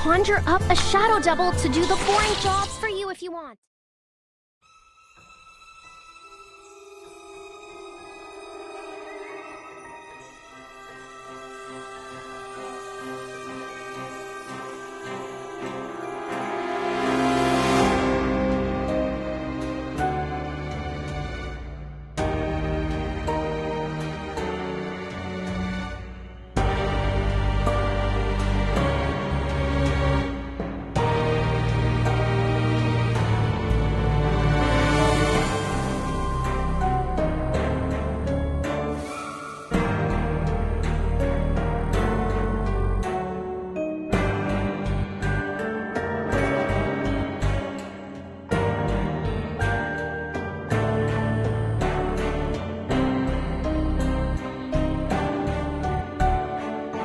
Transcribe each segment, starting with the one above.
conjure up a shadow double to do the boring jobs for you if you want.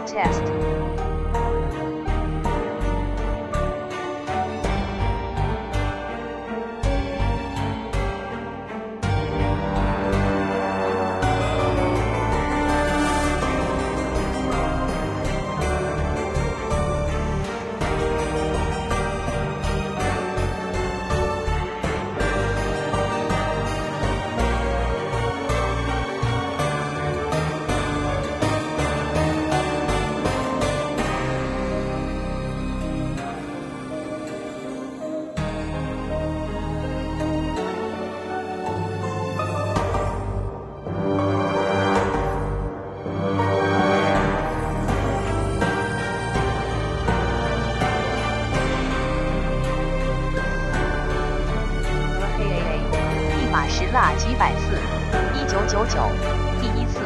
Test.石蜡几百次，1999，第一次。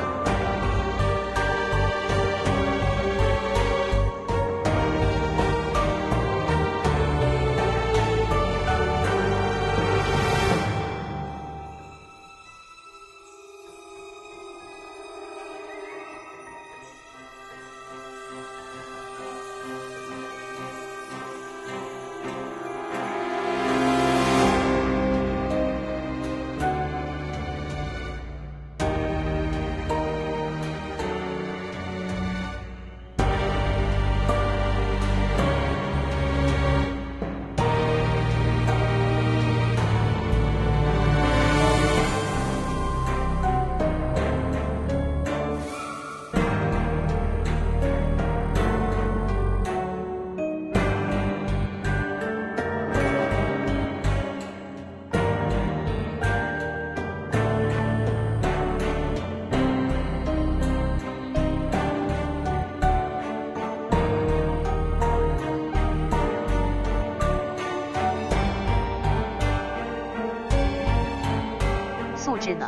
素质呢？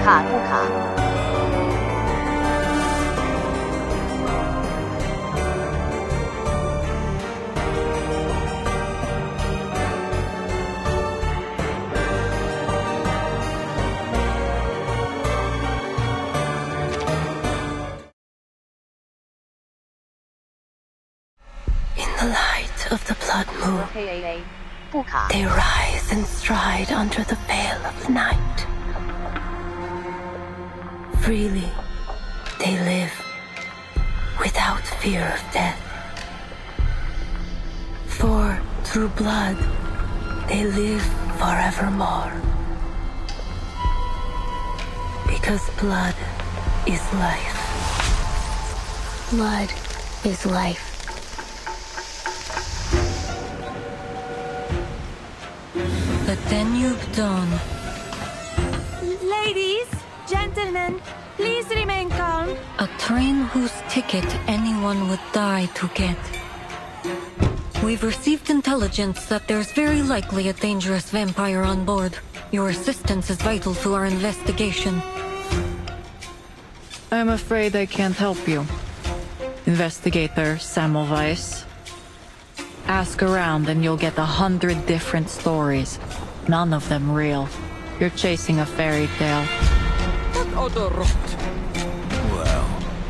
卡不卡？In the light of the blood moon, 不卡。 they rise and stride under the veil of the night. Freely, they live without fear of death. For through blood, they live forevermore. Because blood is life. Blood is life. The Danube Dawn. Ladies, gentlemen, please remain calm. A train whose ticket anyone would die to get. We've received intelligence that there's very likely a dangerous vampire on board. Your assistance is vital to our investigation. I'm afraid I can't help you. Investigator Semmelweis. Ask around and you'll get 100 different stories. None of them real. You're chasing a fairy tale. Well,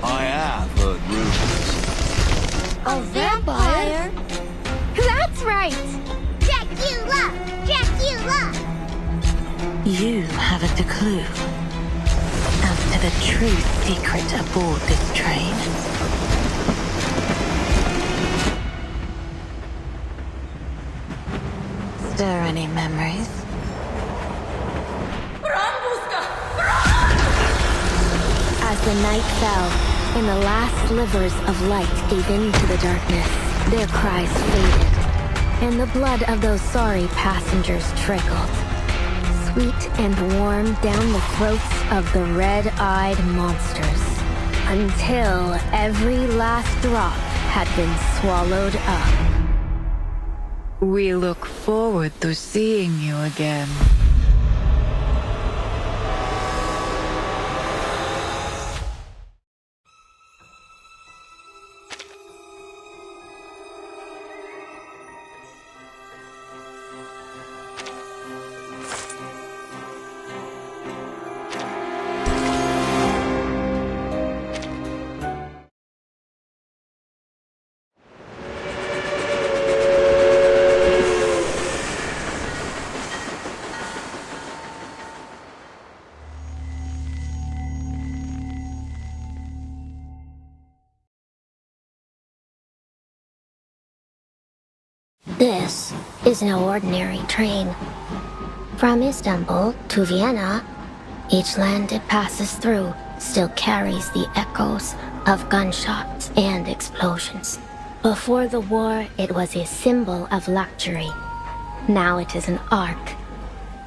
I have heard rumors. A vampire? That's right! Dracula! Dracula! You haven't a clue as to the true secret aboard this train. there any memories? As the night fell, and the last slivers of light gave into the darkness, their cries faded, and the blood of those sorry passengers trickled, sweet and warm down the throats of the red-eyed monsters, until every last drop had been swallowed up. We look forward to seeing you again. This is no ordinary train. From Istanbul to Vienna, each land it passes through still carries the echoes of gunshots and explosions. Before the war, it was a symbol of luxury. Now it is an ark,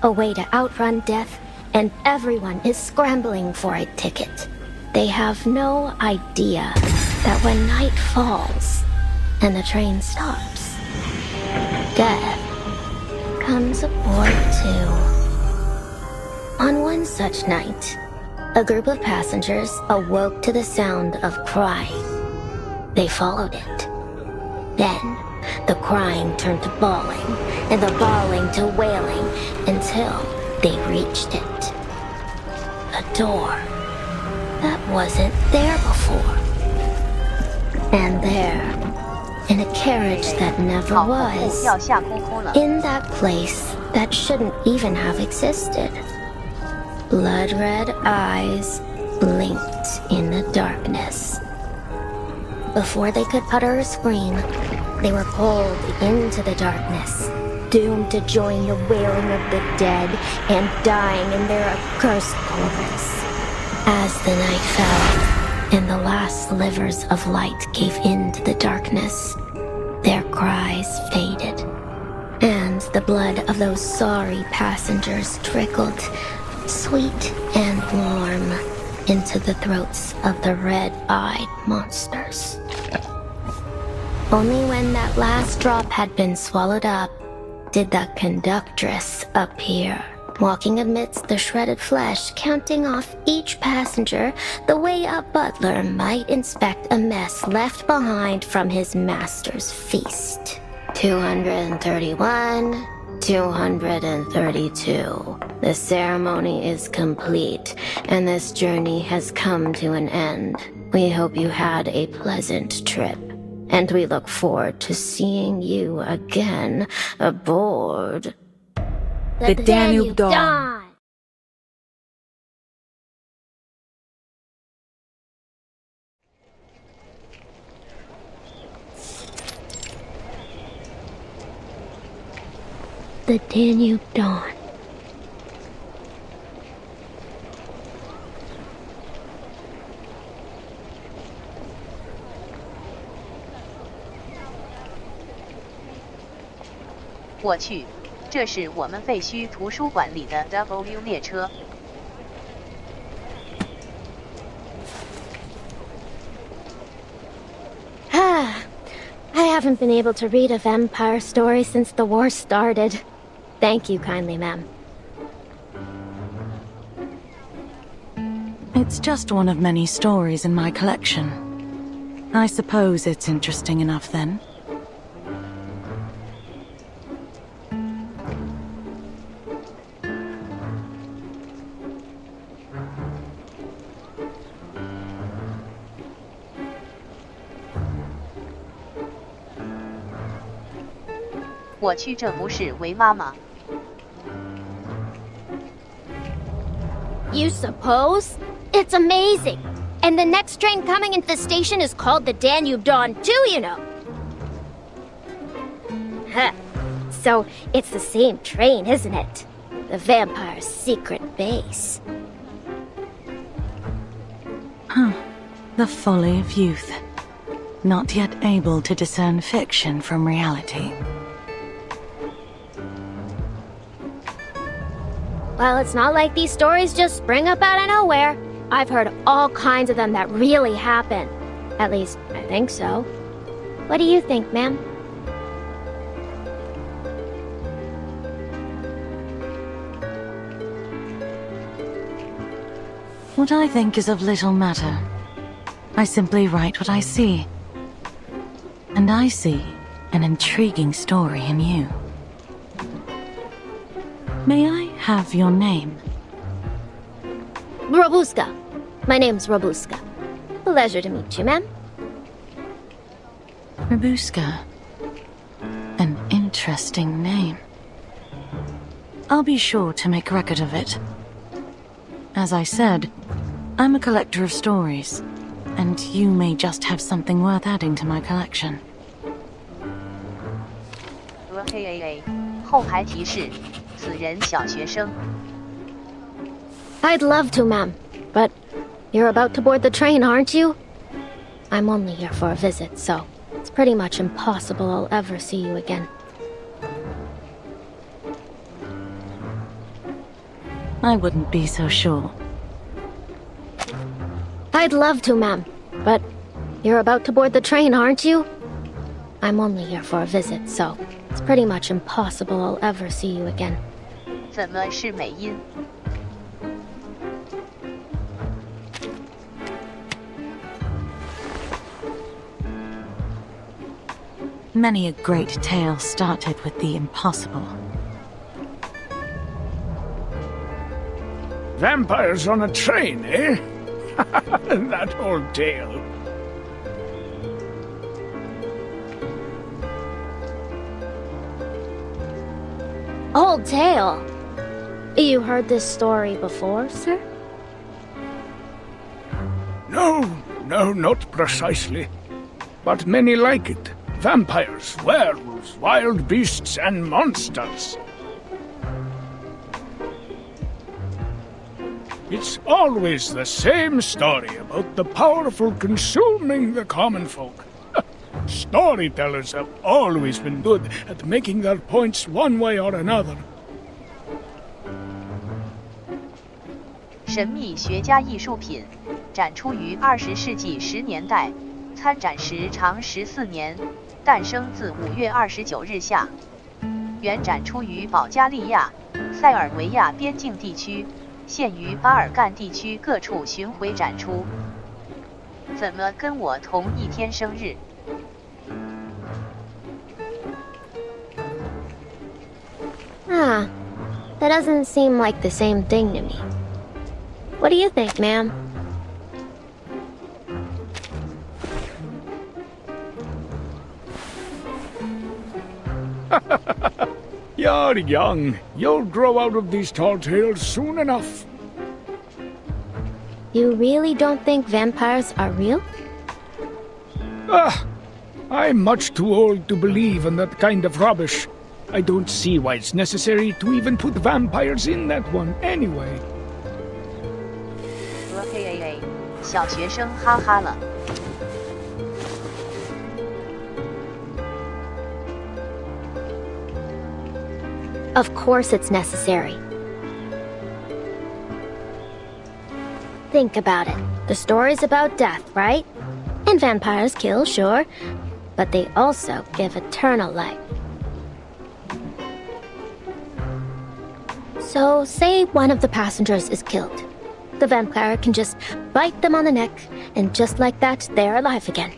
a way to outrun death, and everyone is scrambling for a ticket. They have no idea that when night falls and the train stops, death comes aboard too. On one such night, a group of passengers awoke to the sound of crying. They followed it. Then, the crying turned to bawling, and the bawling to wailing, until they reached it. A door that wasn't there before. And there, in a carriage that never 好恐怖， was, 要下空空了。 in that place that shouldn't even have existed. Blood-red eyes blinked in the darkness. Before they could utter a scream, they were pulled into the darkness, doomed to join the wailing of the dead and dying in their accursed corpse. As the night fell, and the last slivers of light gave into the darkness, their cries faded, and the blood of those sorry passengers trickled, sweet and warm, into the throats of the red-eyed monsters. Only when that last drop had been swallowed up did the conductress appear, walking amidst the shredded flesh, counting off each passenger the way a butler might inspect a mess left behind from his master's feast. 231, 232. The ceremony is complete, and this journey has come to an end. We hope you had a pleasant trip, and we look forward to seeing you again aboard The Danube Dawn. The Danube Dawn. "我去，这是我们废墟图书馆里的 W 列车。" I haven't been able to read a vampire story since the war started. Thank you kindly, ma'am. It's just one of many stories in my collection. I suppose it's interesting enough then. "我去，这不是维妈吗？" You suppose? It's amazing. And the next train coming into the station is called the Danube Dawn too, you know. Huh. So it's the same train, isn't it? The vampire's secret base. The folly of youth. Not yet able to discern fiction from reality. Well, it's not like these stories just spring up out of nowhere. I've heard all kinds of them that really happen. At least, I think so. What do you think, ma'am? What I think is of little matter. I simply write what I see. And I see an intriguing story in you. May I have your name? Robuska. My name's Robuska. Pleasure to meet you, ma'am. Robuska. An interesting name. I'll be sure to make record of it. As I said, I'm a collector of stories, and you may just have something worth adding to my collection. AKA 后排提示，此人小学生。 I'd love to, ma'am. But you're about to board the train, aren't you? I'm only here for a visit, so it's pretty much impossible I'll ever see you again. I wouldn't be so sure. I'd love to, ma'am. But you're about to board the train, aren't you? I'm only here for a visit, so it's pretty much impossible I'll ever see you again. 怎么是美音？ Many a great tale started with the impossible. Vampires on a train, eh? That old tale. Old tale. You heard this story before, sir? No, not precisely. But many like it. Vampires, werewolves, wild beasts, and monsters. It's always the same story about the powerful consuming the common folk. Storytellers have always been good at making their points one way or another. 神秘学家艺术品，展出于20世纪10年代，参展时长14年，诞生自5月29日下。原展出于保加利亚、塞尔维亚边境地区，现于巴尔干地区各处巡回展出。怎么跟我同一天生日？ Ah, that doesn't seem like the same thing to me. What do you think, ma'am? You're young. You'll grow out of these tall tales soon enough. You really don't think vampires are real? I'm much too old to believe in that kind of rubbish. I don't see why it's necessary to even put vampires in that one anyway. AKA 小学生哈哈了。 Of course it's necessary. Think about it. The story's about death, right? And vampires kill, sure, but they also give eternal life. So, say one of the passengers is killed. The vampire can just bite them on the neck, and just like that, they're alive again.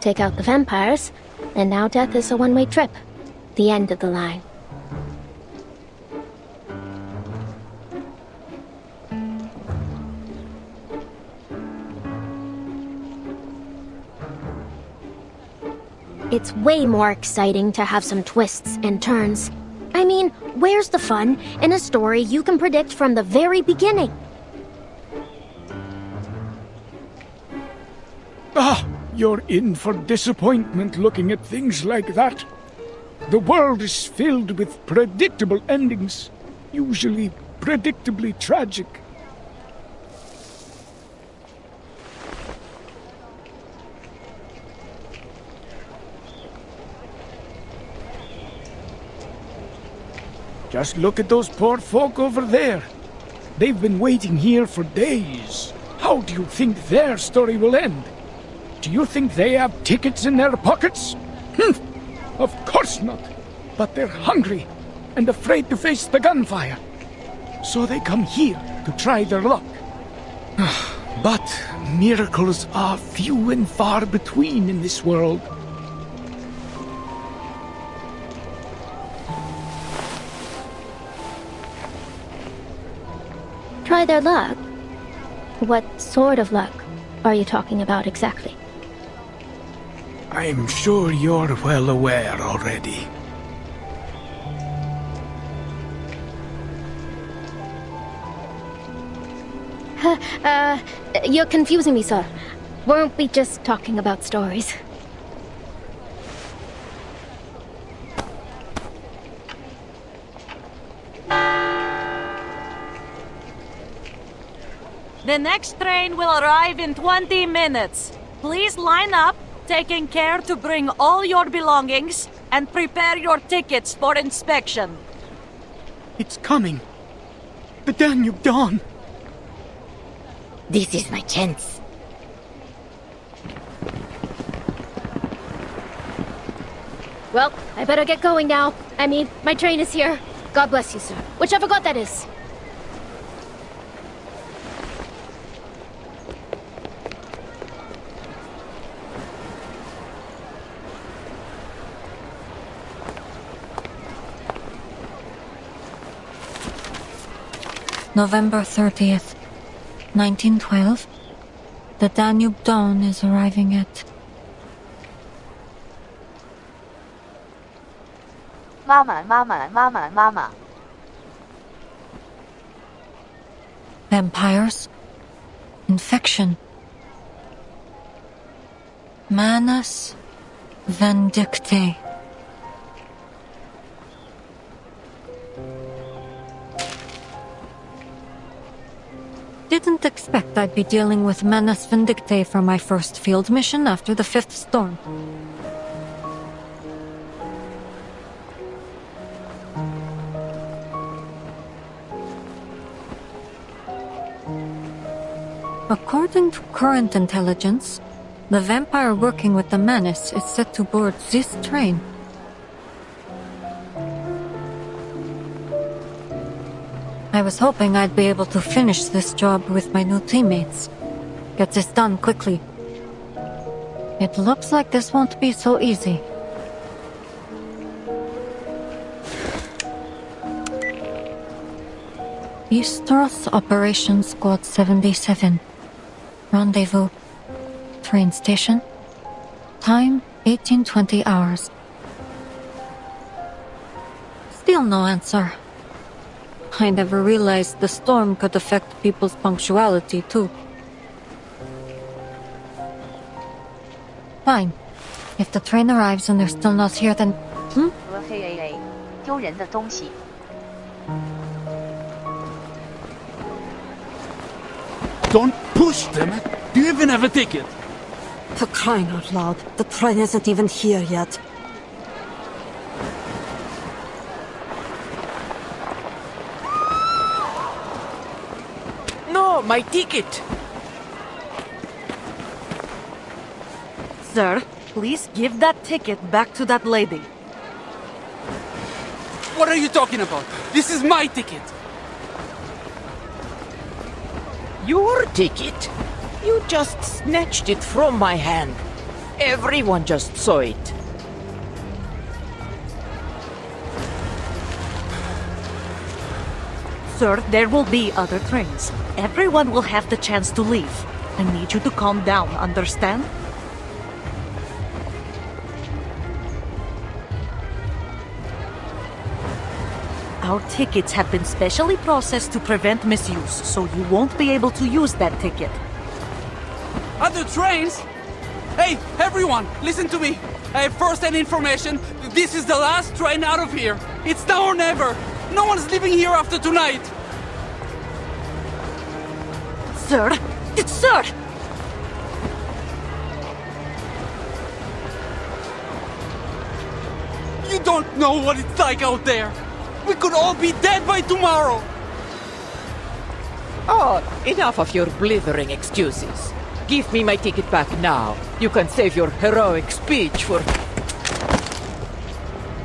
Take out the vampires, and now death is a one-way trip. The end of the line. It's way more exciting to have some twists and turns. I mean, where's the fun in a story you can predict from the very beginning? You're in for disappointment looking at things like that. The world is filled with predictable endings, usually predictably tragic. Just look at those poor folk over there. They've been waiting here for days. How do you think their story will end? Do you think they have tickets in their pockets? Of course not. But they're hungry and afraid to face the gunfire. So they come here to try their luck. But miracles are few and far between in this world. Try their luck? What sort of luck are you talking about exactly? I'm sure you're well aware already. You're confusing me, sir. Weren't we just talking about stories? The next train will arrive in 20 minutes. Please line up, taking care to bring all your belongings, and prepare your tickets for inspection. It's coming. The Danube Dawn. This is my chance. Well, I better get going now. I mean, my train is here. God bless you, sir. Whichever god that is. November 30th, 1912. The Danube Dawn is arriving at... Mama. Vampires. Infection. Manus Vindictae. Didn't expect I'd be dealing with Manus Vindictae for my first field mission after the 5th storm. According to current intelligence, the vampire working with the Manus is set to board this train. I was hoping I'd be able to finish this job with my new teammates. Get this done quickly. It looks like this won't be so easy. Eastros Operations Squad 77. Rendezvous. Train station. Time 1820 hours. Still no answer. I never realized the storm could affect people's punctuality, too. Fine. If the train arrives and they're still not here, then... Hey, 丢人的东西. Don't push them! Do you even have a ticket? For crying out loud, the train isn't even here yet. No, my ticket! Sir, please give that ticket back to that lady. What are you talking about? This is my ticket! Your ticket? You just snatched it from my hand. Everyone just saw it. Sir, there will be other trains. Everyone will have the chance to leave. I need you to calm down, understand? Our tickets have been specially processed to prevent misuse, so you won't be able to use that ticket. Other trains? Hey, everyone, listen to me. I have first-hand information. This is the last train out of here. It's now or never. No one's leaving here after tonight. Sir? Sir! You don't know what it's like out there. We could all be dead by tomorrow. Oh, enough of your blithering excuses. Give me my ticket back now. You can save your heroic speech for...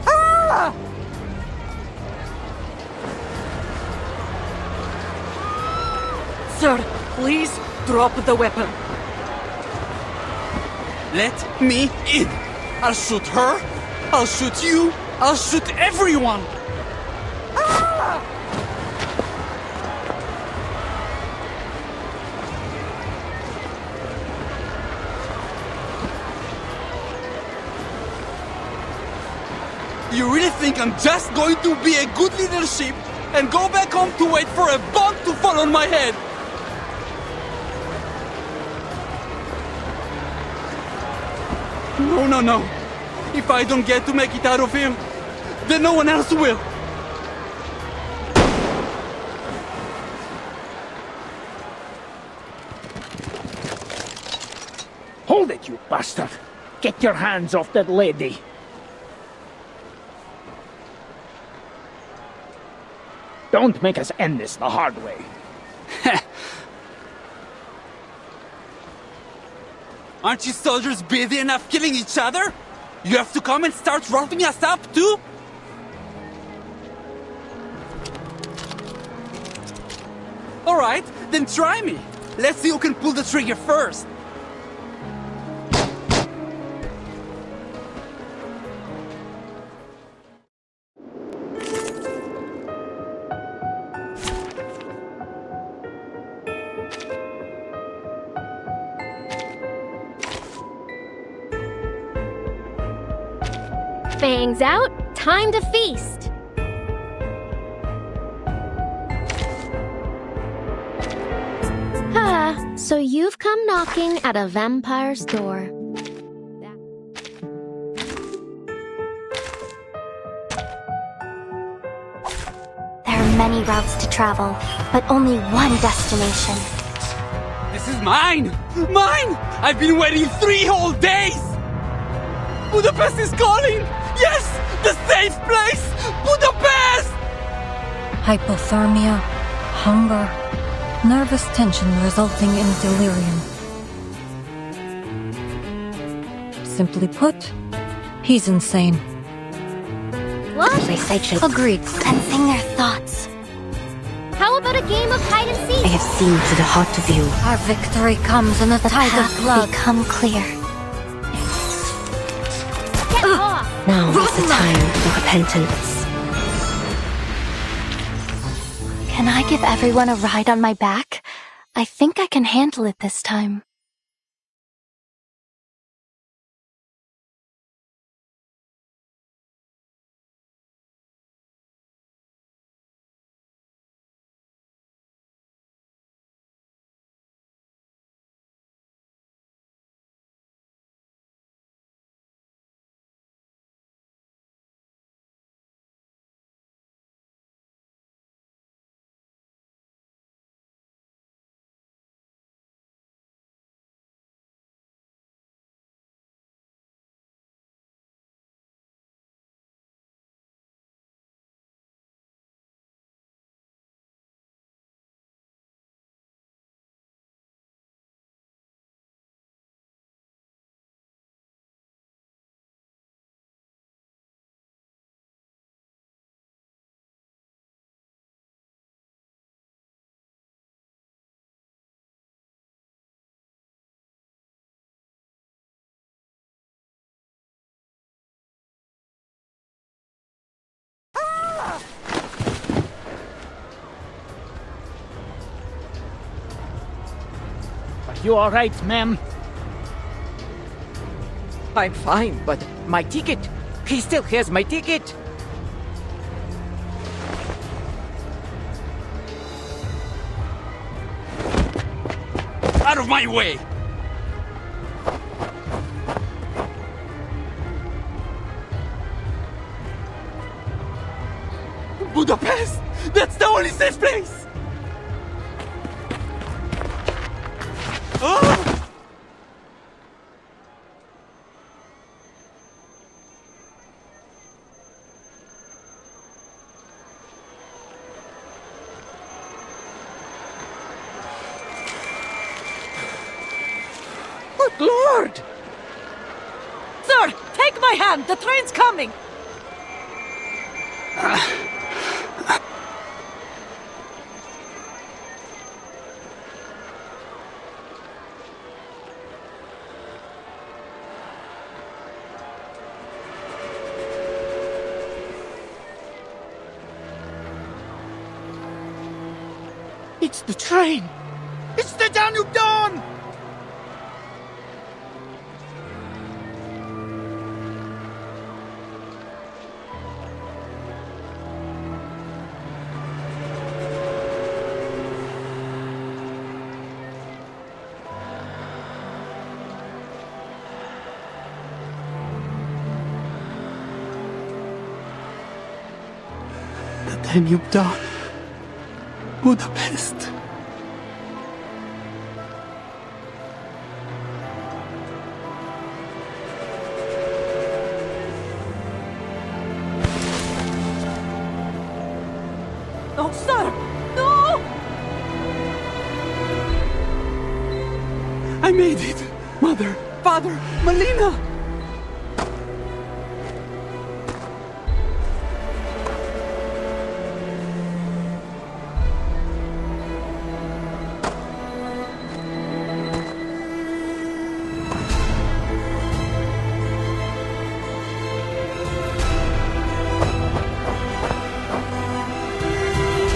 Ah! Sir, please drop the weapon. Let me in. I'll shoot her. I'll shoot you. I'll shoot everyone. Ah! You really think I'm just going to be a good little sheep and go back home to wait for a bomb to fall on my head? No, no, no. If I don't get to make it out of here, then no one else will. Hold it, you bastard! Get your hands off that lady! Don't make us end this the hard way. Aren't you soldiers busy enough killing each other? You have to come and start roughing us up too? Alright, then try me. Let's see who can pull the trigger first. Fangs out, time to feast! Ah, so you've come knocking at a vampire's door. There are many routes to travel, but only one destination. This is mine! Mine! I've been waiting 3 whole days! Budapest is calling! Yes! The safe place! Budapest! Hypothermia, hunger, nervous tension resulting in delirium. Simply put, he's insane. What? Agreed. Sensing their thoughts. How about a game of hide and seek? I have seen to the heart of you. Our victory comes in a The tide of path blood. become clear. Get off! Now is the time for repentance. Can I give everyone a ride on my back? I think I can handle it this time. Are you alright, ma'am? I'm fine, but my ticket? He still has my ticket! Out of my way! safe place! Oh! Good lord! Sir, take my hand! The train's coming! It's the train! It's the Danube Dawn! The Danube Dawn. Budapest. No, sir! No! I made it! Mother, Father, Melina!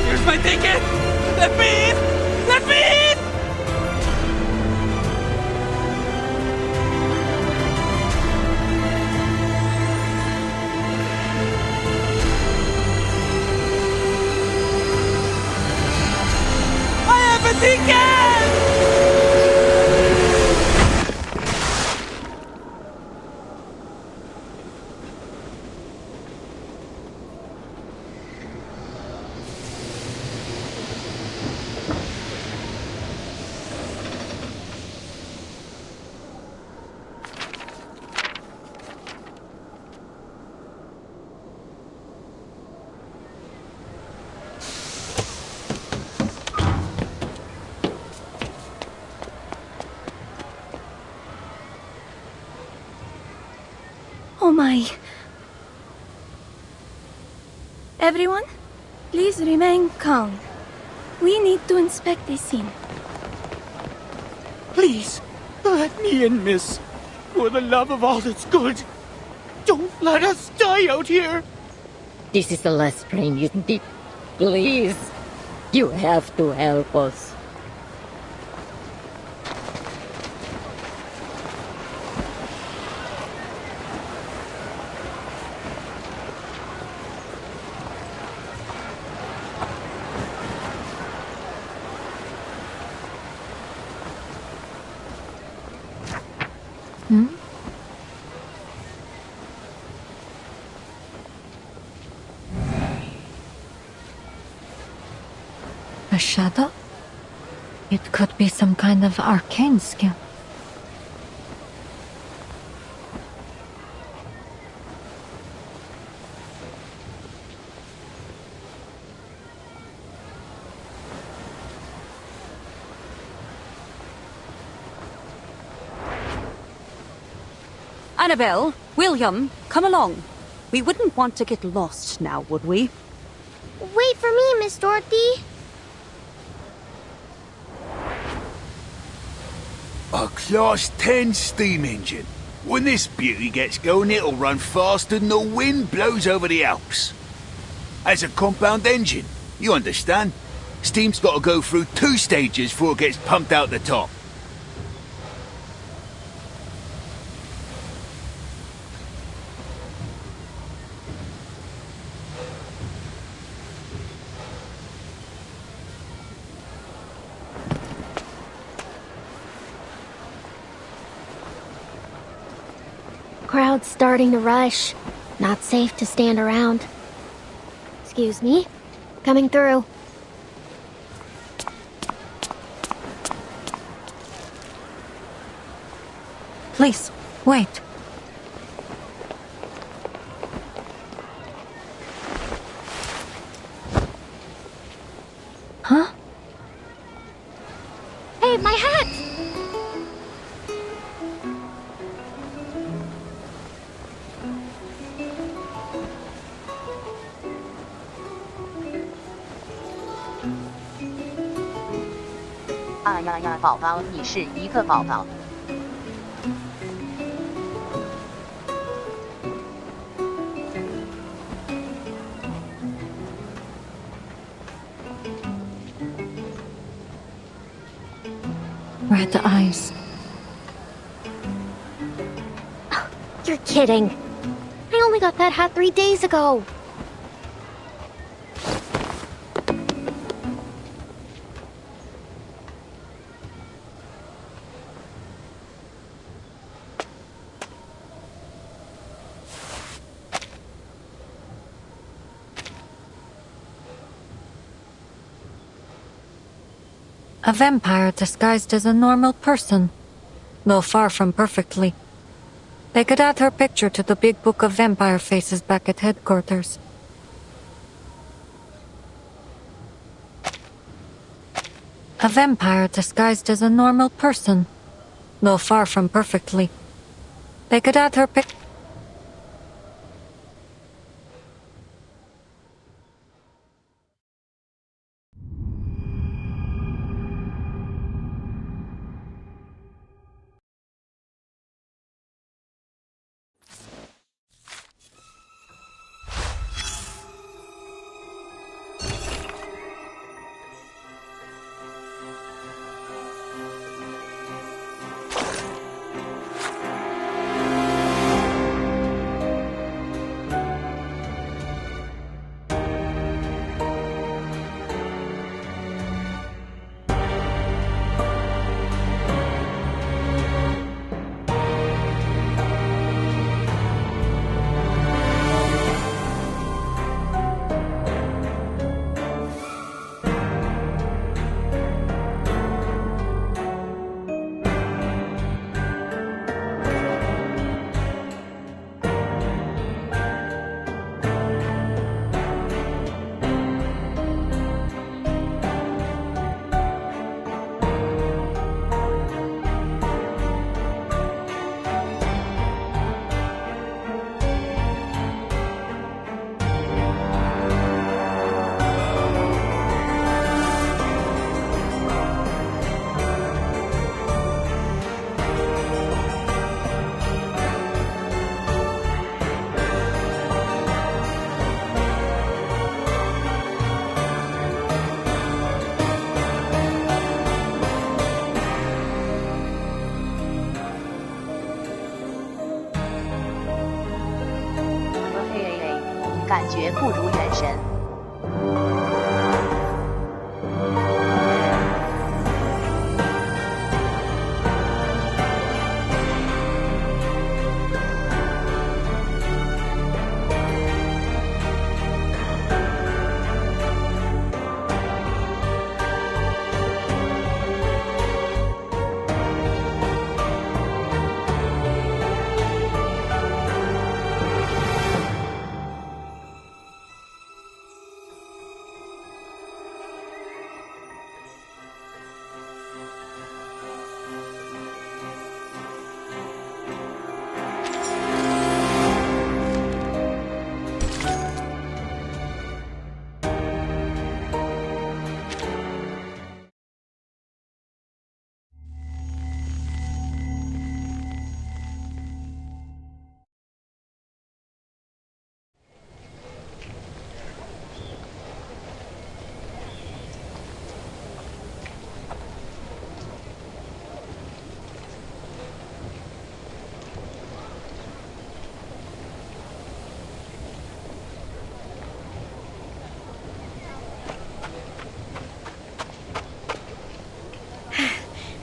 Here's my ticket! Let me in! Let me in! I have a ticket! Oh my. Everyone, please remain calm. We need to inspect this scene. Please, let me in, miss. For the love of all that's good. Don't let us die out here. This is the last train you need. Please, you have to help us. A shadow? It could be some kind of arcane skill. Annabelle, William, come along. We wouldn't want to get lost now, would we? Wait for me, Miss Dorothy. A Class 10 steam engine. When this beauty gets going, it'll run faster than the wind blows over the Alps. As a compound engine, you understand? Steam's got to go through 2 stages before it gets pumped out the top. Crowd's starting to rush. Not safe to stand around. Excuse me. Coming through. Please, wait. Huh? Hey, my hat!啊呀呀，宝宝，你是一个宝宝。Red eyes. You're kidding. I only got that hat 3 days ago. A vampire disguised as a normal person, though far from perfectly. They could add her picture to the big book of vampire faces back at headquarters. A vampire disguised as a normal person, though far from perfectly. They could add her picture.嘿，感觉不如原神。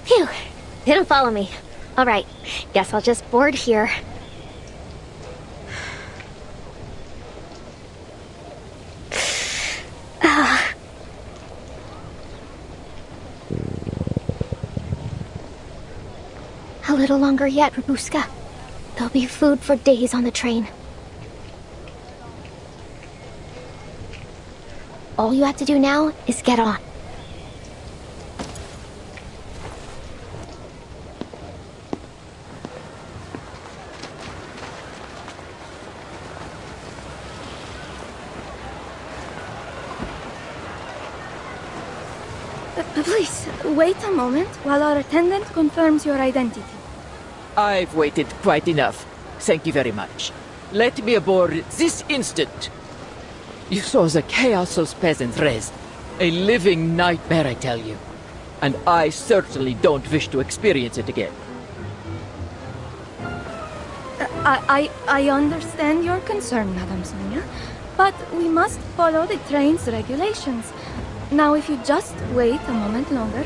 Phew! Didn't follow me. Alright, guess I'll just board here. little longer yet, Rabuska. There'll be food for days on the train. All you have to do now is get on. Please, wait a moment while our attendant confirms your identity. I've waited quite enough. Thank you very much. Let me aboard this instant. You saw the chaos those peasants raised. A living nightmare, I tell you. And I certainly don't wish to experience it again. I understand your concern, Madame Sonia, but we must follow the train's regulations. Now, if you just wait a moment longer.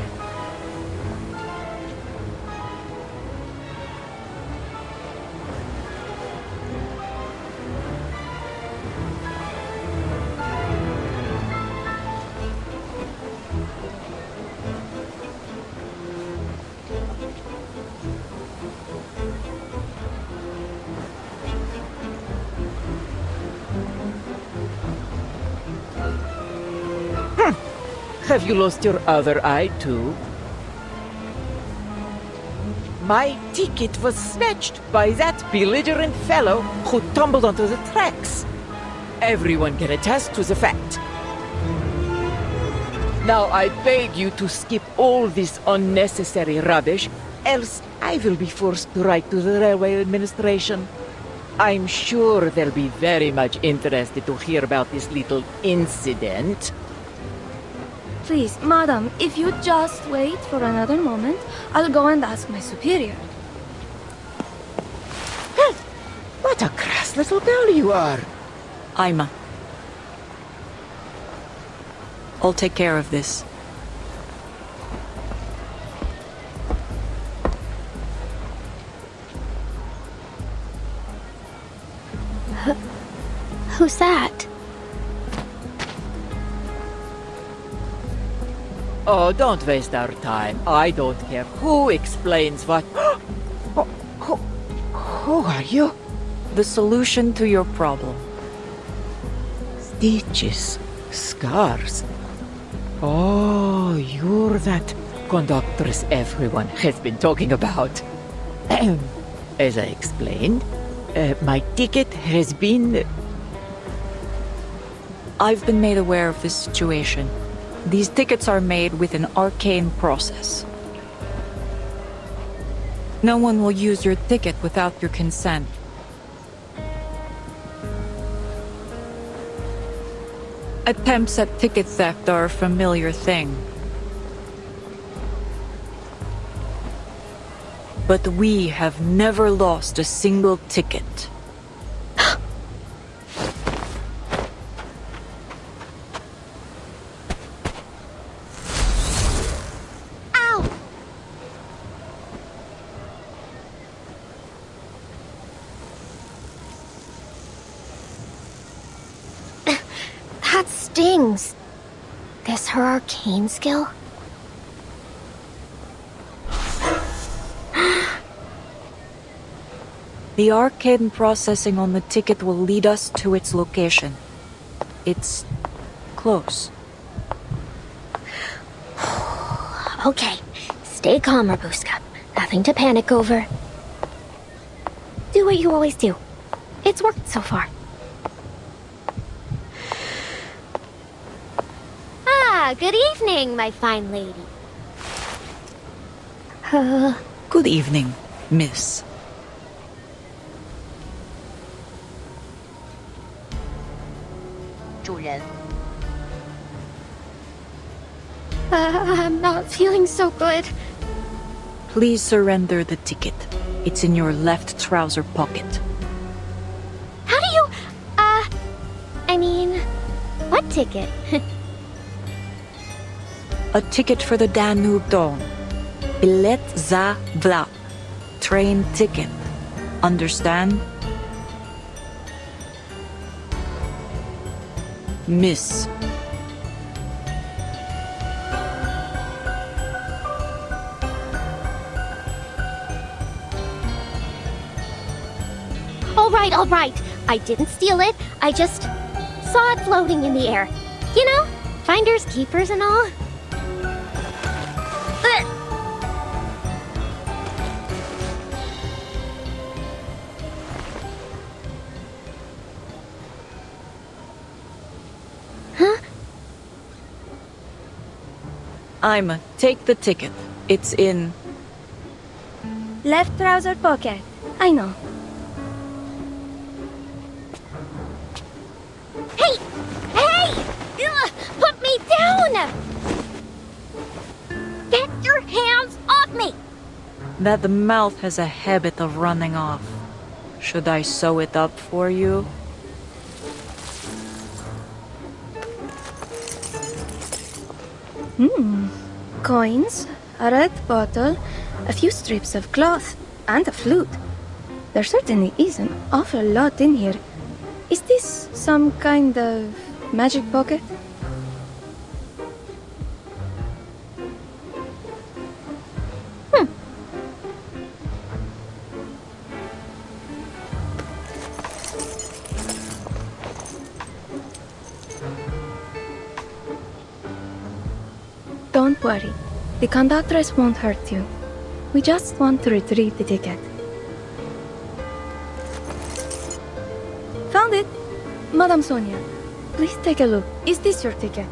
Have you lost your other eye, too? My ticket was snatched by that belligerent fellow who tumbled onto the tracks. Everyone can attest to the fact. Now I beg you to skip all this unnecessary rubbish, else I will be forced to write to the railway administration. I'm sure they'll be very much interested to hear about this little incident. Please, madam, if you just wait for another moment, I'll go and ask my superior. What a crass little girl you are! Ima. I'll take care of this. Who's that? Oh, don't waste our time. I don't care who explains what. Who are you? The solution to your problem. Stitches, scars. Oh, you're that conductress everyone has been talking about. As I explained, my ticket has been... I've been made aware of this situation. These tickets are made with an arcane process. No one will use your ticket without your consent. Attempts at ticket theft are a familiar thing. But we have never lost a single ticket. That stings. This her arcane skill? The arcane processing on the ticket will lead us to its location. It's close. Okay, stay calm, Rabuska. Nothing to panic over. Do what you always do. It's worked so far. Ah, good evening, my fine lady. Good evening, miss. I'm not feeling so good. Please surrender the ticket. It's in your left trouser pocket. How do you... I mean... what ticket? A ticket for the Danube Dawn. Bilet za vlak. Train ticket. Understand? Miss. all right. I didn't steal it. I just saw it floating in the air. You know, finders keepers and all. Huh? Ima, take the ticket. It's in... Left trouser pocket. I know. Hey! Hey! Ugh, put me down! Get your hands off me! That mouth has a habit of running off. Should I sew it up for you? Coins, a red bottle, a few strips of cloth, and a flute. There certainly is an awful lot in here. Is this some kind of magic pocket? Don't worry. The conductress won't hurt you. We just want to retrieve the ticket. Found it! Madame Sonia, please take a look. Is this your ticket?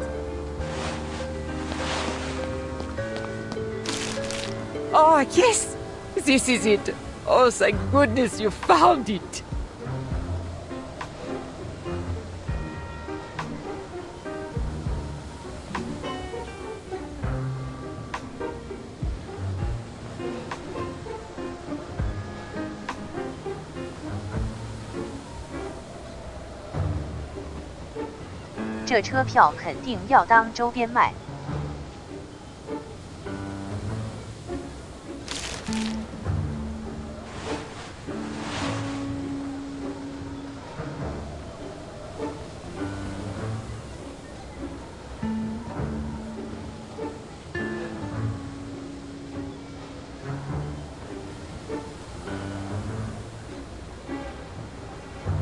Oh, yes! This is it. Oh, thank goodness you found it. "这车票肯定要当周边卖。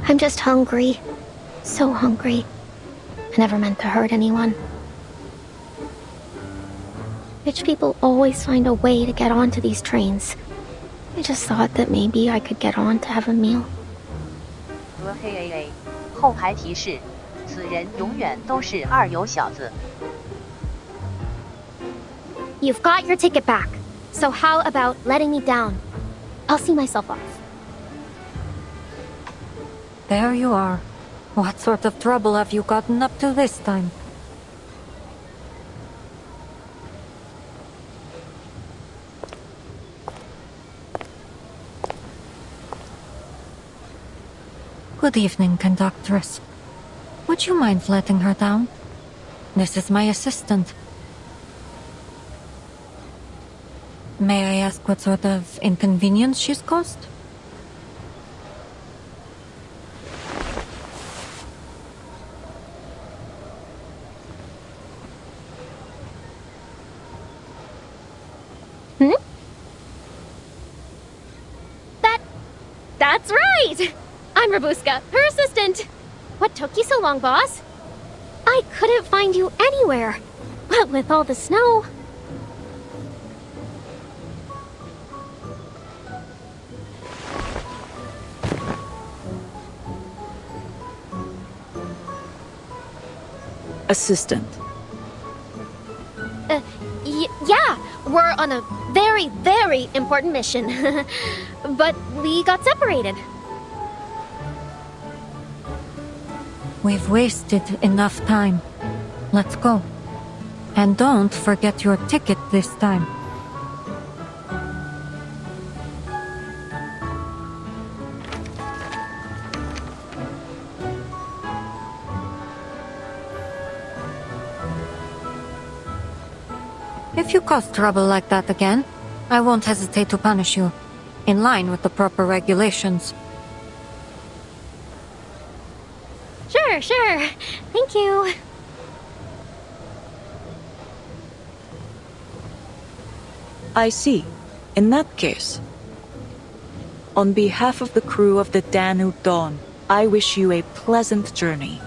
I'm just hungry. So hungry. I never meant to hurt anyone. Rich people always find a way to get onto these trains. I just thought that maybe I could get on to have a meal. 后排提示：此人永远都是二油小子。 You've got your ticket back. So how about letting me down? I'll see myself off. There you are. What sort of trouble have you gotten up to this time? Good evening, conductress. Would you mind letting her down? This is my assistant. May I ask what sort of inconvenience she's caused? That's right! I'm Rabuska, her assistant. What took you so long, boss? I couldn't find you anywhere. What with all the snow? Assistant. Yeah, we're on a very, very important mission. But we got separated. We've wasted enough time. Let's go. And don't forget your ticket this time. If you cause trouble like that again, I won't hesitate to punish you, in line with the proper regulations. Sure. Thank you. I see. In that case... On behalf of the crew of the Danube Dawn, I wish you a pleasant journey.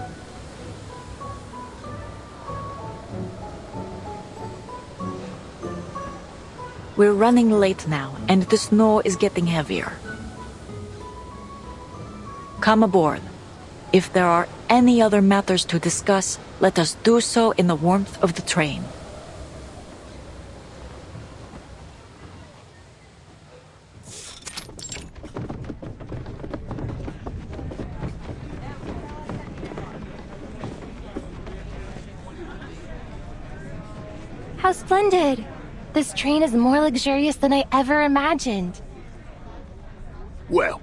We're running late now, and the snow is getting heavier. Come aboard. If there are any other matters to discuss, let us do so in the warmth of the train. How splendid! This train is more luxurious than I ever imagined. Well,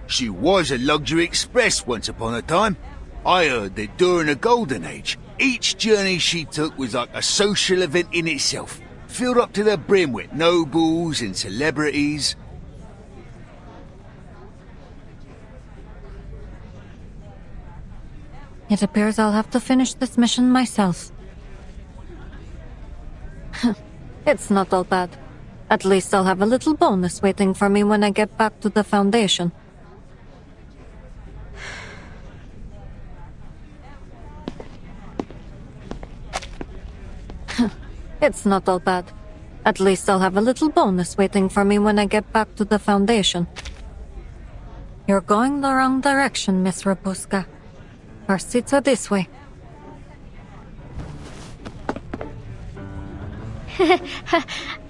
she was a luxury express once upon a time. I heard that during the Golden Age, each journey she took was like a social event in itself, filled up to the brim with nobles and celebrities. It appears I'll have to finish this mission myself. It's not all bad. At least I'll have a little bonus waiting for me when I get back to the Foundation. It's not all bad. At least I'll have a little bonus waiting for me when I get back to the Foundation. You're going the wrong direction, Miss Rabuska. Our seats are this way.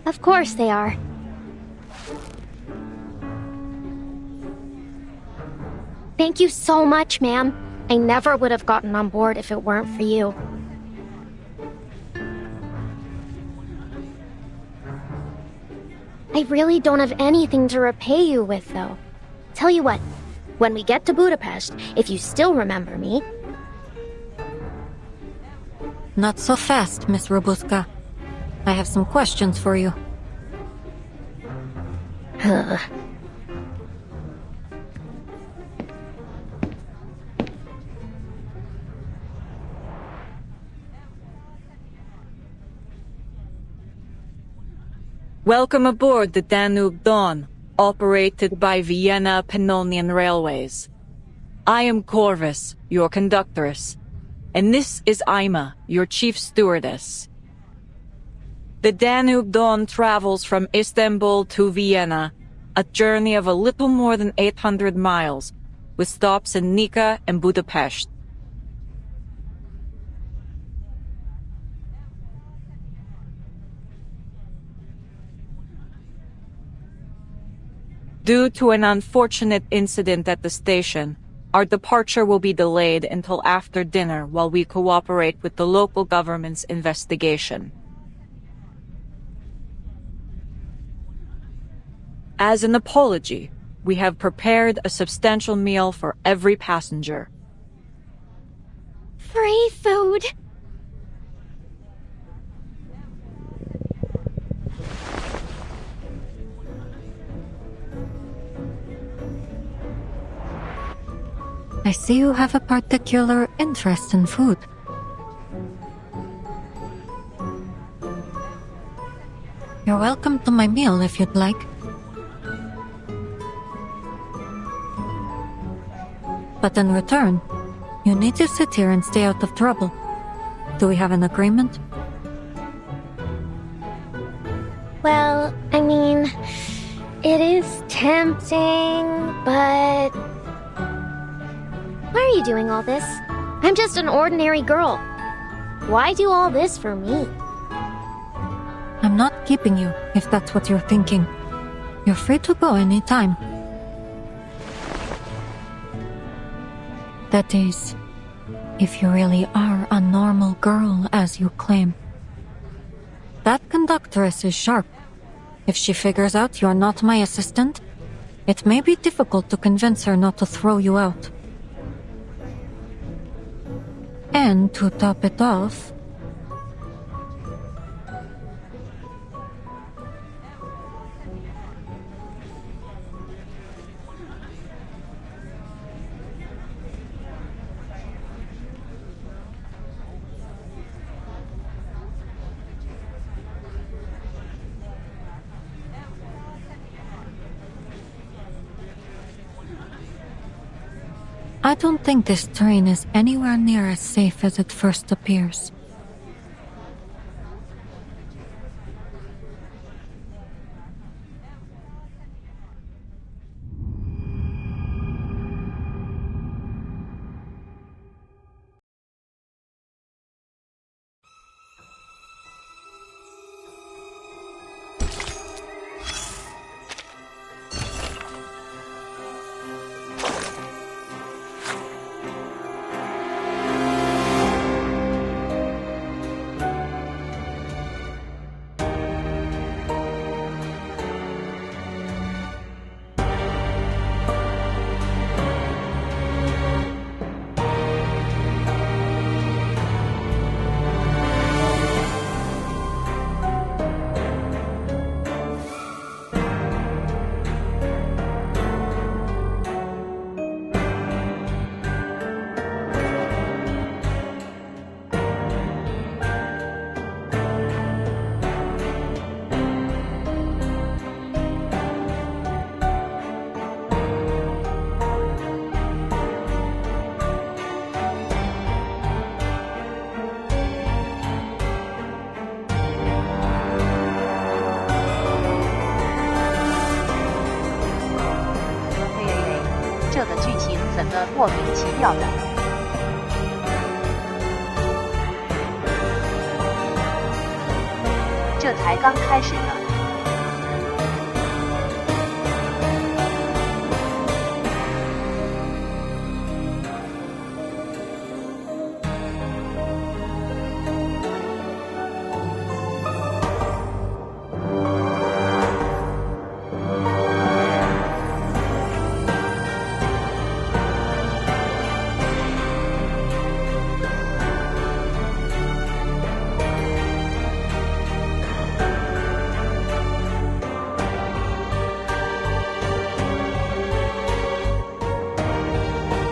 Of course they are. Thank you so much, ma'am. I never would have gotten on board if it weren't for you. I really don't have anything to repay you with, though. Tell you what, when we get to Budapest, if you still remember me... Not so fast, Miss Rabuska. I have some questions for you. Welcome aboard the Danube Dawn, operated by Vienna Pannonian Railways. I am Corvus, your conductress, and this is Ima, your chief stewardess. The Danube Dawn travels from Istanbul to Vienna, a journey of a little more than 800 miles, with stops in Nika and Budapest. Due to an unfortunate incident at the station, our departure will be delayed until after dinner while we cooperate with the local government's investigation. As an apology, we have prepared a substantial meal for every passenger. Free food! I see you have a particular interest in food. You're welcome to my meal if you'd like. But in return, you need to sit here and stay out of trouble. Do we have an agreement? Well, I mean, it is tempting, but... Why are you doing all this? I'm just an ordinary girl. Why do all this for me? I'm not keeping you, if that's what you're thinking. You're free to go anytime. That is, if you really are a normal girl, as you claim. That conductress is sharp. If she figures out you're not my assistant, it may be difficult to convince her not to throw you out. And to top it off, I don't think this train is anywhere near as safe as it first appears.这个剧情怎么莫名其妙的？这才刚开始呢。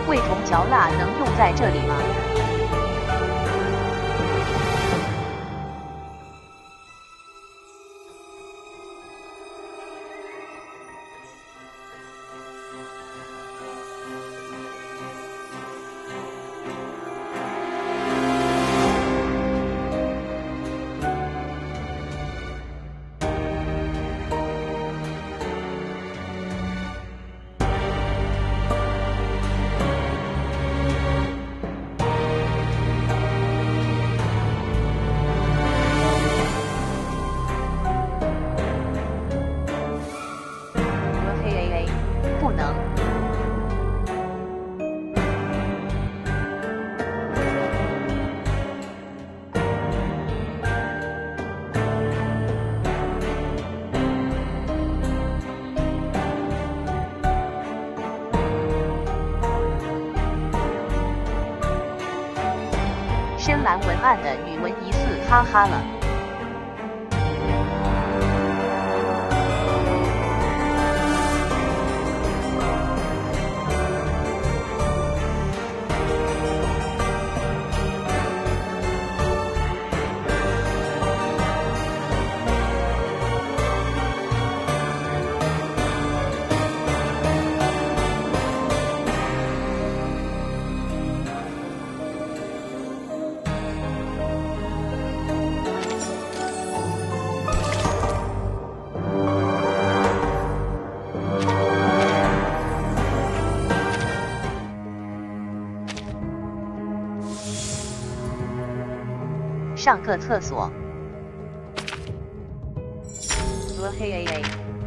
味同嚼蜡能用在这里吗？不能。深蓝文案的语文疑似哈哈了。上个厕所。嘿，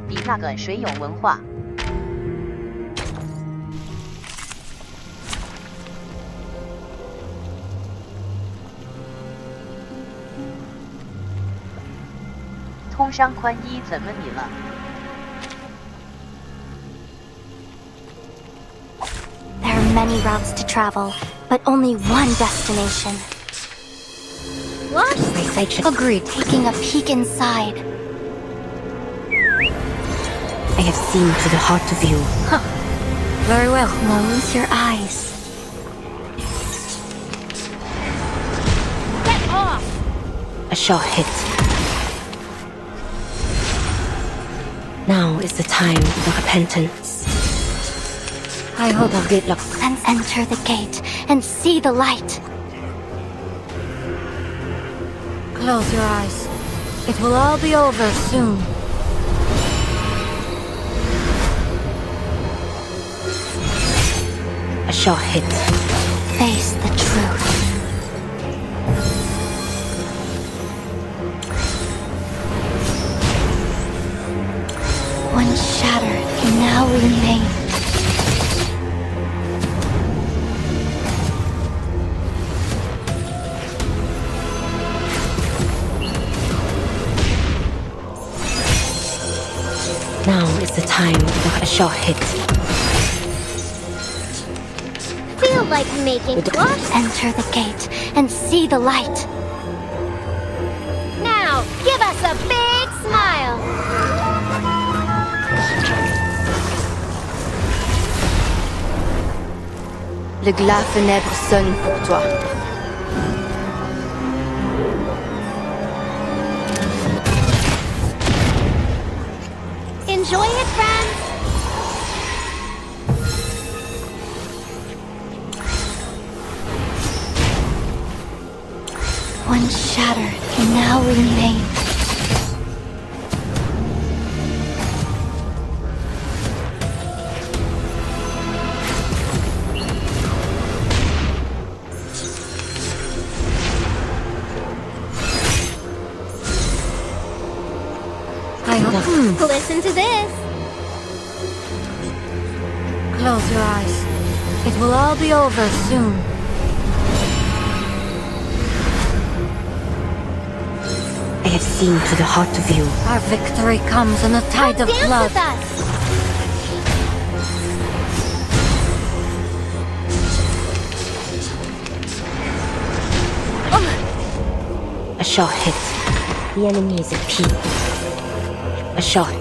比那个谁有文化。通商宽衣怎么你了？ There are many routes to travel, but only one destination. What? Agreed. Taking a peek inside. I have seen to the heart of you. Huh. Very well. Close your eyes. Get off! A shot hit. Now is the time for repentance. I hope I'll get luck. And enter the gate and see the light. Close your eyes. It will all be over soon. A sure hit. Face the truth. One shattered can now remain. Now is the time for a sure hit. Feel like making what? Enter the gate and see the light. Now, give us a big smile. Le glas funèbre sonne pour toi. Enjoy it, friends. One shattered can now remain. Listen to this. Close your eyes. It will all be over soon. I have seen to the heart of you. Our victory comes in a tide of Dance blood. with us. A sure hit. The enemy is at peace. A shot.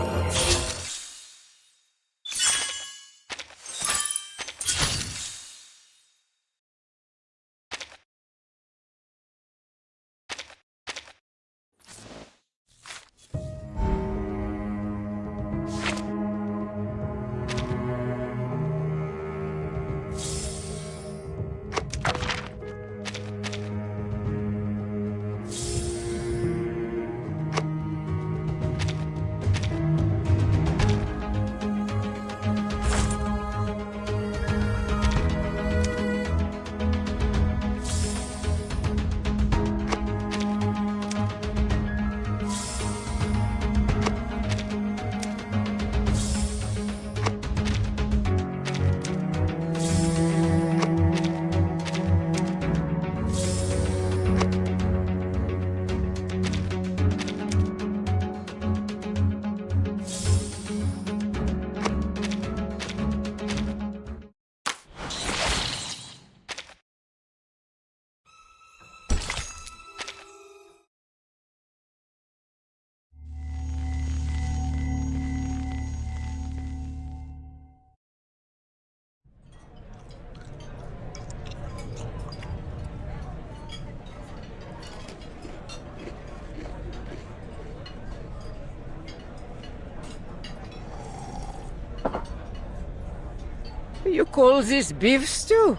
You call this beef stew?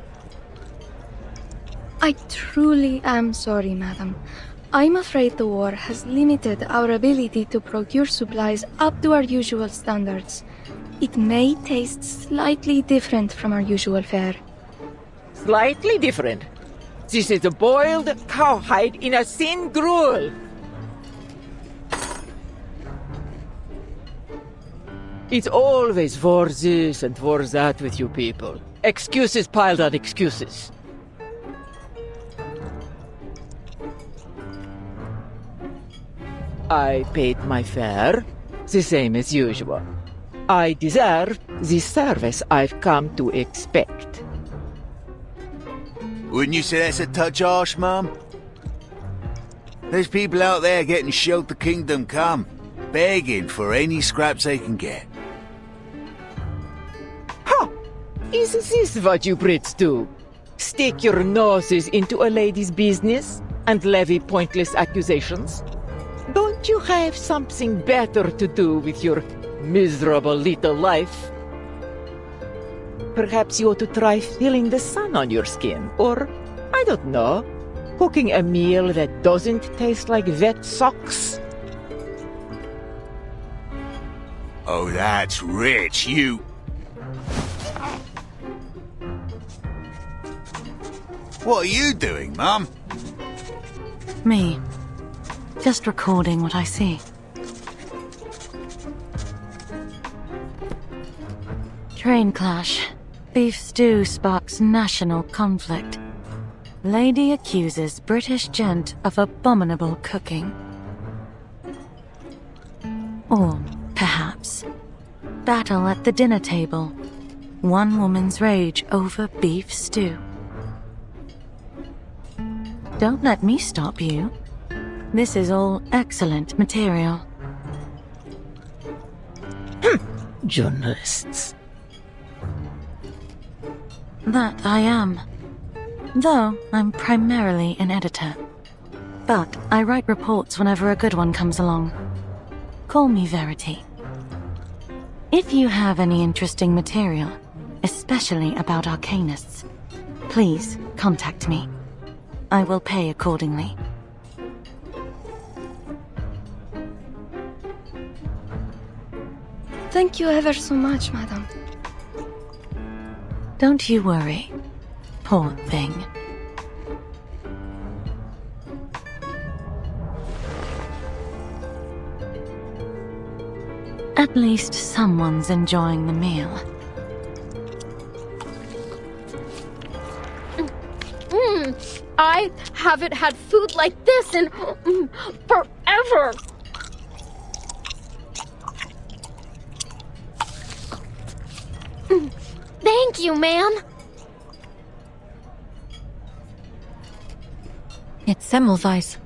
I truly am sorry, madam. I'm afraid the war has limited our ability to procure supplies up to our usual standards. It may taste slightly different from our usual fare. Slightly different. This is a boiled cowhide in a thin gruel. It's always for this and for that with you people. Excuses piled on excuses. I paid my fare, the same as usual. I deserve the service I've come to expect. Wouldn't you say that's a touch harsh, Mum? There's people out there getting showed the kingdom come, begging for any scraps they can get. Ha! Is this what you Brits do? Stick your noses into a lady's business and levy pointless accusations? Don't you have something better to do with your miserable little life? perhaps you ought to try feeling the sun on your skin. Or, I don't know, cooking a meal that doesn't taste like wet socks. Oh, that's rich. You... What are you doing, Mum? Me. Just recording what I see. Train clash. Beef stew sparks national conflict. Lady accuses British gent of abominable cooking. Or, perhaps, battle at the dinner table. One woman's rage over beef stew. Don't let me stop you. This is all excellent material. Journalists. That I am. Though I'm primarily an editor. But I write reports whenever a good one comes along. Call me Verity. If you have any interesting material, especially about arcanists, please contact me. I will pay accordingly. Thank you ever so much, madam. Don't you worry. Poor thing. At least someone's enjoying the meal. I haven't had food like this in forever. Thank you, ma'am. It's Semmelweis.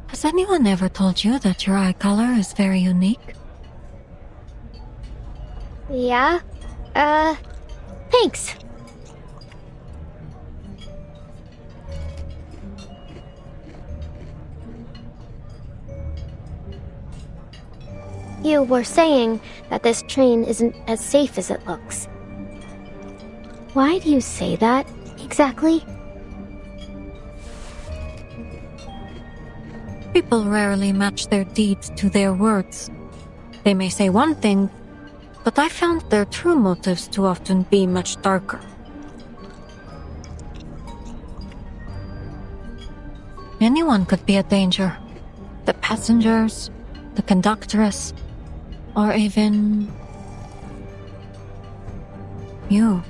Has anyone ever told you that your eye color is very unique? Yeah? Thanks. You were saying that this train isn't as safe as it looks. Why do you say that, exactly? People rarely match their deeds to their words. They may say one thing, but I found their true motives to often be much darker. Anyone could be a danger. The passengers, the conductress, or even you.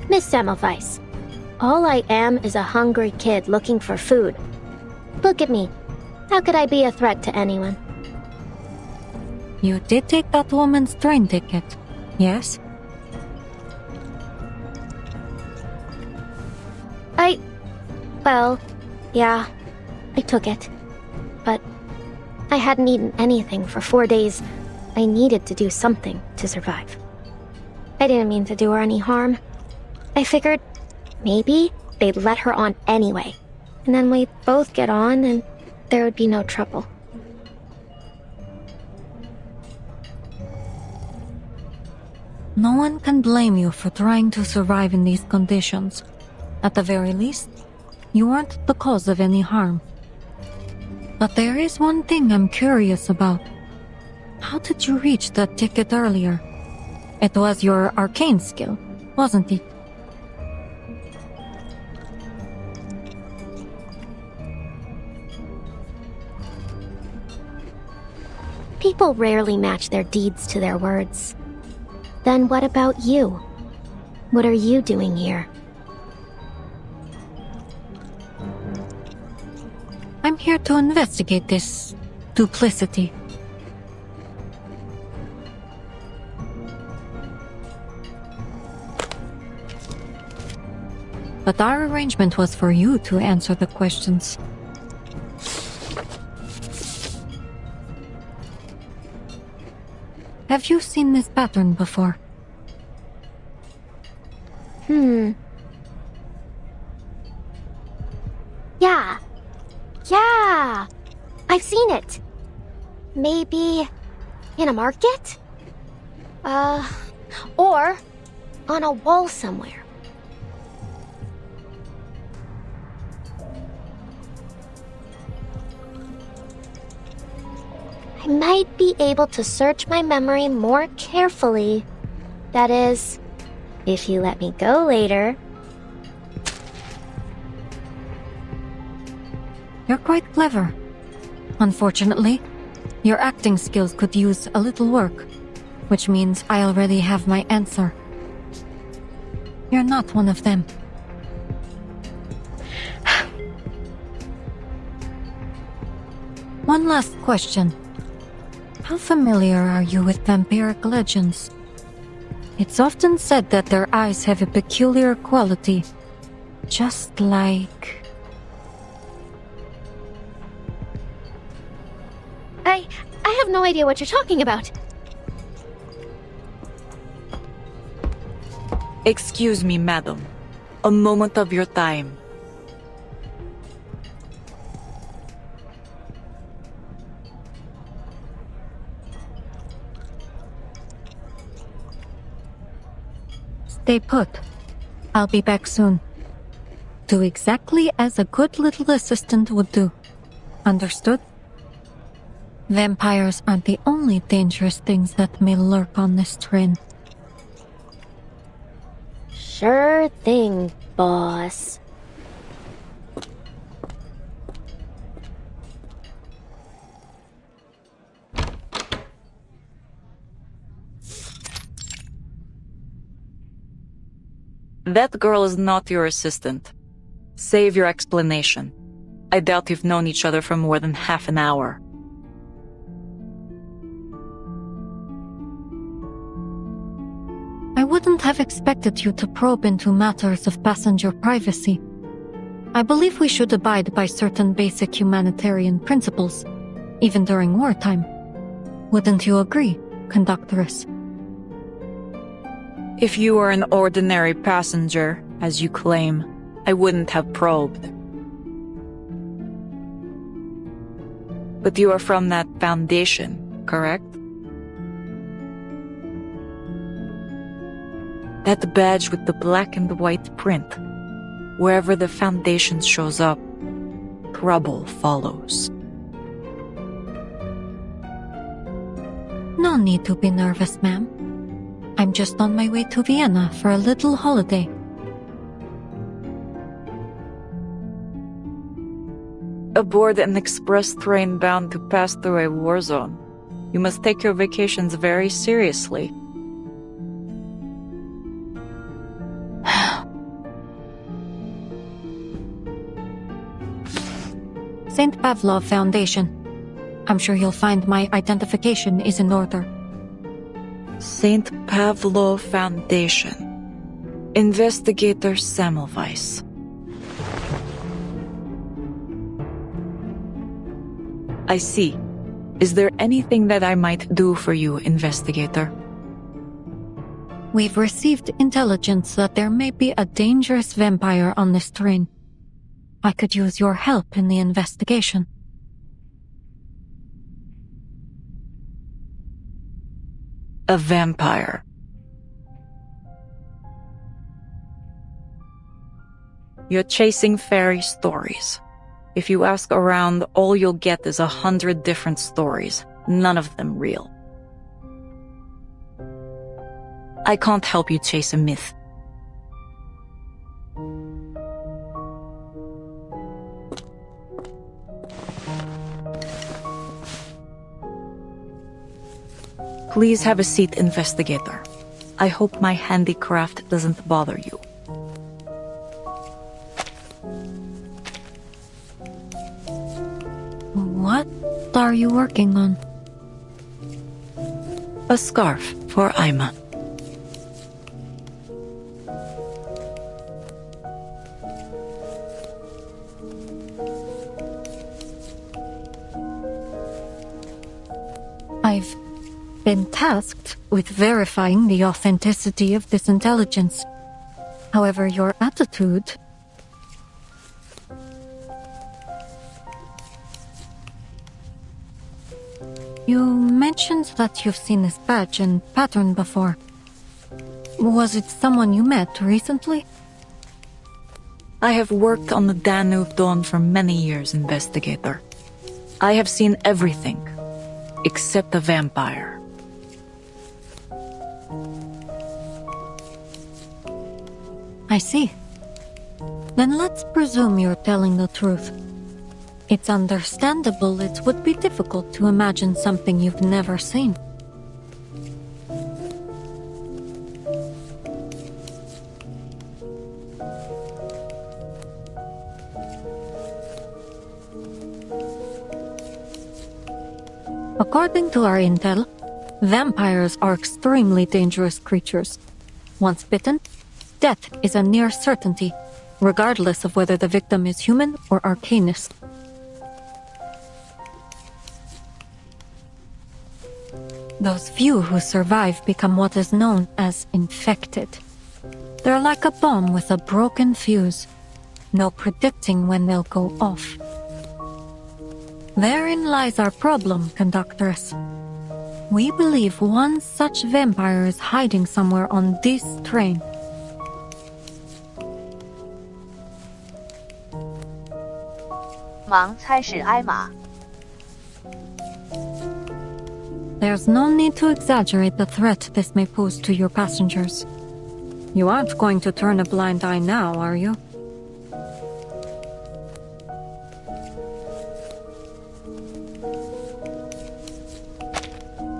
Miss Semmelweis, all I am is a hungry kid looking for food. Look at me. How could I be a threat to anyone? You did take that woman's train ticket, yes? Well, yeah, I took it. But I hadn't eaten anything for 4 days. I needed to do something to survive. I didn't mean to do her any harm. I figured maybe they'd let her on anyway. And then we'd both get on and there would be no trouble. No one can blame you for trying to survive in these conditions. At the very least, you weren't the cause of any harm. But there is one thing I'm curious about. How did you reach that ticket earlier? It was your arcane skill, wasn't it? People rarely match their deeds to their words. Then what about you? What are you doing here? I'm here to investigate this duplicity. But our arrangement was for you to answer the questions. Have you seen this pattern before? Yeah. I've seen it. Maybe In a market? Or on a wall somewhere. I might be able to search my memory more carefully. That is, if you let me go later. You're quite clever. Unfortunately, your acting skills could use a little work, which means I already have my answer. You're not one of them. One last question. How familiar are you with vampiric legends? It's often said that their eyes have a peculiar quality, just like... I have no idea what you're talking about. Excuse me, madam. A moment of your time. Stay put. I'll be back soon. Do exactly as a good little assistant would do. Understood? Vampires aren't the only dangerous things that may lurk on this train. Sure thing, boss. That girl is not your assistant. Save your explanation. I doubt you've known each other for more than half an hour. I wouldn't have expected you to probe into matters of passenger privacy. I believe we should abide by certain basic humanitarian principles, even during wartime. Wouldn't you agree, conductress? If you were an ordinary passenger, as you claim, I wouldn't have probed. But you are from that foundation, correct? That badge with the black and white print. Wherever the foundation shows up, trouble follows. No need to be nervous, ma'am. I'm just on my way to Vienna for a little holiday. Aboard an express train bound to pass through a war zone, you must take your vacations very seriously. St. Pavlov Foundation. I'm sure you'll find my identification is in order. St. Pavlov Foundation. Investigator Semmelweis. I see. Is there anything that I might do for you, investigator? We've received intelligence that there may be a dangerous vampire on this train. I could use your help in the investigation. A vampire. You're chasing fairy stories. If you ask around, all you'll get is 100 different stories, none of them real. I can't help you chase a myth. Please have a seat, investigator. I hope my handicraft doesn't bother you. What are you working on? A scarf for Ima. I've been tasked with verifying the authenticity of this intelligence. However, your attitude... You mentioned that you've seen this badge and pattern before. Was it someone you met recently? I have worked on the Danube Dawn for many years, investigator. I have seen everything, except a vampire. I see. Then let's presume you're telling the truth. It's understandable it would be difficult to imagine something you've never seen. According to our intel, vampires are extremely dangerous creatures. Once bitten, death is a near certainty, regardless of whether the victim is human or arcanist. Those few who survive become what is known as infected. They're like a bomb with a broken fuse. No predicting when they'll go off. Therein lies our problem, Conductress. We believe one such vampire is hiding somewhere on this train. There's no need to exaggerate the threat this may pose to your passengers. You aren't going to turn a blind eye now, are you?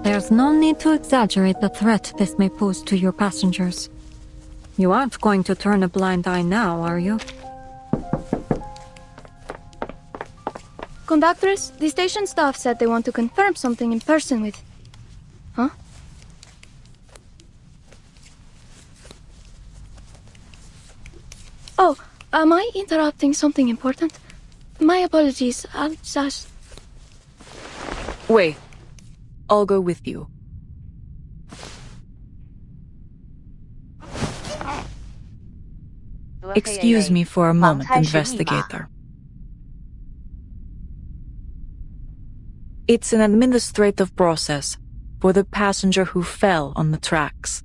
There's no need to exaggerate the threat this may pose to your passengers. You aren't going to turn a blind eye now, are you? Conductress, the station staff said they want to confirm something in person with... Huh? Oh, am I interrupting something important? My apologies, I'll just... Wait. I'll go with you. Excuse me for a moment, investigator. It's an administrative process for the passenger who fell on the tracks.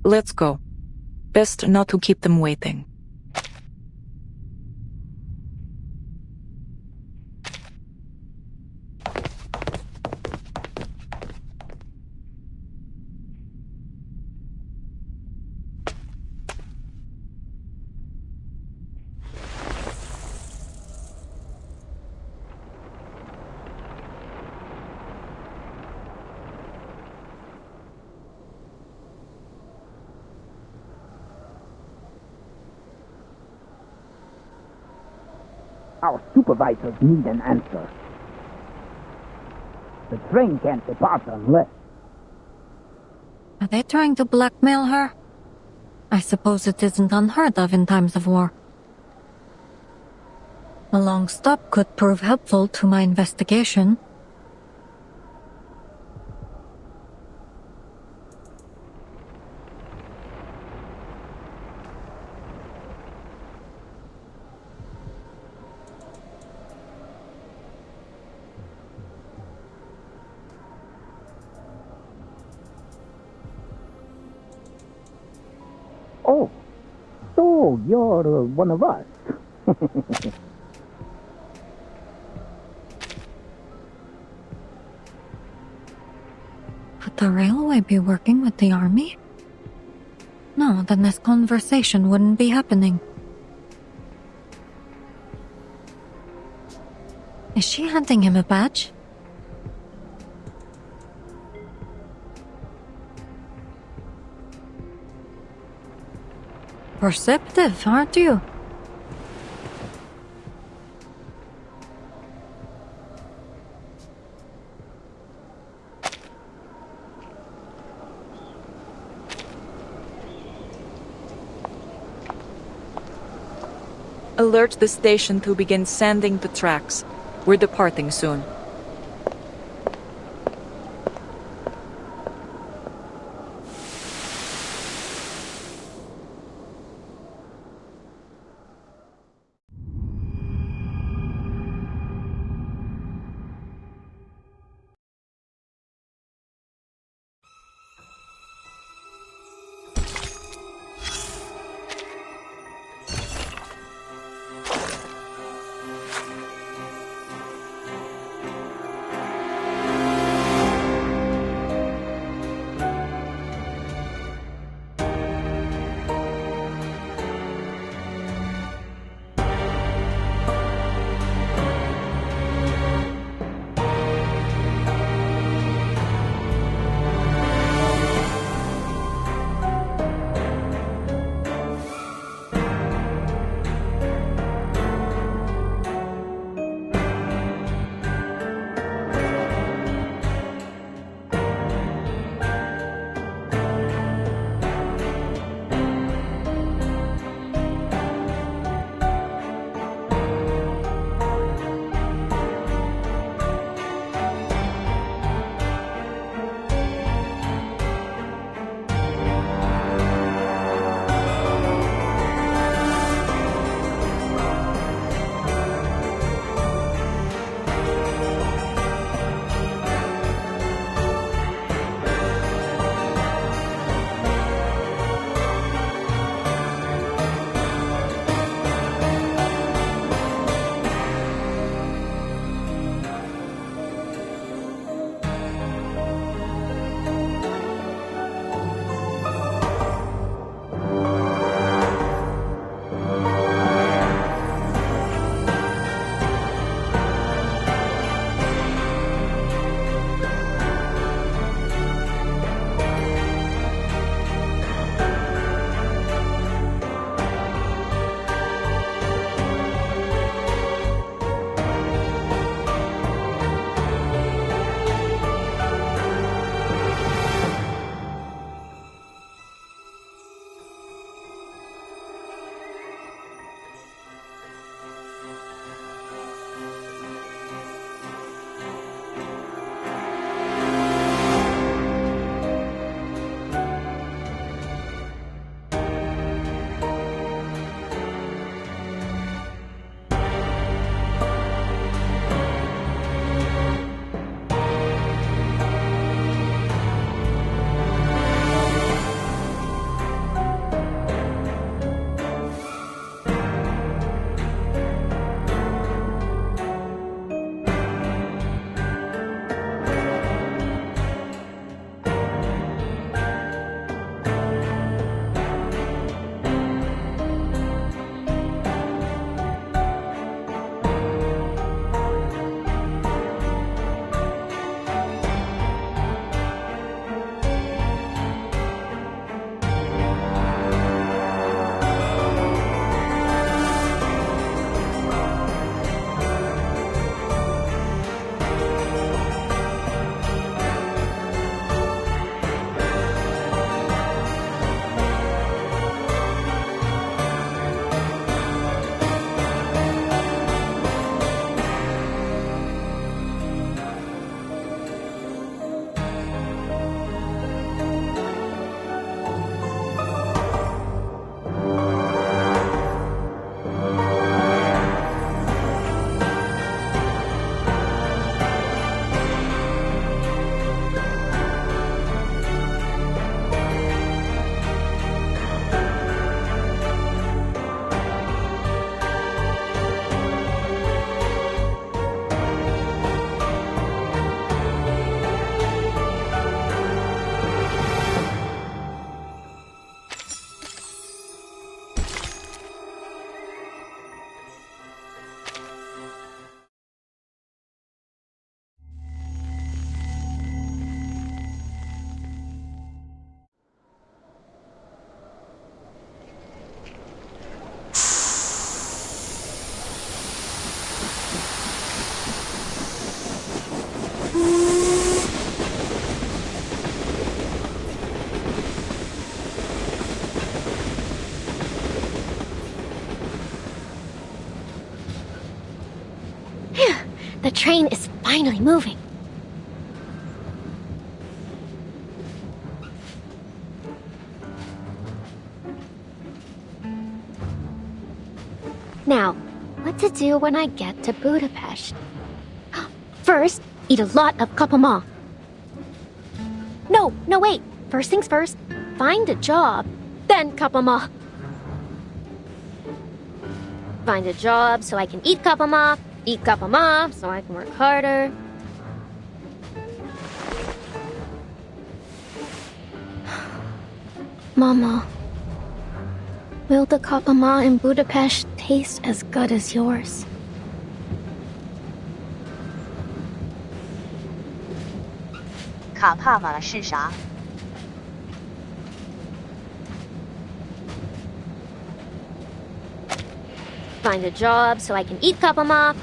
Let's go. Best not to keep them waiting. Our supervisors need an answer. The train can't depart unless... Are they trying to blackmail her? I suppose it isn't unheard of in times of war. A long stop could prove helpful to my investigation. Oh, so you're one of us. Would the railway be working with the army? No, then this conversation wouldn't be happening. Is she handing him a badge? Perceptive, aren't you? Alert the station to begin sanding the tracks. We're departing soon. The train is finally moving. Now, what to do when I get to Budapest? First, eat a lot of kapama. No, wait. First things first, find a job, then kapama. Find a job so I can eat kapama so I can work harder. Mama, will the kapama in Budapest taste as good as yours? Kapama 是啥？ Find a job so I can eat kapama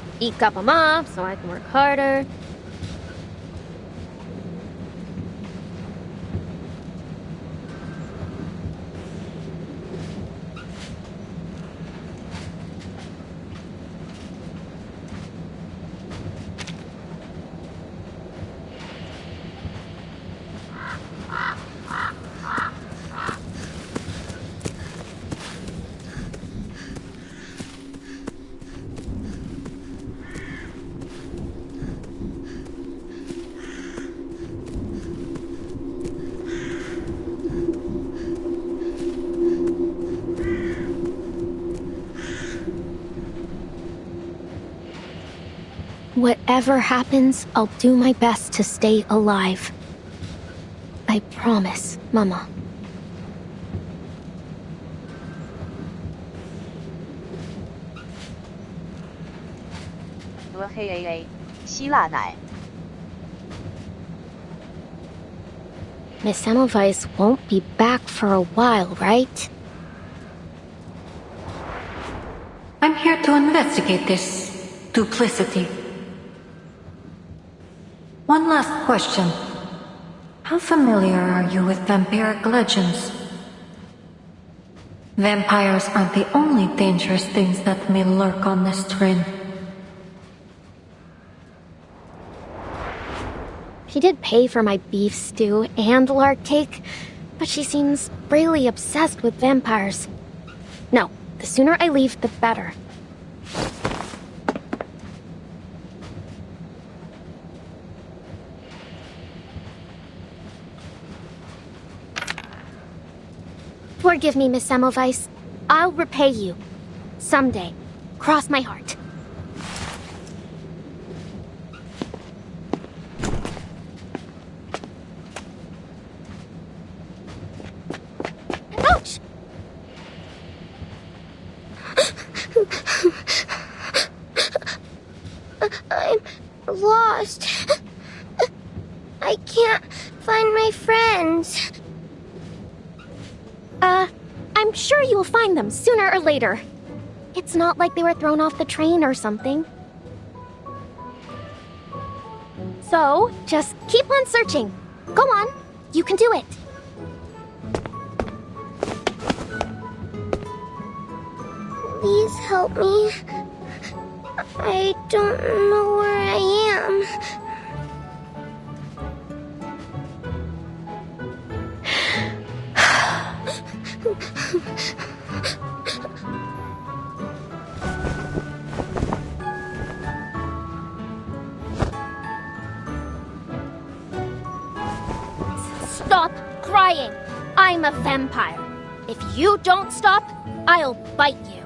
so I can work harder. Whatever happens, I'll do my best to stay alive. I promise, Mama. Hey, 希腊奶。 Miss Semmelweis won't be back for a while, right? I'm here to investigate this duplicity. One last question. How familiar are you with vampiric legends? Vampires aren't the only dangerous things that may lurk on this train. She did pay for my beef stew and lark cake, but she seems really obsessed with vampires. No, the sooner I leave, the better. Forgive me, Miss Semmelweis. I'll repay you. Someday. Cross my heart. Ouch! I'm lost. I can't find my friends. I'm sure you'll find them sooner or later. It's not like they were thrown off the train or something. So, just keep on searching. Go on, you can do it. Please help me. I don't know where I am. Stop crying. I'm a vampire. If you don't stop, I'll bite you.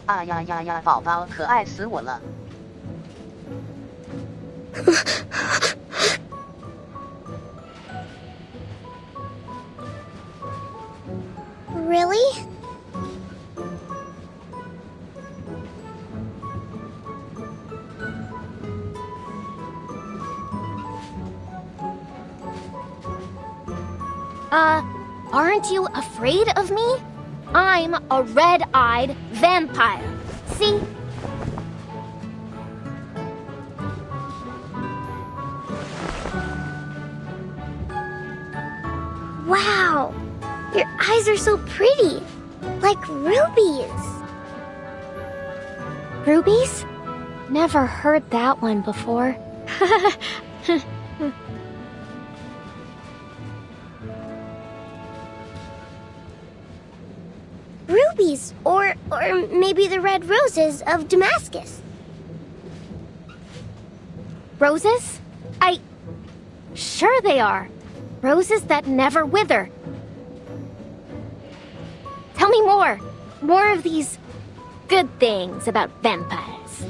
啊呀呀呀，宝宝可爱死我了。Really? Aren't you afraid of me? I'm a red-eyed vampire. See? Wow! Your eyes are so pretty. Like rubies. Rubies? Never heard that one before. Rubies, or maybe the red roses of Damascus. Roses? Sure they are. Roses that never wither. Tell me more. More of these good things about vampires.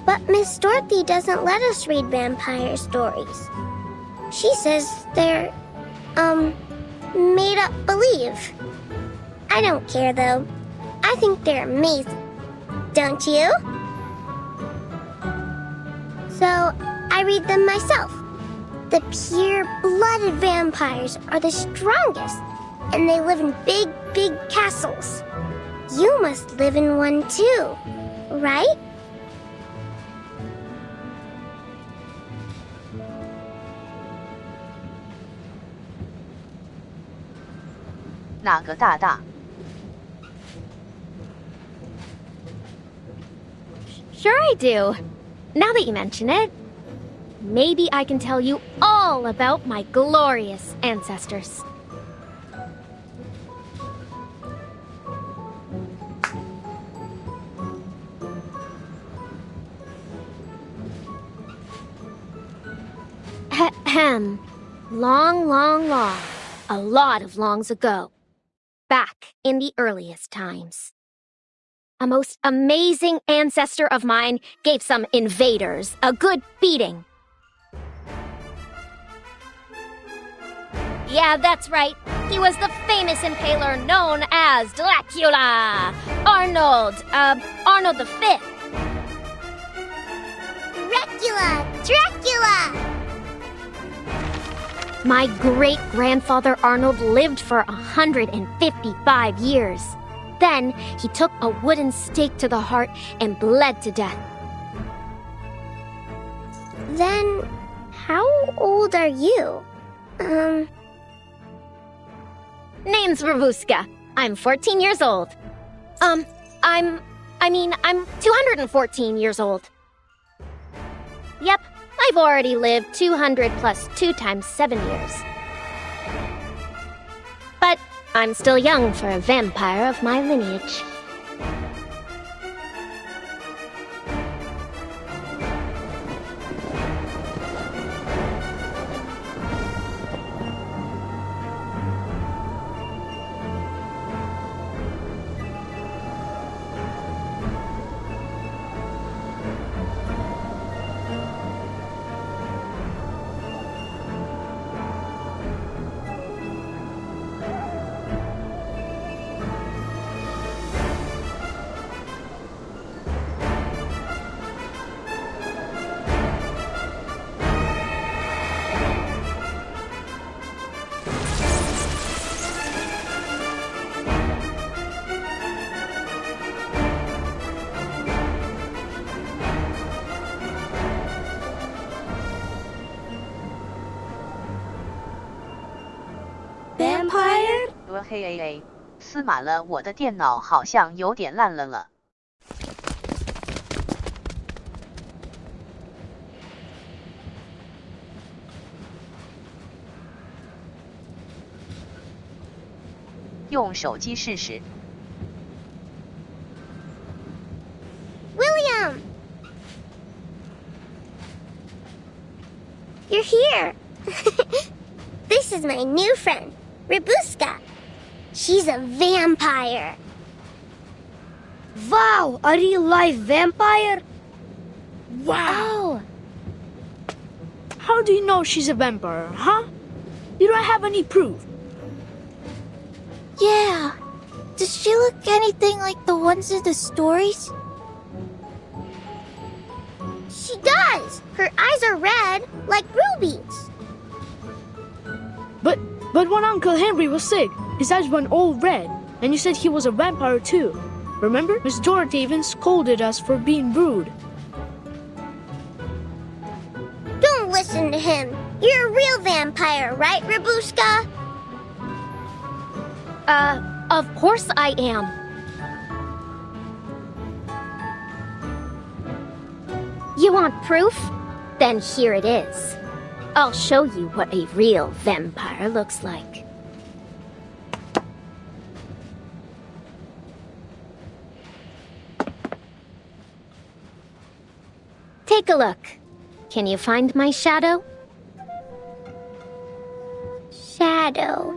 But Miss Dorothy doesn't let us read vampire stories. She says they're, made up believe. I don't care, though. I think they're amazing. Don't you? So, I read them myself. The pure-blooded vampires are the strongest, and they live in big, big castles. You must live in one too, right?哪个大大？ Sure I do. Now that you mention it, maybe I can tell you all about my glorious ancestors. Ahem. Long, long, long. A lot of longs ago. Back in the earliest times. A most amazing ancestor of mine gave some invaders a good beating. Yeah, that's right. He was the famous impaler known as Dracula. Arnold the Fifth. Dracula! My great-grandfather Arnold lived for 155 years. Then, he took a wooden stake to the heart and bled to death. Then, how old are you? Name's Ravuska. I'm 14 years old. I'm 214 years old. Yep, I've already lived 200 plus 2 times 7 years. But I'm still young for a vampire of my lineage. Vampire? 嘿，司马了，我的电脑好像有点烂了。用手机试试。William! You're here! This is my new friend, Rabuska. She's a vampire. Wow, a real life vampire? Wow! Oh. How do you know she's a vampire, huh? You don't have any proof. Yeah. Does she look anything like the ones in the stories? She does! Her eyes are red, like rubies. But when Uncle Henry was sick, his eyes went all red, and you said he was a vampire too. Remember? Miss Dorothy even scolded us for being rude. Don't listen to him. You're a real vampire, right, Rabushka? Of course I am. You want proof? Then here it is. I'll show you what a real vampire looks like. Take a look. Can you find my shadow? Shadow.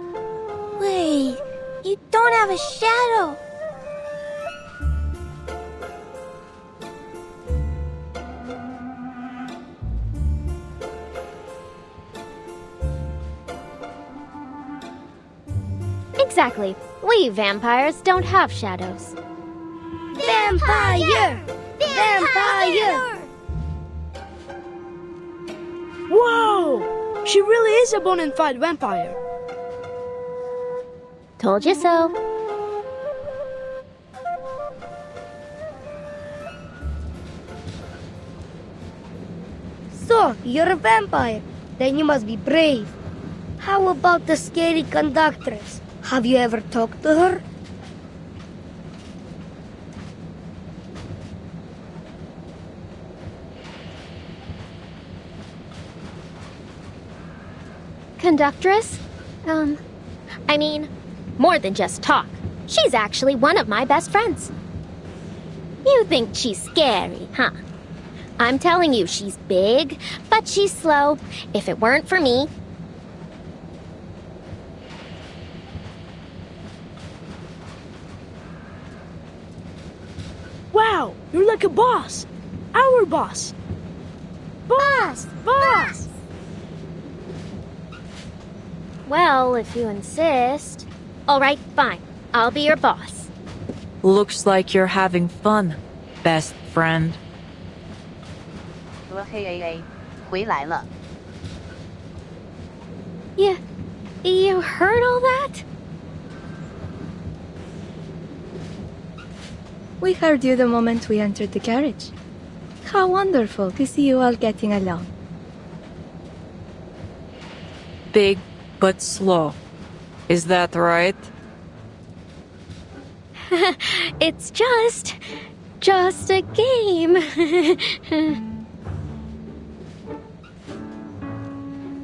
Wait, you don't have a shadow. Exactly. We vampires don't have shadows. Vampire! Vampire! Whoa! She really is a bona fide vampire. Told you so. So, you're a vampire. Then you must be brave. How about the scary conductress? Have you ever talked to her? Conductress? I mean, more than just talk. She's actually one of my best friends. You think she's scary, huh? I'm telling you, she's big, but she's slow. If it weren't for me... Wow, you're like a boss. Our boss. Boss! Boss! Well, if you insist. All right, fine. I'll be your boss. Looks like you're having fun, best friend. 和黑 AA 回来了。 You heard all that? We heard you the moment we entered the carriage. How wonderful to see you all getting along. Big but slow. Is that right? It's just a game.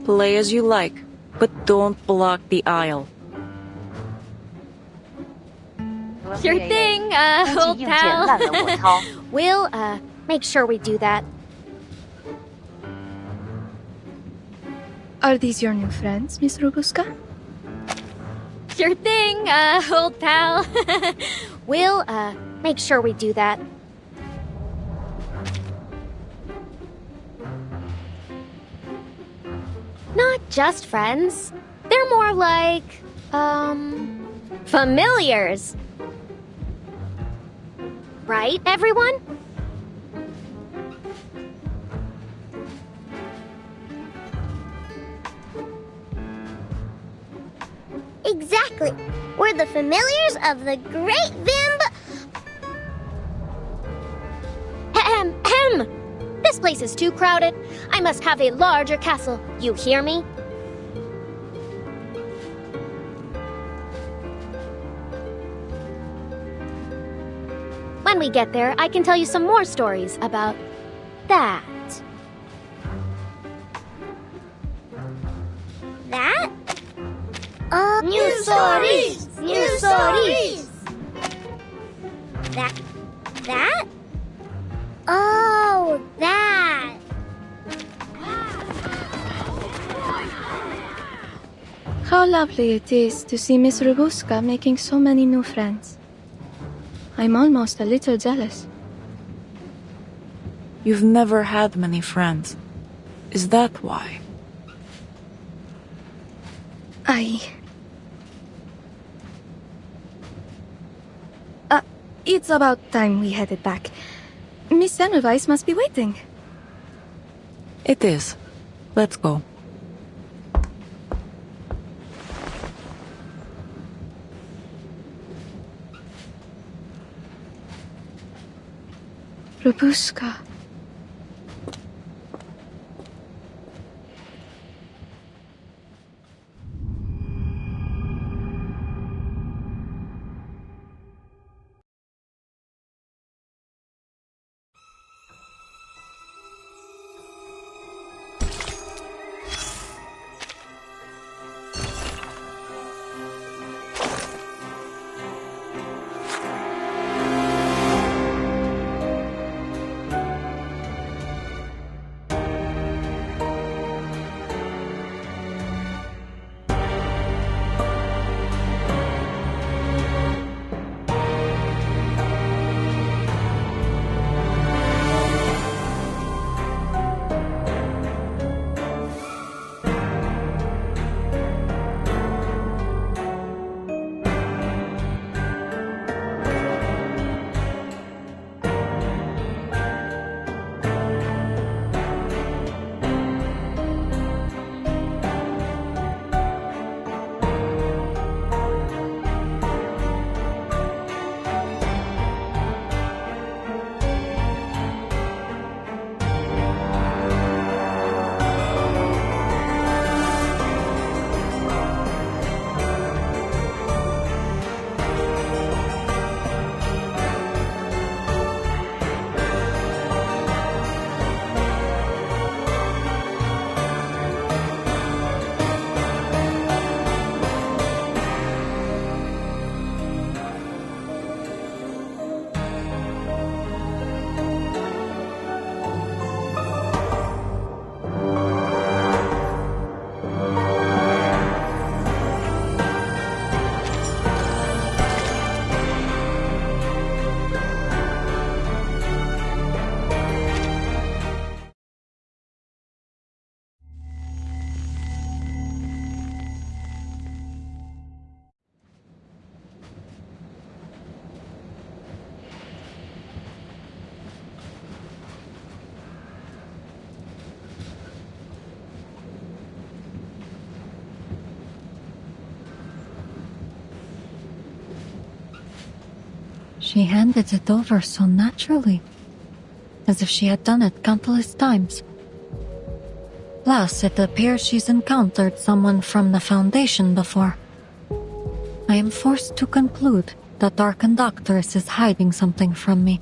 Play as you like, but don't block the aisle. Sure thing, old pal. We'll, make sure we do that. Are these your new friends, Miss Robuska? Sure thing, old pal. We'll, make sure we do that. Not just friends. They're more like, familiars. Right, everyone? Exactly. We're the familiars of the great Ahem. This place is too crowded. I must have a larger castle. You hear me? When we get there, I can tell you some more stories about that. That? New stories! New stories! That? Oh, that! How lovely it is to see Miss Robuska making so many new friends. I'm almost a little jealous. You've never had many friends. Is that why? It's about time we headed back. Miss Semmelweis must be waiting. It is. Let's go. Lubuska. She handed it over so naturally, as if she had done it countless times. Plus, it appears she's encountered someone from the Foundation before. I am forced to conclude that our conductress is hiding something from me.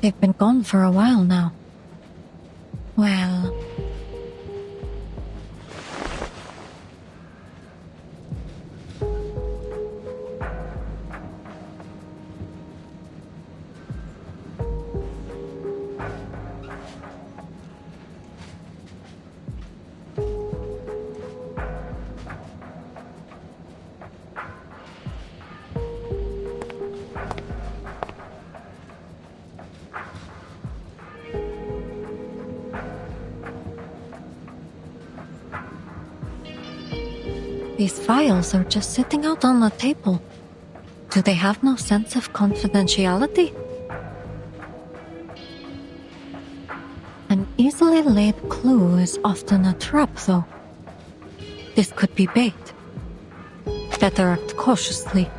They've been gone for a while now. Well... These files are just sitting out on the table. Do they have no sense of confidentiality? An easily laid clue is often a trap, though. This could be bait. Better act cautiously.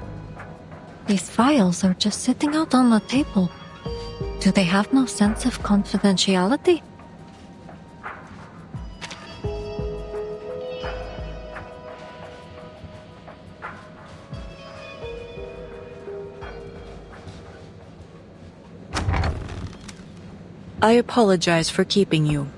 These files are just sitting out on the table. Do they have no sense of confidentiality? I apologize for keeping you.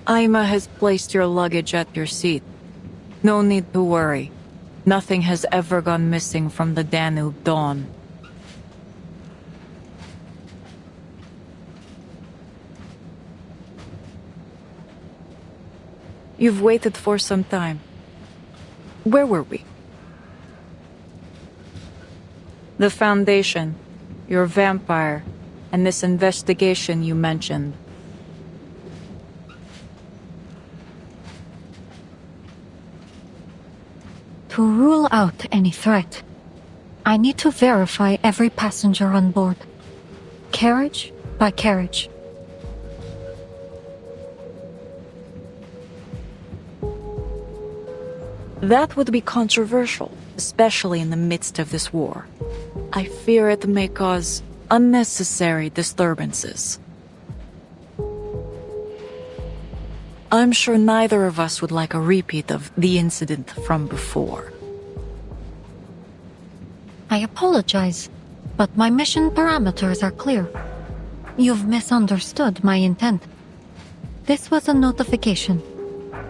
Ima has placed your luggage at your seat. No need to worry. Nothing has ever gone missing from the Danube Dawn. You've waited for some time. Where were we? The Foundation, your vampire, and this investigation you mentioned. To rule out any threat, I need to verify every passenger on board, carriage by carriage. That would be controversial, especially in the midst of this war. I fear it may cause unnecessary disturbances. I'm sure neither of us would like a repeat of the incident from before. I apologize, but my mission parameters are clear. You've misunderstood my intent. This was a notification,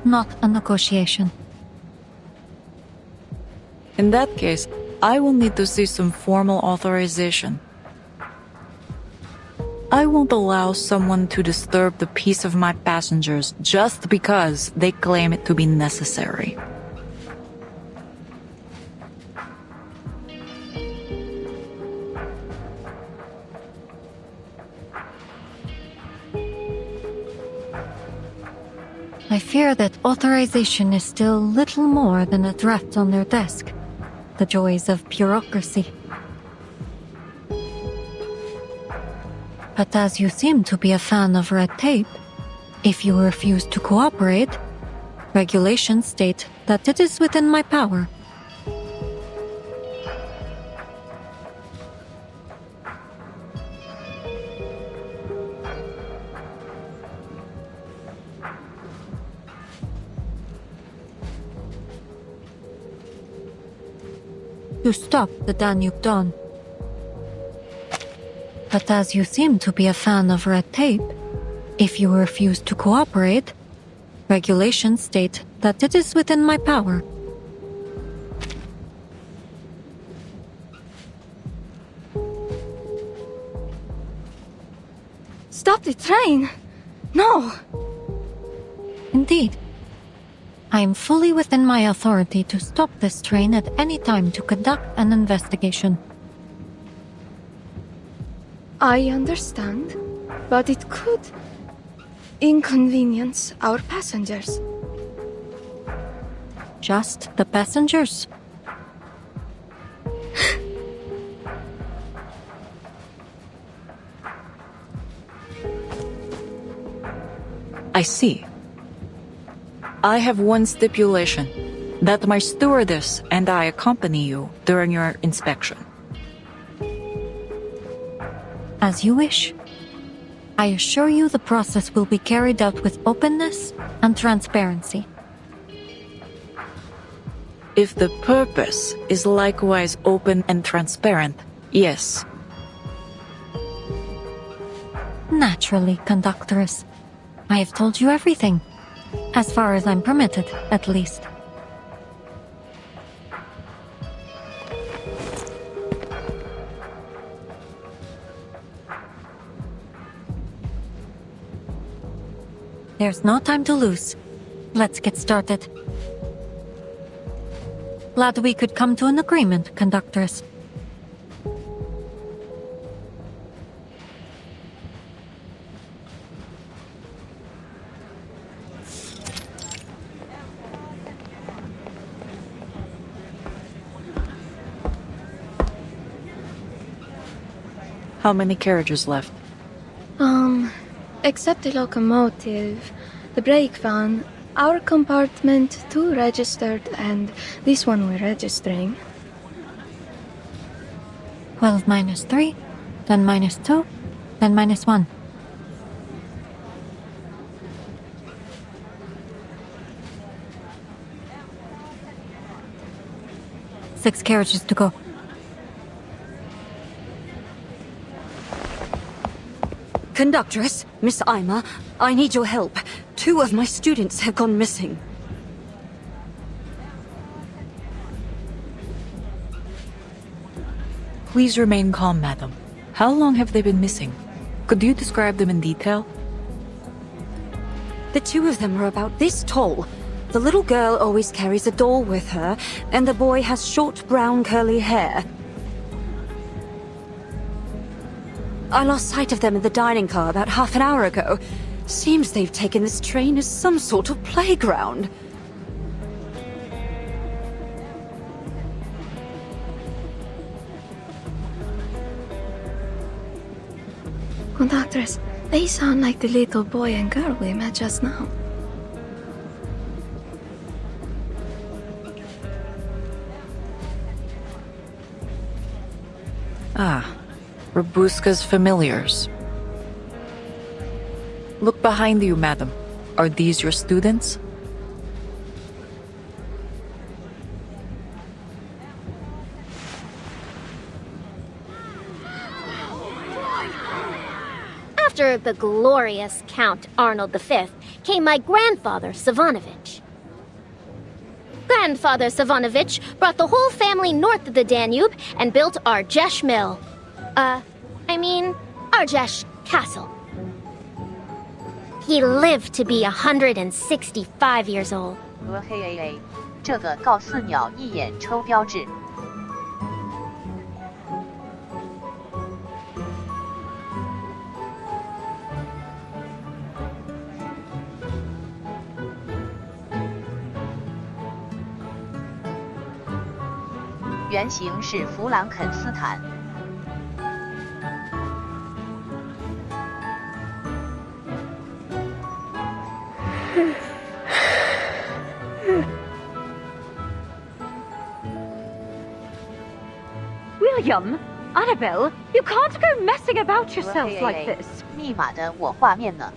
not a negotiation. In that case, I will need to see some formal authorization. I won't allow someone to disturb the peace of my passengers just because they claim it to be necessary. I fear that authorization is still little more than a draft on their desk. The joys of bureaucracy. But as you seem to be a fan of red tape, if you refuse to cooperate, regulations state that it is within my power. To stop the Danube Dawn. But as you seem to be a fan of red tape, if you refuse to cooperate, regulations state that it is within my power. Stop the train! No! Indeed. I am fully within my authority to stop this train at any time to conduct an investigation. I understand, but it could inconvenience our passengers. Just the passengers? I see. I have one stipulation, that my stewardess and I accompany you during your inspection. As you wish. I assure you the process will be carried out with openness and transparency. If the purpose is likewise open and transparent, yes. Naturally, conductress. I have told you everything. As far as I'm permitted, at least. There's no time to lose. Let's get started. Glad we could come to an agreement, conductress. How many carriages left? Except the locomotive, the brake van, our compartment 2 registered, and this one we're registering. 12 minus 3, then minus 2, then minus 1. Six carriages to go. Conductress, Miss Ima, I need your help. 2 of my students have gone missing. Please remain calm, madam. How long have they been missing? Could you describe them in detail? The 2 of them are about this tall. The little girl always carries a doll with her, and the boy has short brown curly hair. I lost sight of them in the dining car about half an hour ago. Seems they've taken this train as some sort of playground. Conductress, they sound like the little boy and girl we met just now. Ah, Robuska's familiars. Look behind you, madam. Are these your students? After the glorious Count Arnold V came my grandfather, Savanovich. Grandfather Savanovich brought the whole family north of the Danube and built Argesh Mill. Argesh Castle. He lived to be 165 years old. 这个告四鸟一眼抽标志。原型是弗兰肯斯坦。William, Annabelle, you can't go messing about yourselves like this. 密码的我画面呢？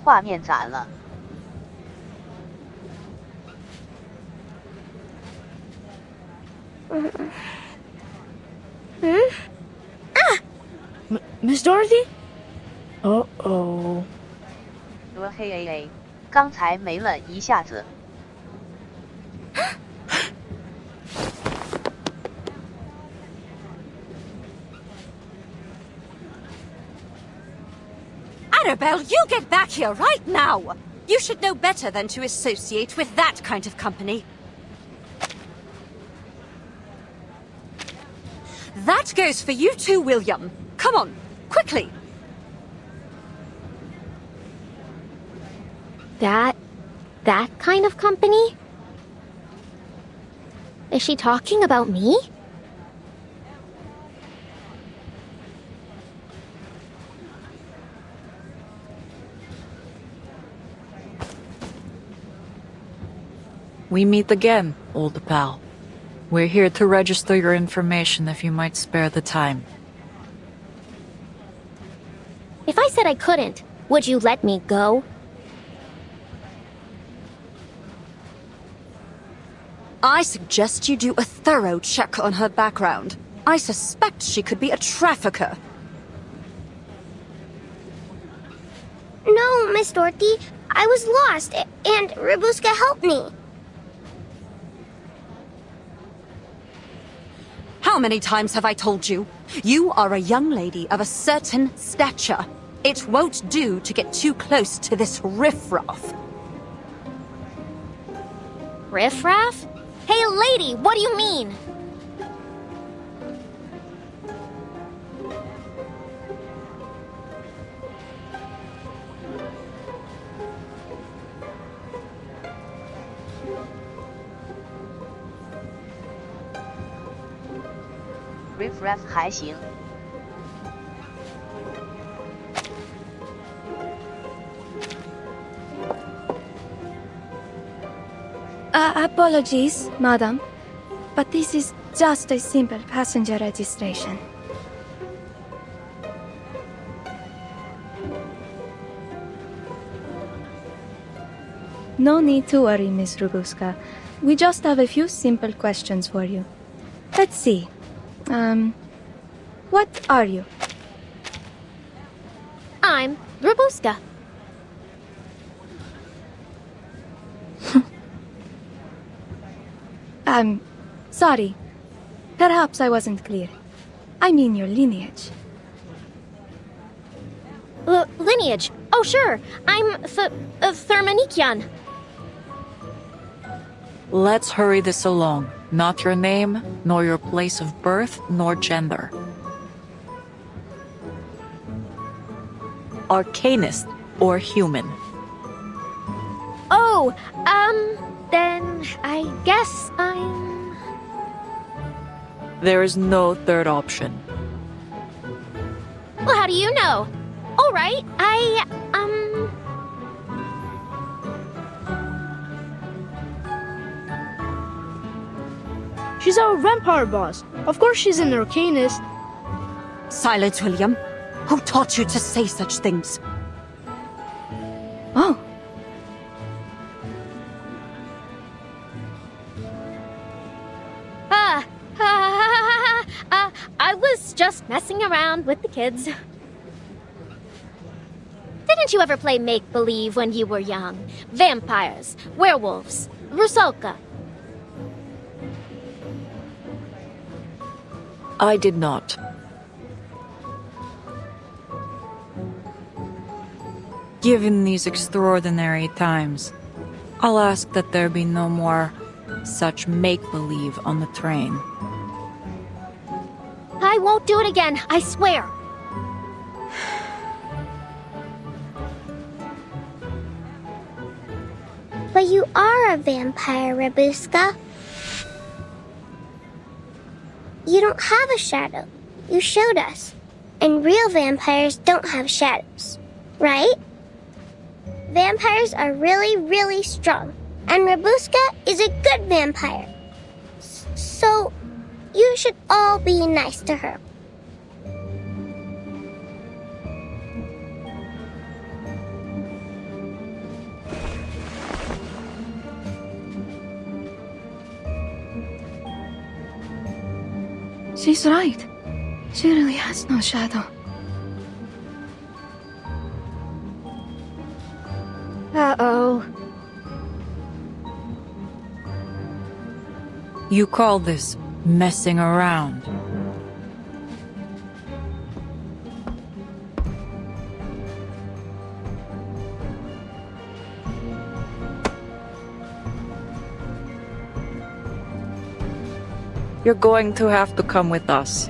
画面咋了？Miss Dorothy? Uh-oh. 刚才没了一下子。Annabelle, you get back here right now! You should know better than to associate with that kind of company. That goes for you too, William. Come on, quickly! That kind of company? Is she talking about me? We meet again, old pal. We're here to register your information if you might spare the time. If I said I couldn't, would you let me go? I suggest you do a thorough check on her background. I suspect she could be a trafficker. No, Miss Dorothy. I was lost, and Robuska helped me. How many times have I told you? You are a young lady of a certain stature. It won't do to get too close to this riffraff. Riffraff? Hey, lady, what do you mean? Riffraff 还行。Apologies, madam, but this is just a simple passenger registration. No need to worry, Miss Robuska. We just have a few simple questions for you. Let's see. What are you? I'm Robuska. Sorry. Perhaps I wasn't clear. I mean your lineage. Lineage? Oh, sure. I'm Thermanikian. Let's hurry this along. Not your name, nor your place of birth, nor gender. arcanist or human? Oh, then I guess I'm... There is no third option. Well, how do you know? All right, She's our vampire boss. Of course she's an arcanist. Silence, William. Who taught you to say such things? Oh. I was just messing around with the kids. Didn't you ever play make-believe when you were young? Vampires, werewolves, Rusalka. I did not. Given these extraordinary times, I'll ask that there be no more such make-believe on the train. I won't do it again, I swear. But you are a vampire, Rabuska. You don't have a shadow. You showed us. And real vampires don't have shadows, right? Vampires are really, really strong. And Rabuska is a good vampire. So, you should all be nice to her. She's right. She really has no shadow. Uh-oh. You call this messing around? You're going to have to come with us.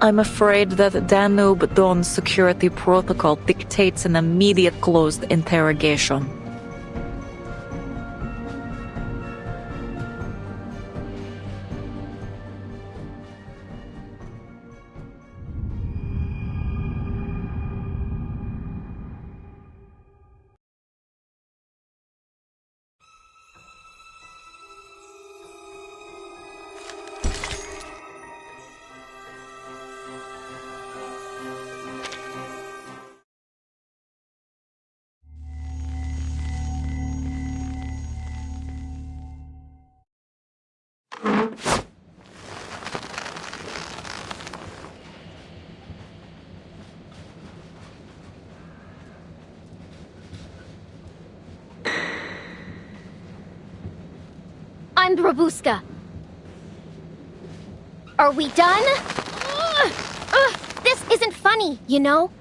I'm afraid that Danube Dawn's security protocol dictates an immediate closed interrogation. I'm Rabuska. Are we done? This isn't funny, you know?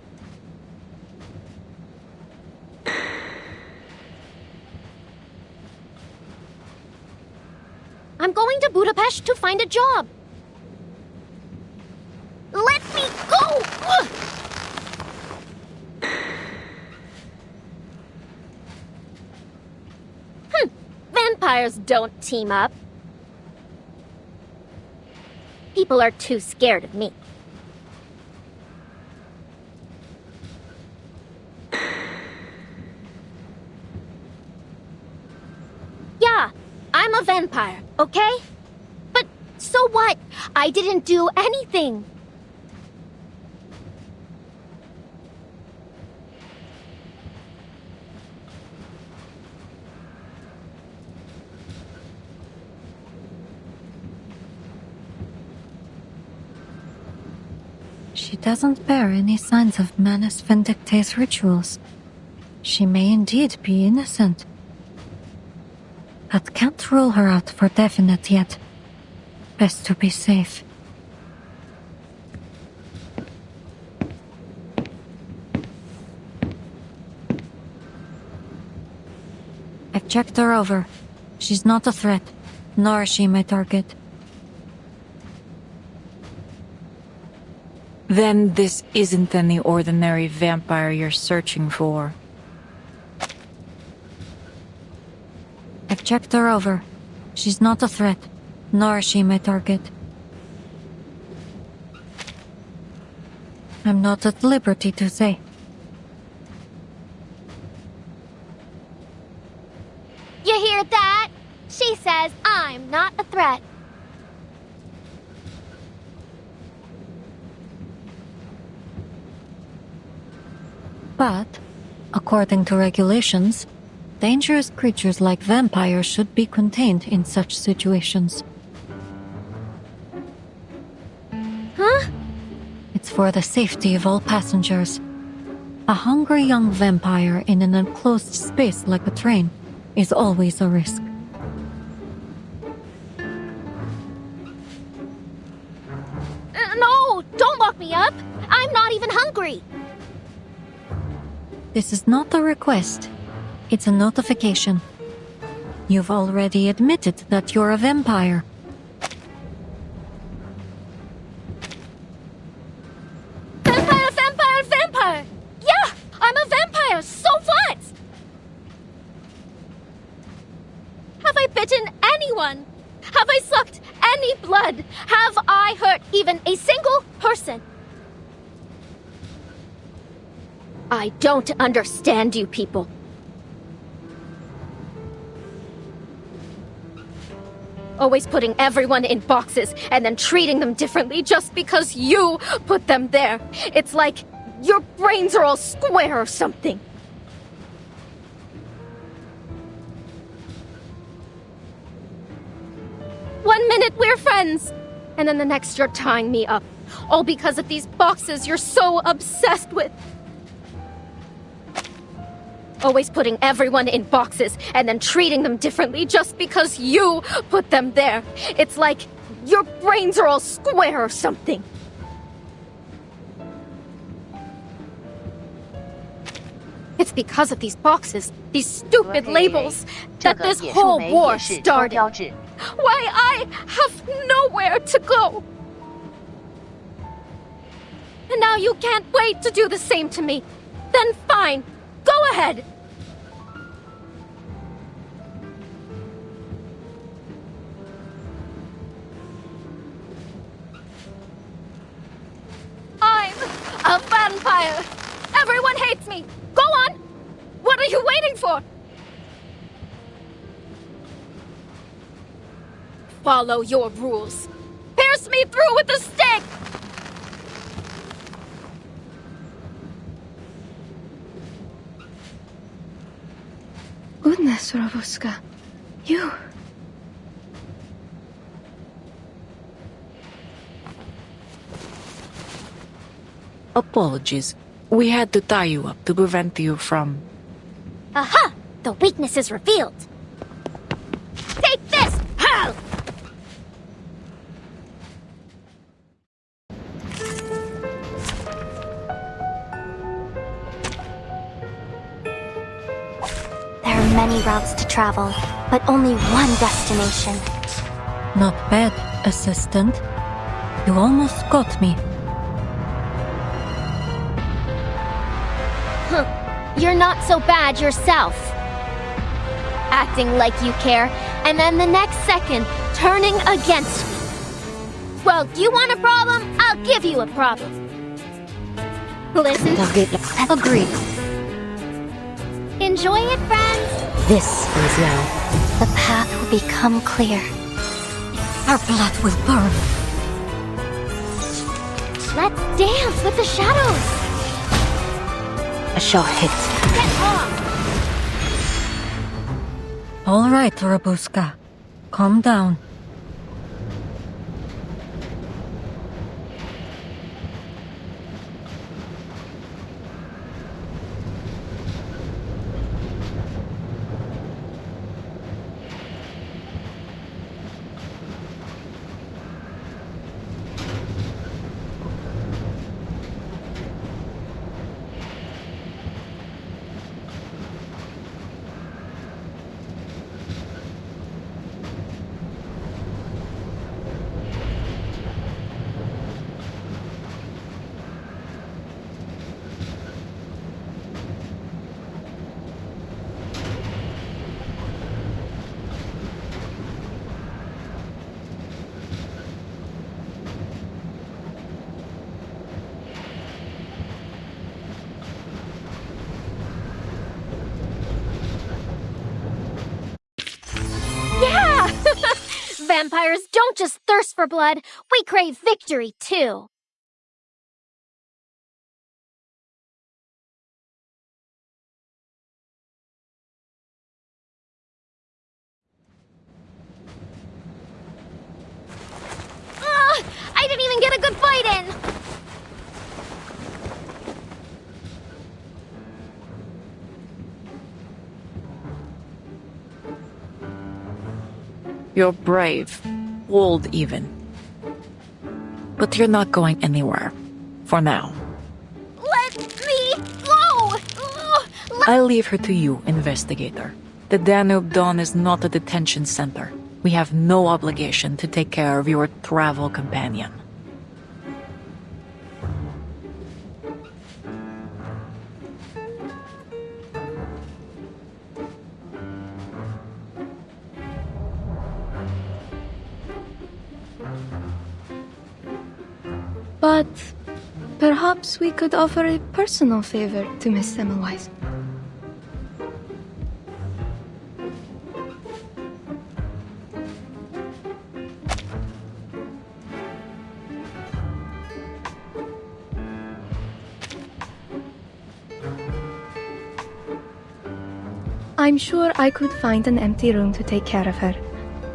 I'm going to Budapest to find a job. Let me go! Vampires don't team up. People are too scared of me. Yeah, I'm a vampire, okay? But so what? I didn't do anything. She doesn't bear any signs of Manus Vindictae's rituals. She may indeed be innocent, but can't rule her out for definite yet. Best to be safe. I've checked her over. She's not a threat, nor is she my target. Then this isn't any ordinary vampire you're searching for. I've checked her over. She's not a threat, nor is she my target. I'm not at liberty to say. You hear that? She says I'm not a threat. But, according to regulations, dangerous creatures like vampires should be contained in such situations. Huh? It's for the safety of all passengers. A hungry young vampire in an enclosed space like a train is always a risk. No, don't lock me up. I'm not even hungry. This is not a request. It's a notification. You've already admitted that you're a vampire. Vampire! Yeah, I'm a vampire, so what? Have I bitten anyone? Have I sucked any blood? Have I hurt even a single person? I don't understand you people. Always putting everyone in boxes and then treating them differently just because you put them there. It's like your brains are all square or something. One minute we're friends, and then the next you're tying me up. All because of these boxes you're so obsessed with. Always putting everyone in boxes and then treating them differently just because you put them there. It's like your brains are all square or something. It's because of these boxes, these stupid labels, that this whole war started. Why I have nowhere to go. And now you can't wait to do the same to me. Then fine, go ahead. I'm a vampire. Everyone hates me. Go on. What are you waiting for? Follow your rules. Pierce me through with the stick! Goodness, Robuska. You... Apologies. We had to tie you up to prevent you from... Aha! The weakness is revealed. Take this! How? There are many routes to travel, but only one destination. Not bad, assistant. You almost got me. You're not so bad yourself. Acting like you care, and then the next second, turning against me. Well, you want a problem? I'll give you a problem. Listen. Agreed. Enjoy it, friends. This is now. The path will become clear. Our blood will burn. Let's dance with the shadows. A short hit. Get off! All right, Robuska. Calm down. vampires don't just thirst for blood, we crave victory too. Ugh! I didn't even get a good fight in! You're brave. Bold, even. But you're not going anywhere. For now. Let me go! Ugh, I'll leave her to you, investigator. The Danube Dawn is not a detention center. We have no obligation to take care of your travel companion. But perhaps we could offer a personal favor to Miss Semmelweis. I'm sure I could find an empty room to take care of her.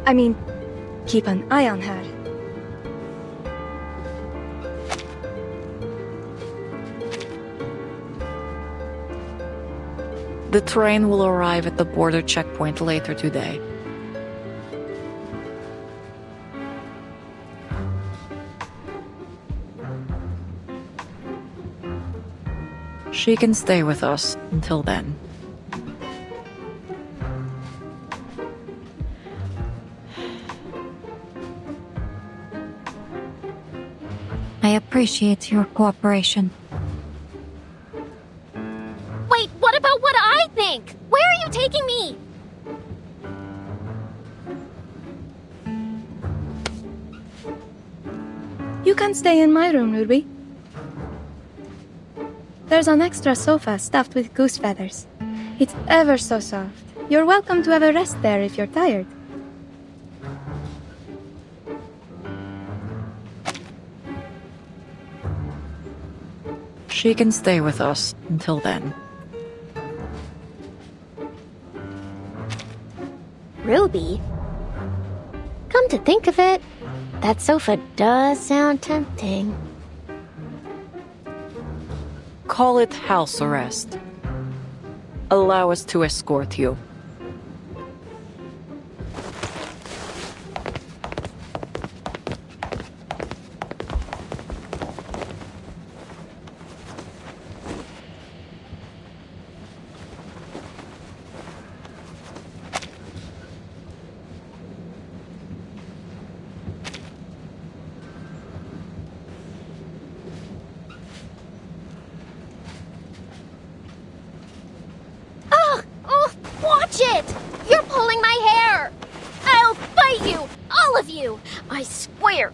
I mean, keep an eye on her. The train will arrive at the border checkpoint later today. She can stay with us until then. I appreciate your cooperation. Wait, what about what I think? Where are you taking me? You can stay in my room, Ruby. There's an extra sofa stuffed with goose feathers. It's ever so soft. You're welcome to have a rest there if you're tired. She can stay with us until then. Ruby? Come to think of it, that sofa does sound tempting. Call it house arrest. Allow us to escort you. Watch it! You're pulling my hair! I'll bite you! All of you! I swear!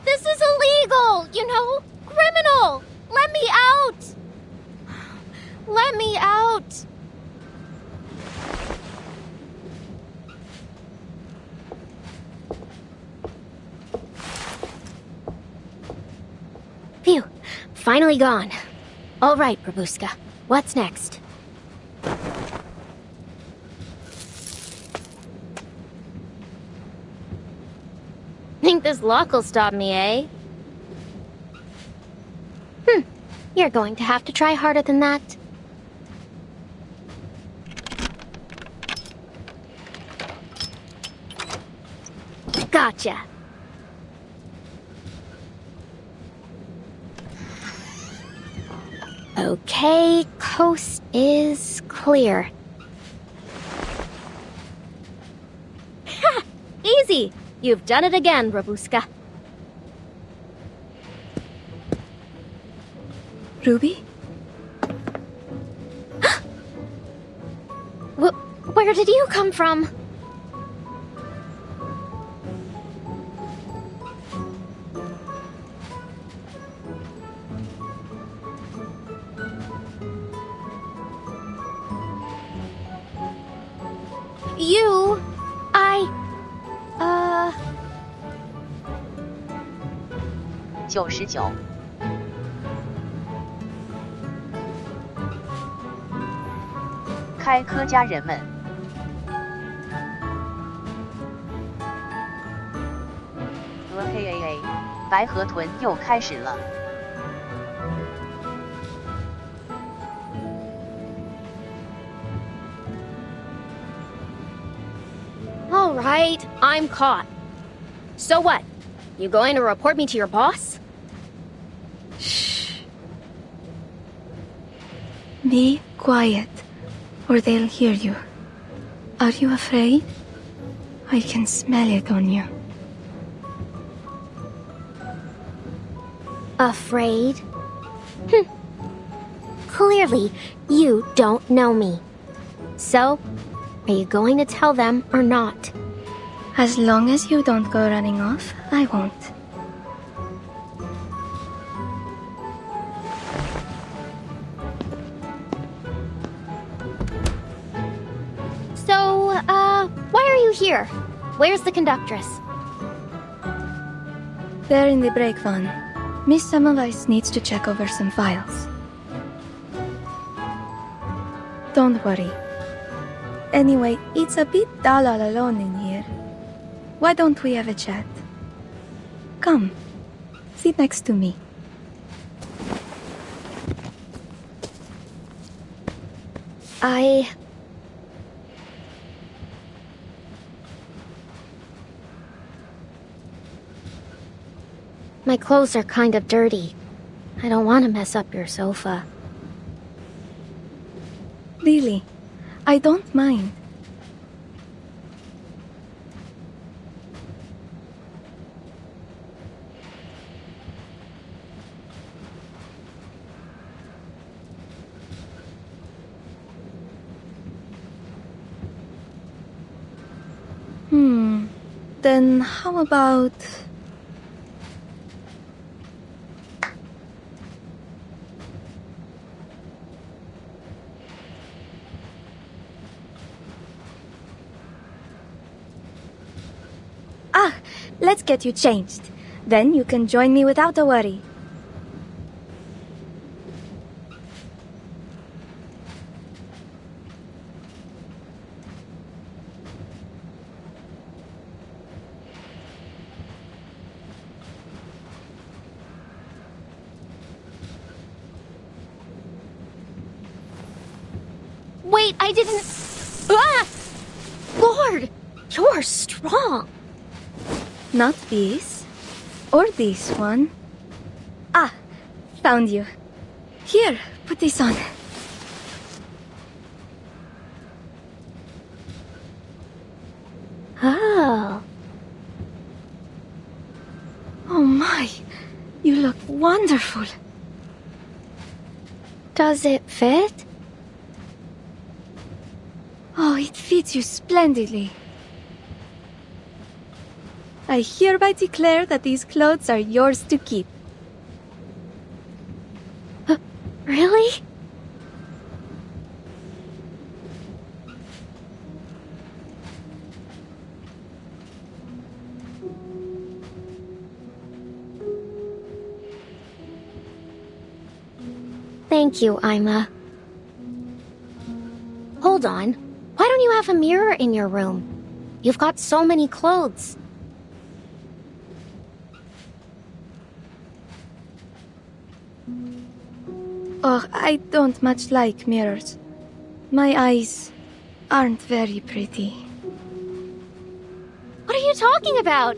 This is illegal, you know? Criminal! Let me out! Let me out! Phew, finally gone. All right, Babushka, what's next? Think this lock will stop me, eh? You're going to have to try harder than that. Gotcha. Okay, coast is clear. Ha! Easy! You've done it again, Rabuska. Ruby? Where did you come from? You... 99。开科家人们，白河豚又开始了。All right, I'm caught. So what? You going to report me to your boss? Shh. Be quiet, or they'll hear you. Are you afraid? I can smell it on you. Afraid? Clearly, you don't know me. So, are you going to tell them or not? As long as you don't go running off, I won't. So, why are you here? Where's the conductress? They're in the break van. Miss Semmelweis needs to check over some files. Don't worry. Anyway, it's a bit dull all alone in here. Why don't we have a chat? Come, sit next to me. My clothes are kind of dirty. I don't want to mess up your sofa. Really, I don't mind. Then how about... let's get you changed. Then you can join me without a worry. Wait, I didn't... Ah! Lord, you're strong. Not this. Or this one. Ah, found you. Here, put this on. Oh. Oh my, you look wonderful. Does it fit? Oh, it fits you splendidly. I hereby declare that these clothes are yours to keep. Really? Thank you, Ima. Hold on. Why don't you have a mirror in your room? You've got so many clothes. Oh, I don't much like mirrors. My eyes aren't very pretty. What are you talking about?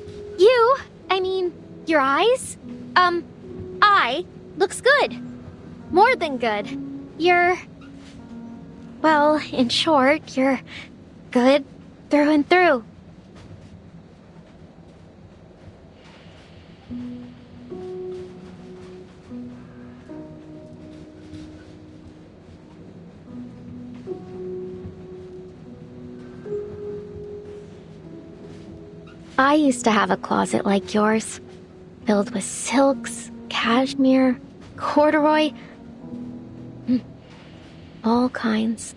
I mean, your eyes? Eye looks good. More than good. Well, in short, you're good through and through. I used to have a closet like yours, filled with silks, cashmere, corduroy, all kinds.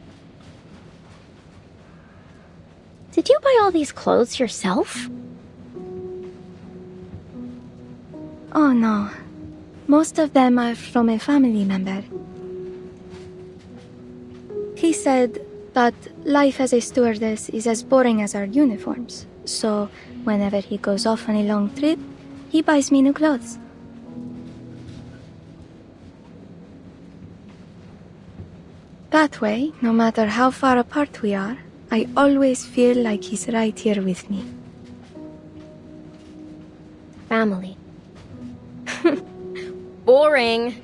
Did you buy all these clothes yourself? Oh no. Most of them are from a family member. He said that life as a stewardess is as boring as our uniforms. So, whenever he goes off on a long trip, he buys me new clothes. That way, no matter how far apart we are, I always feel like he's right here with me. Family. Boring.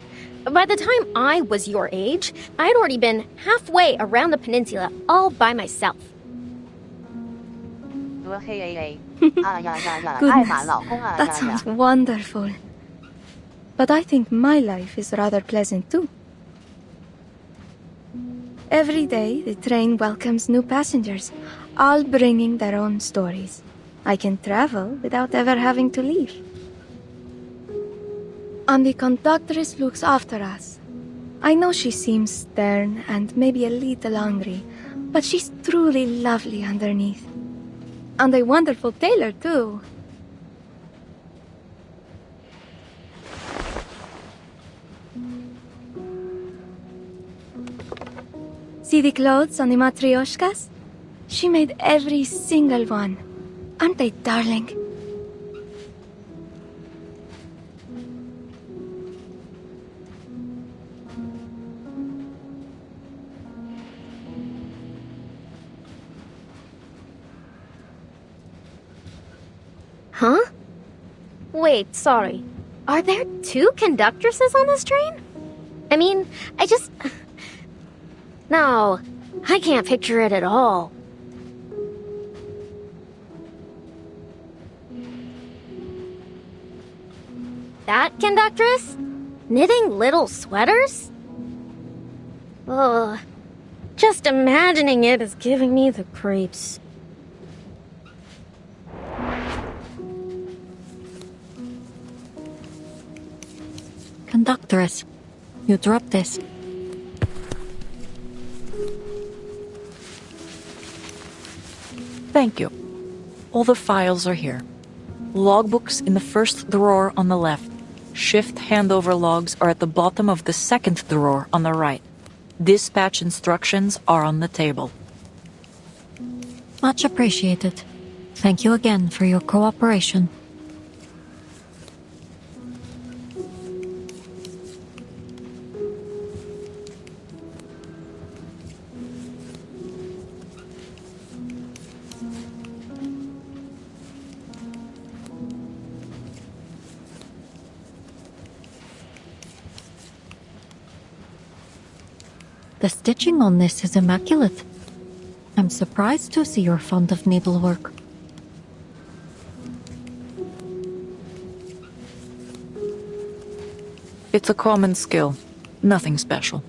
By the time I was your age, I'd already been halfway around the peninsula all by myself. Goodness, that sounds wonderful. But I think my life is rather pleasant too. Every day, the train welcomes new passengers, all bringing their own stories. I can travel without ever having to leave. And the conductress looks after us. I know she seems stern and maybe a little angry, but she's truly lovely underneath. And a wonderful tailor, too. See the clothes on the matryoshkas? She made every single one. Aren't they darling? Huh? Wait, sorry. Are there 2 conductresses on this train? I mean, No, I can't picture it at all. That conductress? Knitting little sweaters? Ugh. Just imagining it is giving me the creeps. Conductress, you dropped this. Thank you. All the files are here. Logbooks in the first drawer on the left. Shift handover logs are at the bottom of the second drawer on the right. Dispatch instructions are on the table. Much appreciated. Thank you again for your cooperation. The stitching on this is immaculate. I'm surprised to see you're fond of needlework. It's a common skill. Nothing special.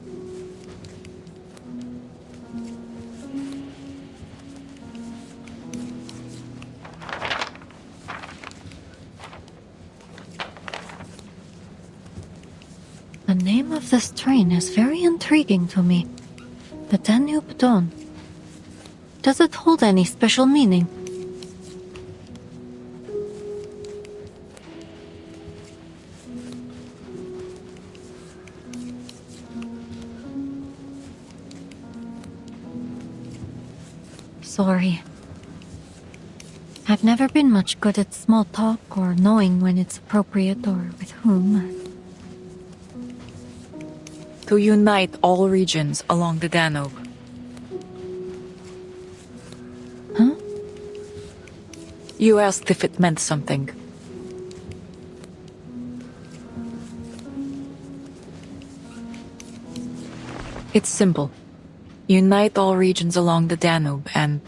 The name of this train is very intriguing to me. The Danube Dawn. Does it hold any special meaning? Sorry. I've never been much good at small talk or knowing when it's appropriate or with whom. To unite all regions along the Danube. Huh? You asked if it meant something. It's simple. Unite all regions along the Danube and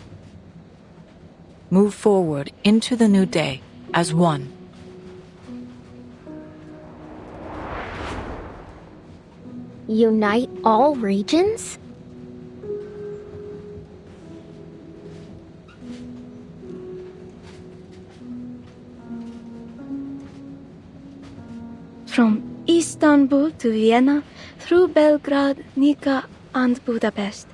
move forward into the new day as one. Unite all regions? From Istanbul to Vienna, through Belgrade, Nika, and Budapest.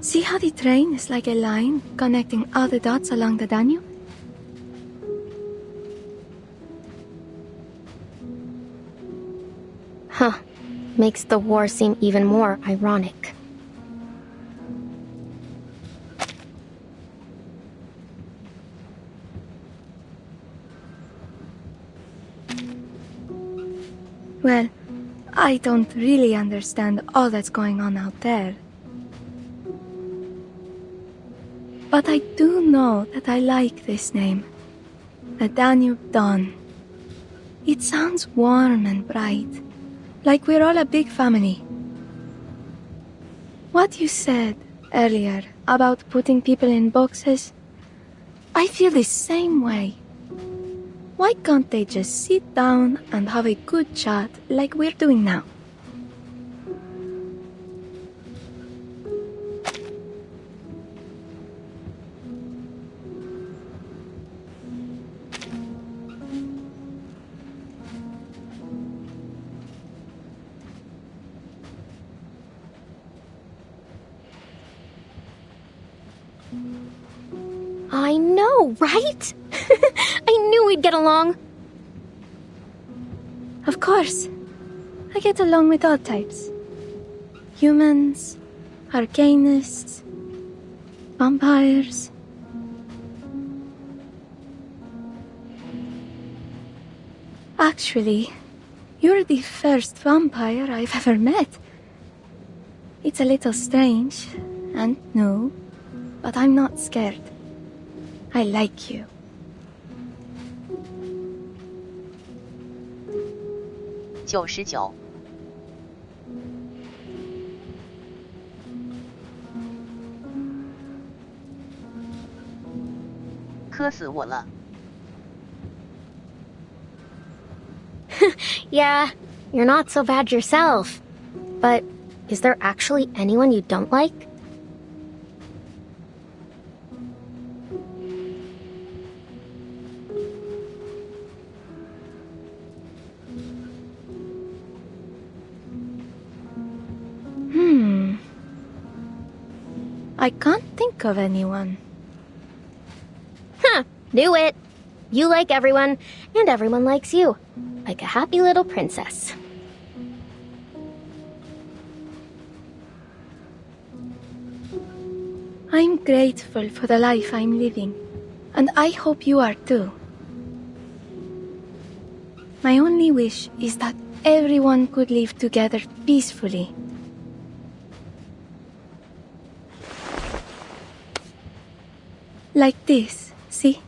See how the train is like a line connecting all the dots along the Danube? Huh. Makes the war seem even more ironic. Well, I don't really understand all that's going on out there. But I do know that I like this name. The Danube Dawn. It sounds warm and bright, like we're all a big family. What you said earlier about putting people in boxes, I feel the same way. Why can't they just sit down and have a good chat like we're doing now? I know, right? I knew we'd get along. Of course. I get along with all types. Humans, arcanists, vampires. Actually, you're the first vampire I've ever met. It's a little strange and new, but I'm not scared. I like you. $99磕死我了。 Yeah, you're not so bad yourself. But is there actually anyone you don't like? I can't think of anyone. Huh, knew it. You like everyone, and everyone likes you. Like a happy little princess. I'm grateful for the life I'm living, and I hope you are too. My only wish is that everyone could live together peacefully. Like this, see?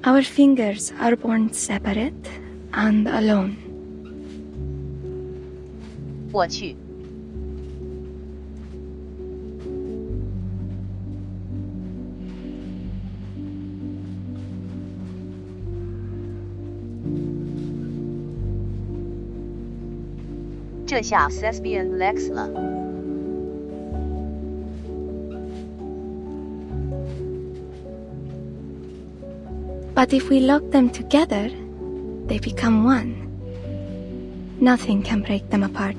Our fingers are born separate and alone. 我去。这下 Thespian Lex 了。 But if we lock them together, they become one. Nothing can break them apart.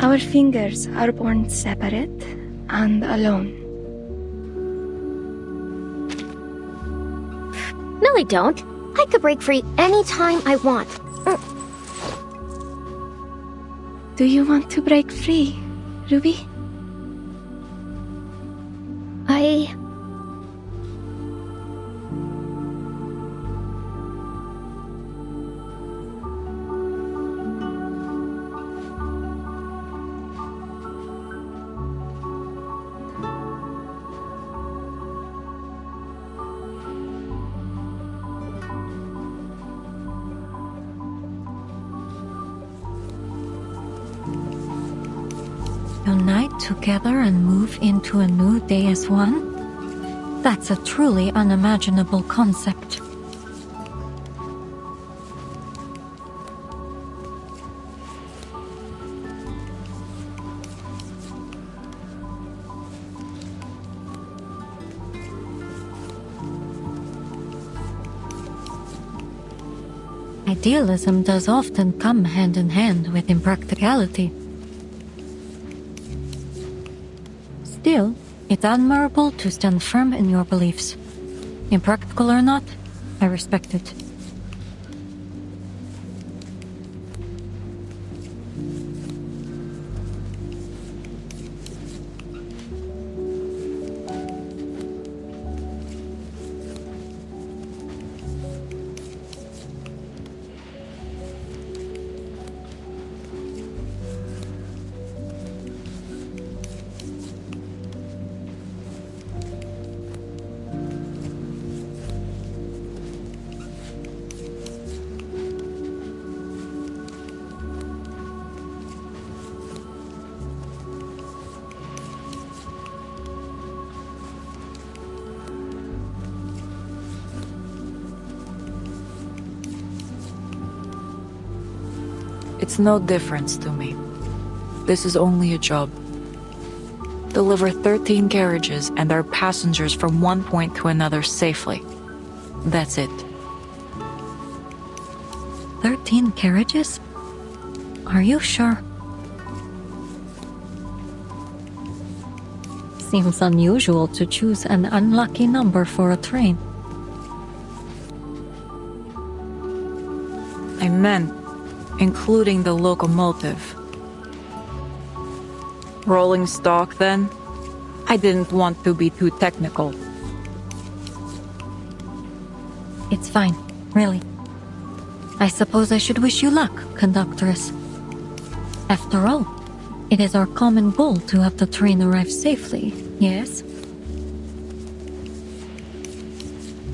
Our fingers are born separate and alone. No, they don't. I could break free anytime I want. Do you want to break free, Ruby? Unite together and move into a new day as one? That's a truly unimaginable concept. Idealism does often come hand in hand with impracticality. Still, it's admirable to stand firm in your beliefs. Impractical or not, I respect it. It's no difference to me. This is only a job. Deliver 13 carriages and our passengers from one point to another safely. That's it. 13 carriages? Are you sure? Seems unusual to choose an unlucky number for a train. I meant including the locomotive. Rolling stock, then? I didn't want to be too technical. It's fine, really. I suppose I should wish you luck, conductress. After all, it is our common goal to have the train arrive safely, yes?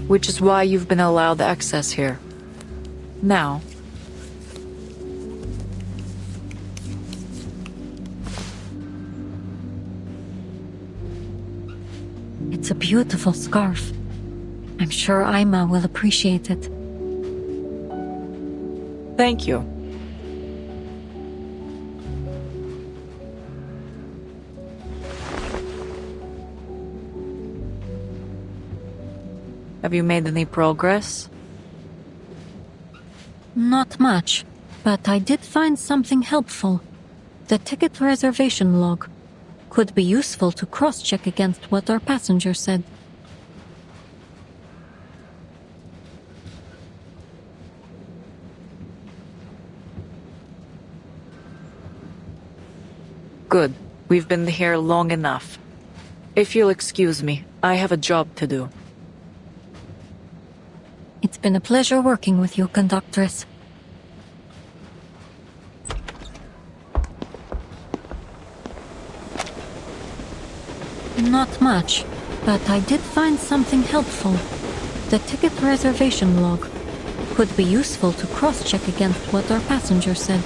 Which is why you've been allowed access here. Now, it's a beautiful scarf. I'm sure Ima will appreciate it. thank you. Have you made any progress? Not much, but I did find something helpful. The ticket reservation log could be useful to cross-check against what our passenger said. Good. We've been here long enough. If you'll excuse me, I have a job to do. It's been a pleasure working with you, conductress. Not much, but I did find something helpful. The ticket reservation log could be useful to cross-check against what our passenger said.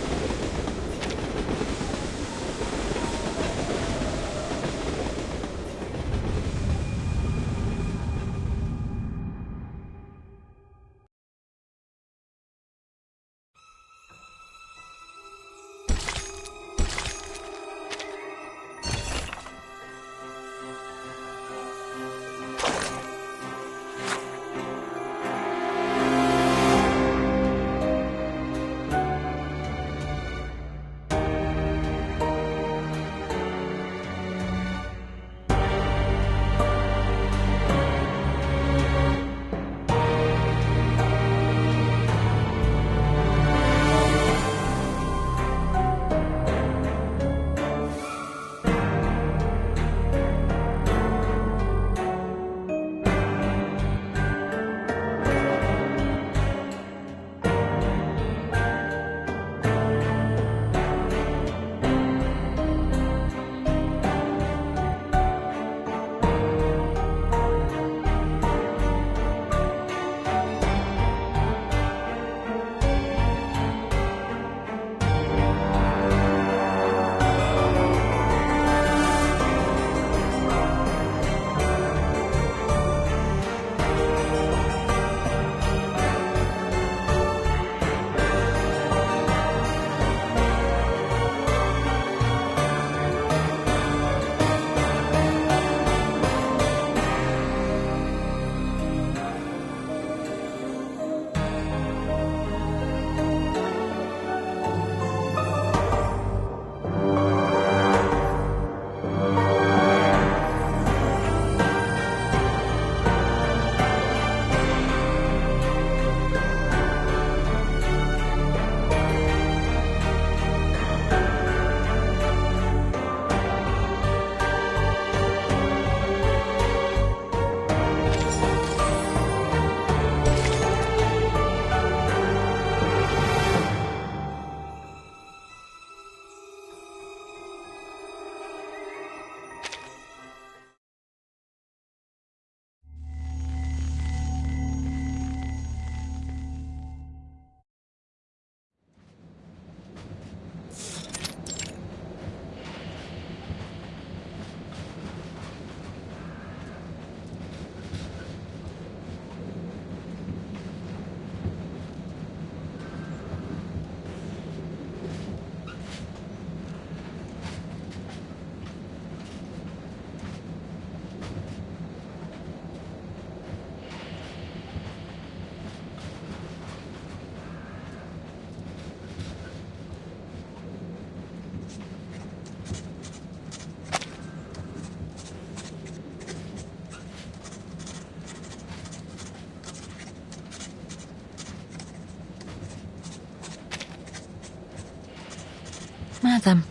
Madam,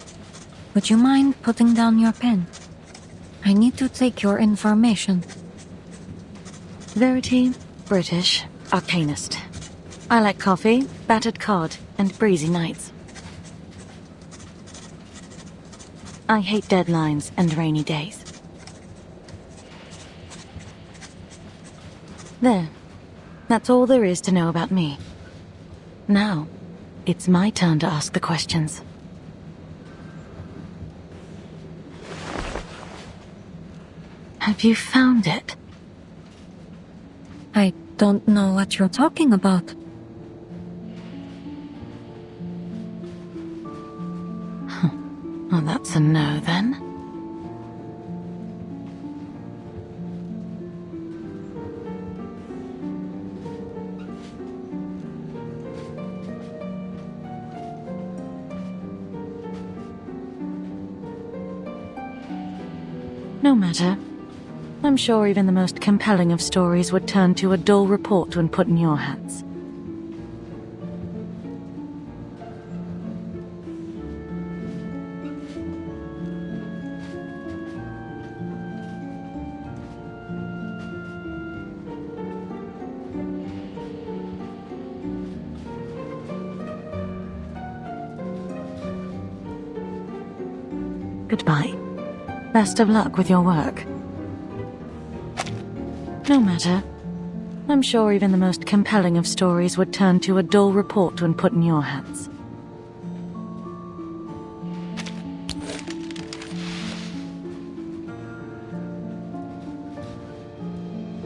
would you mind putting down your pen? I need to take your information. Verity, British, arcanist. I like coffee, battered cod, and breezy nights. I hate deadlines and rainy days. There. That's all there is to know about me. Now, it's my turn to ask the questions. Have you found it? I don't know what you're talking about. Well, that's a no, then. No matter. I'm sure even the most compelling of stories would turn to a dull report when put in your hands. Goodbye. Best of luck with your work. No matter. I'm sure even the most compelling of stories would turn to a dull report when put in your hands.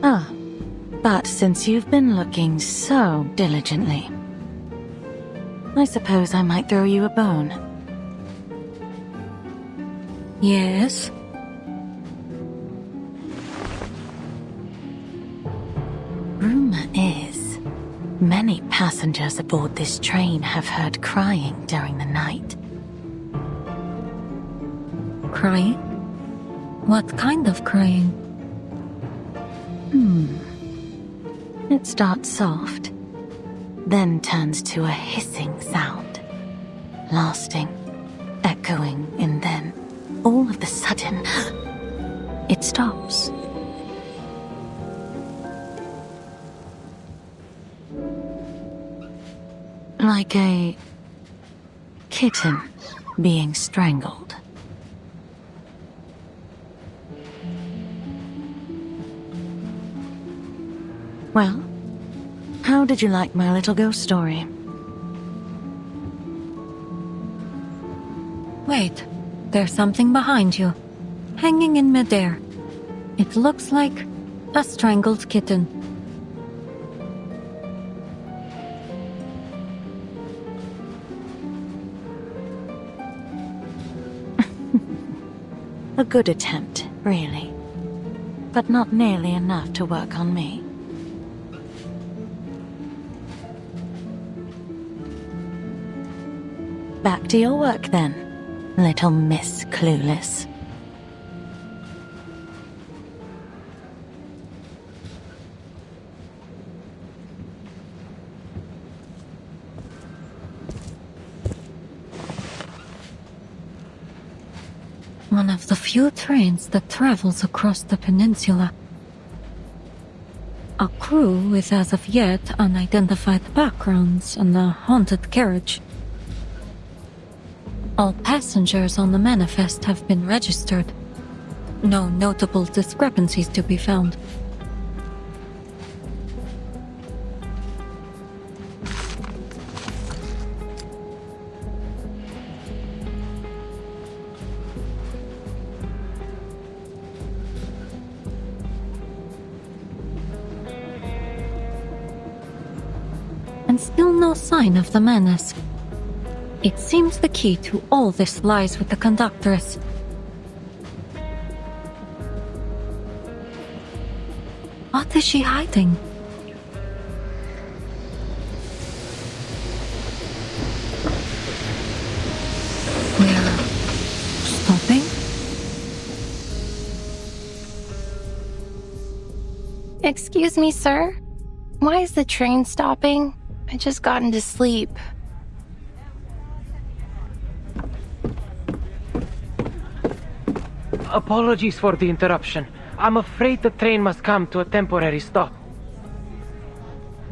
Ah, but since you've been looking so diligently, I suppose I might throw you a bone. Yes? Rumor is, many passengers aboard this train have heard crying during the night. Crying? What kind of crying? It starts soft, then turns to a hissing sound, lasting, echoing, and then, all of a sudden, it stops. Like a kitten being strangled. Well, how did you like my little ghost story? Wait, there's something behind you, hanging in midair. It looks like a strangled kitten. A good attempt, really. But not nearly enough to work on me. Back to your work then, little Miss Clueless. One of the few trains that travels across the peninsula. A crew with as of yet unidentified backgrounds and a haunted carriage. All passengers on the manifest have been registered. No notable discrepancies to be found. And still no sign of the menace. It seems the key to all this lies with the conductress. What is she hiding? We're stopping? Excuse me, sir? Why is the train stopping? I just got into sleep. Apologies for the interruption. I'm afraid the train must come to a temporary stop.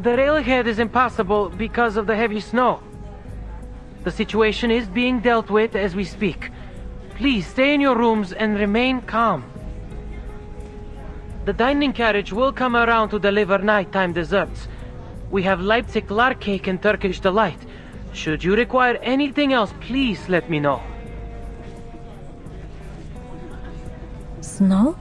The railhead is impassable because of the heavy snow. The situation is being dealt with as we speak. Please stay in your rooms and remain calm. The dining carriage will come around to deliver nighttime desserts. We have Leipzig lark cake and Turkish delight. Should you require anything else, please let me know. Snow?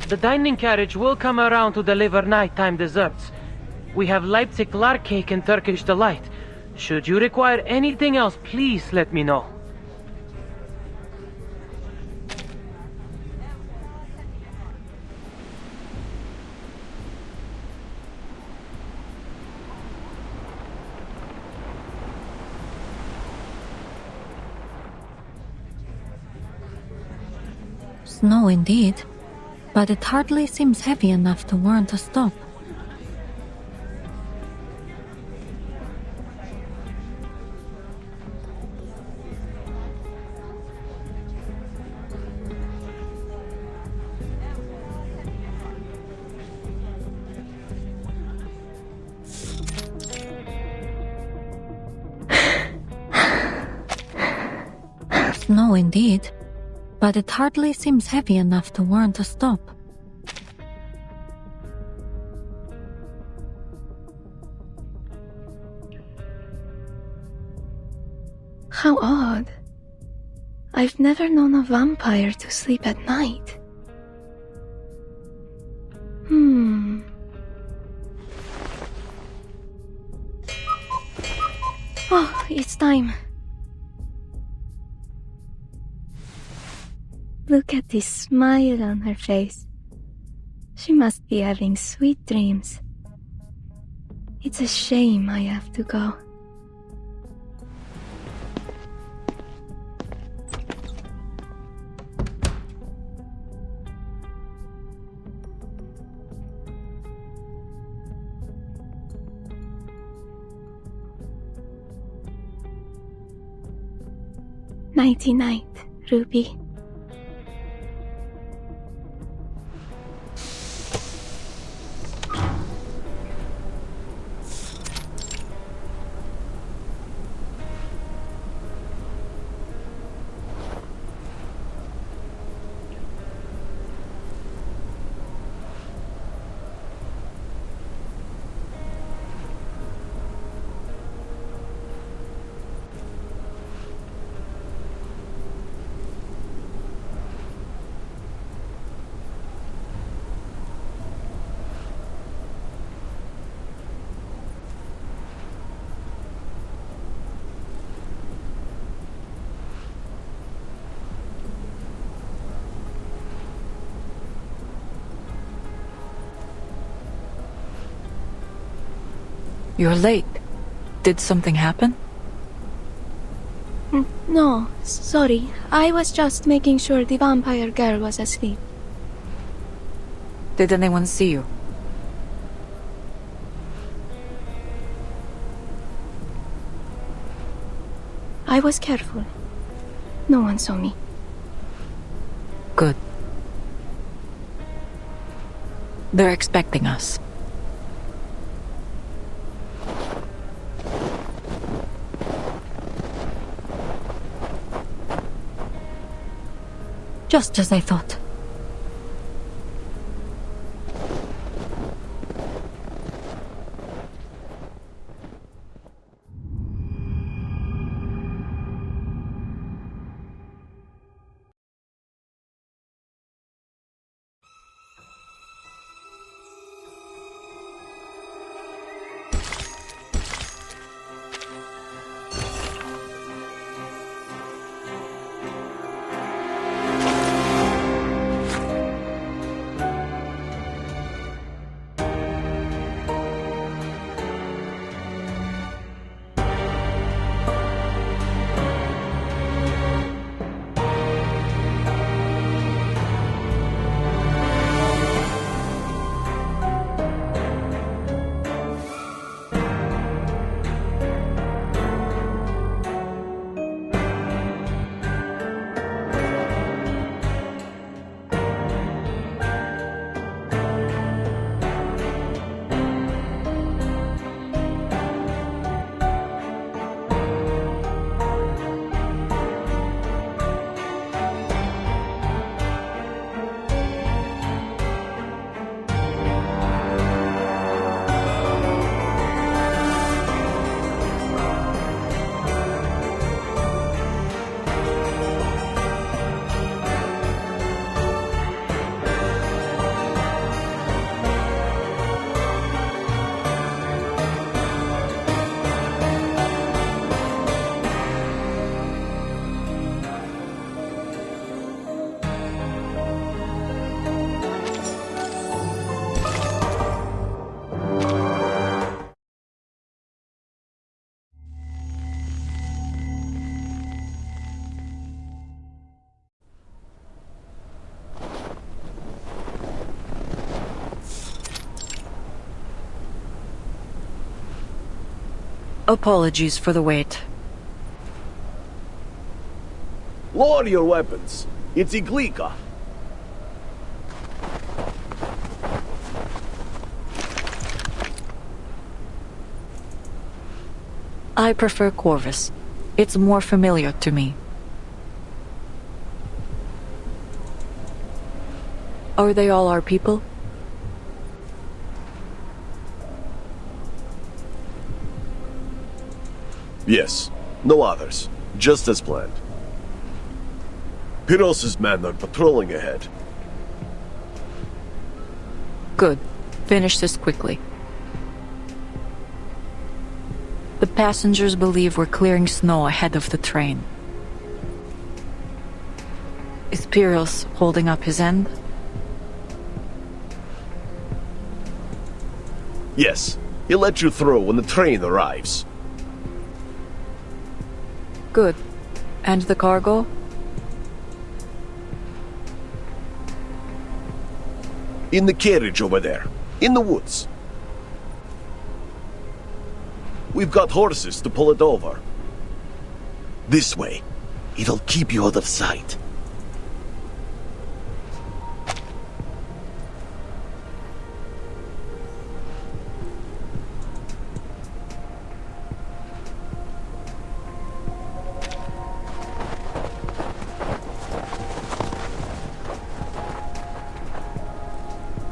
The dining carriage will come around to deliver nighttime desserts. We have Leipzig lark cake and Turkish delight. Should you require anything else, please let me know. Snow indeed, but it hardly seems heavy enough to warrant a stop. Snow indeed, but it hardly seems heavy enough to warrant a stop. How odd. I've never known a vampire to sleep at night. Oh, it's time. Look at this smile on her face. She must be having sweet dreams. It's a shame I have to go. Nighty-night, Ruby. You're late. Did something happen? No, sorry. I was just making sure the vampire girl was asleep. Did anyone see you? I was careful. No one saw me. Good. They're expecting us. Just as I thought. Apologies for the wait. Lower your weapons. It's Iglika. I prefer Corvus. It's more familiar to me. Are they all our people? Yes. No others. Just as planned. Pyrrhus' men are patrolling ahead. Good. Finish this quickly. The passengers believe we're clearing snow ahead of the train. Is Pyrrhus holding up his end? Yes. He'll let you through when the train arrives. Good. And the cargo? In the carriage over there. In the woods. We've got horses to pull it over. This way. It'll keep you out of sight.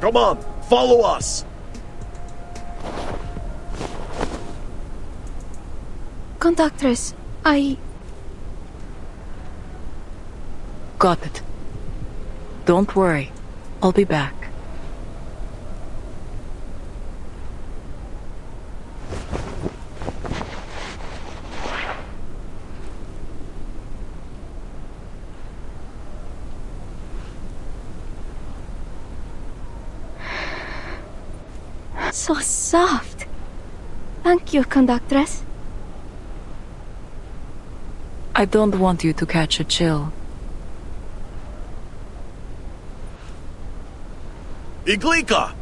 Come on, follow us! Conductress, I... Got it. Don't worry. I'll be back. So soft. Thank you, conductress. I don't want you to catch a chill. Iglika!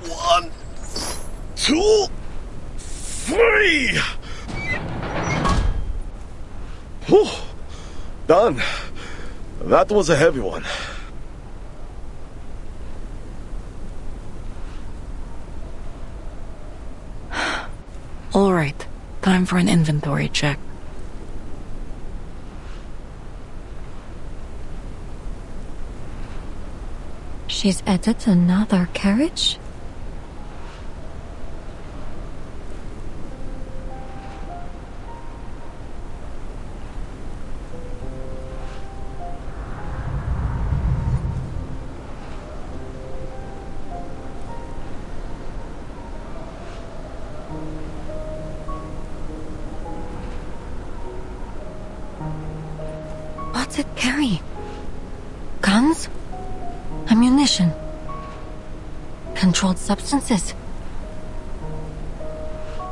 One, two, three! Whew. Done. That was a heavy one. All right. Time for an inventory check. She's added another carriage? What's it carry? Guns? Ammunition? Controlled substances?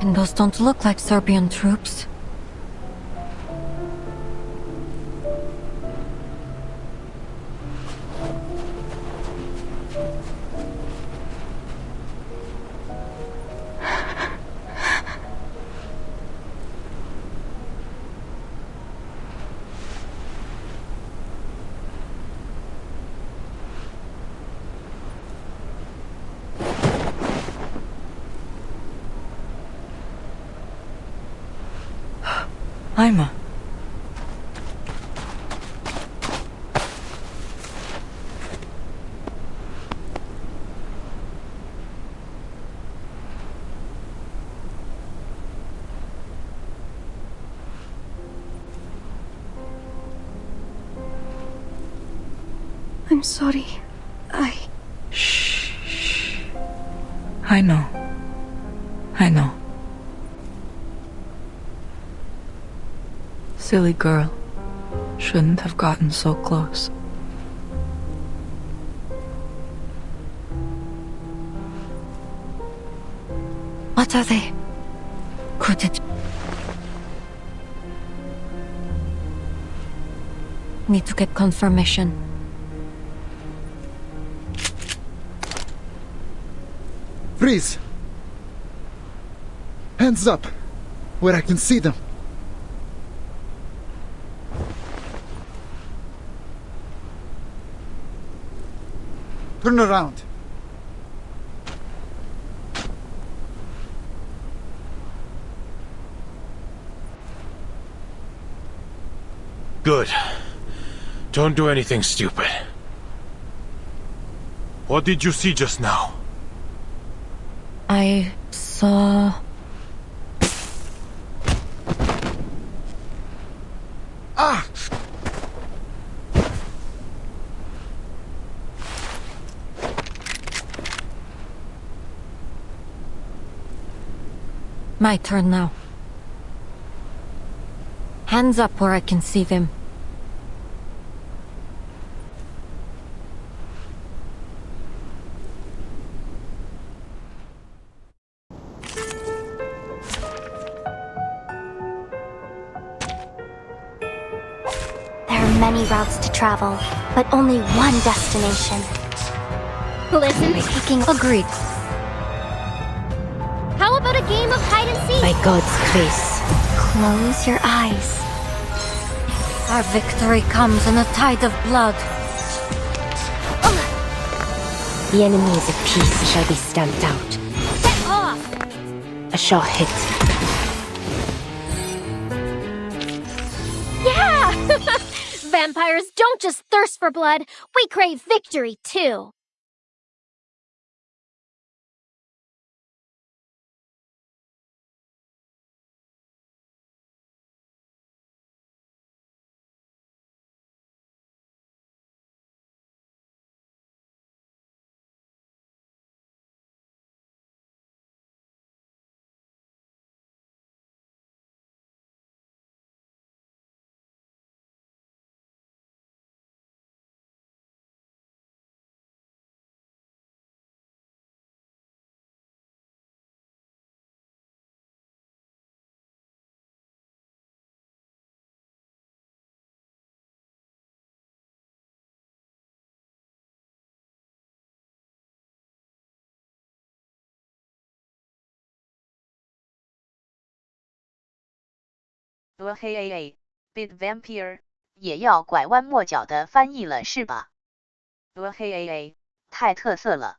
And those don't look like Serbian troops. Ima. I'm sorry. Shh. I know. Silly girl. Shouldn't have gotten so close. What are they? Could it... Need to get confirmation. Freeze! Hands up, where I can see them. Turn around. Good. Don't do anything stupid. What did you see just now? I saw... Ah! My turn now. Hands up where I can see them. There are many routes to travel, but only one destination. Listen, Taking agreed. How about a game of hide and seek? By God's grace. Close your eyes. Our victory comes in a tide of blood. The enemies of peace shall be stamped out. Get off! A shot hit. Yeah! Vampires don't just thirst for blood, we crave victory too. Bit Vampire 也要拐弯抹角的翻译了是吧？太特色了。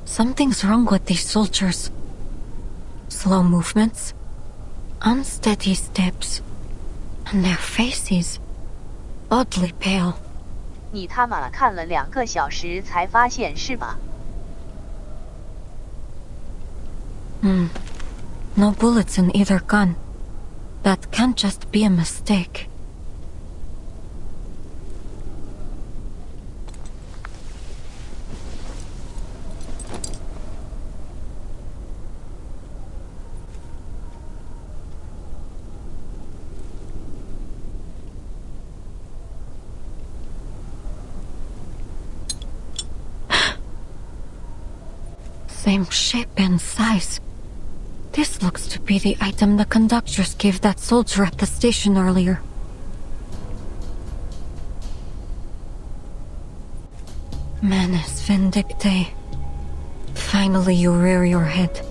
Something's wrong with these soldiers. Slow movements, unsteady steps, and their faces oddly pale. 你他妈看了2个小时才发现是吧？ No bullets in either gun. That can't just be a mistake. Same shape and size. This looks to be the item the conductress gave that soldier at the station earlier. Manus Vindictae. Finally you rear your head.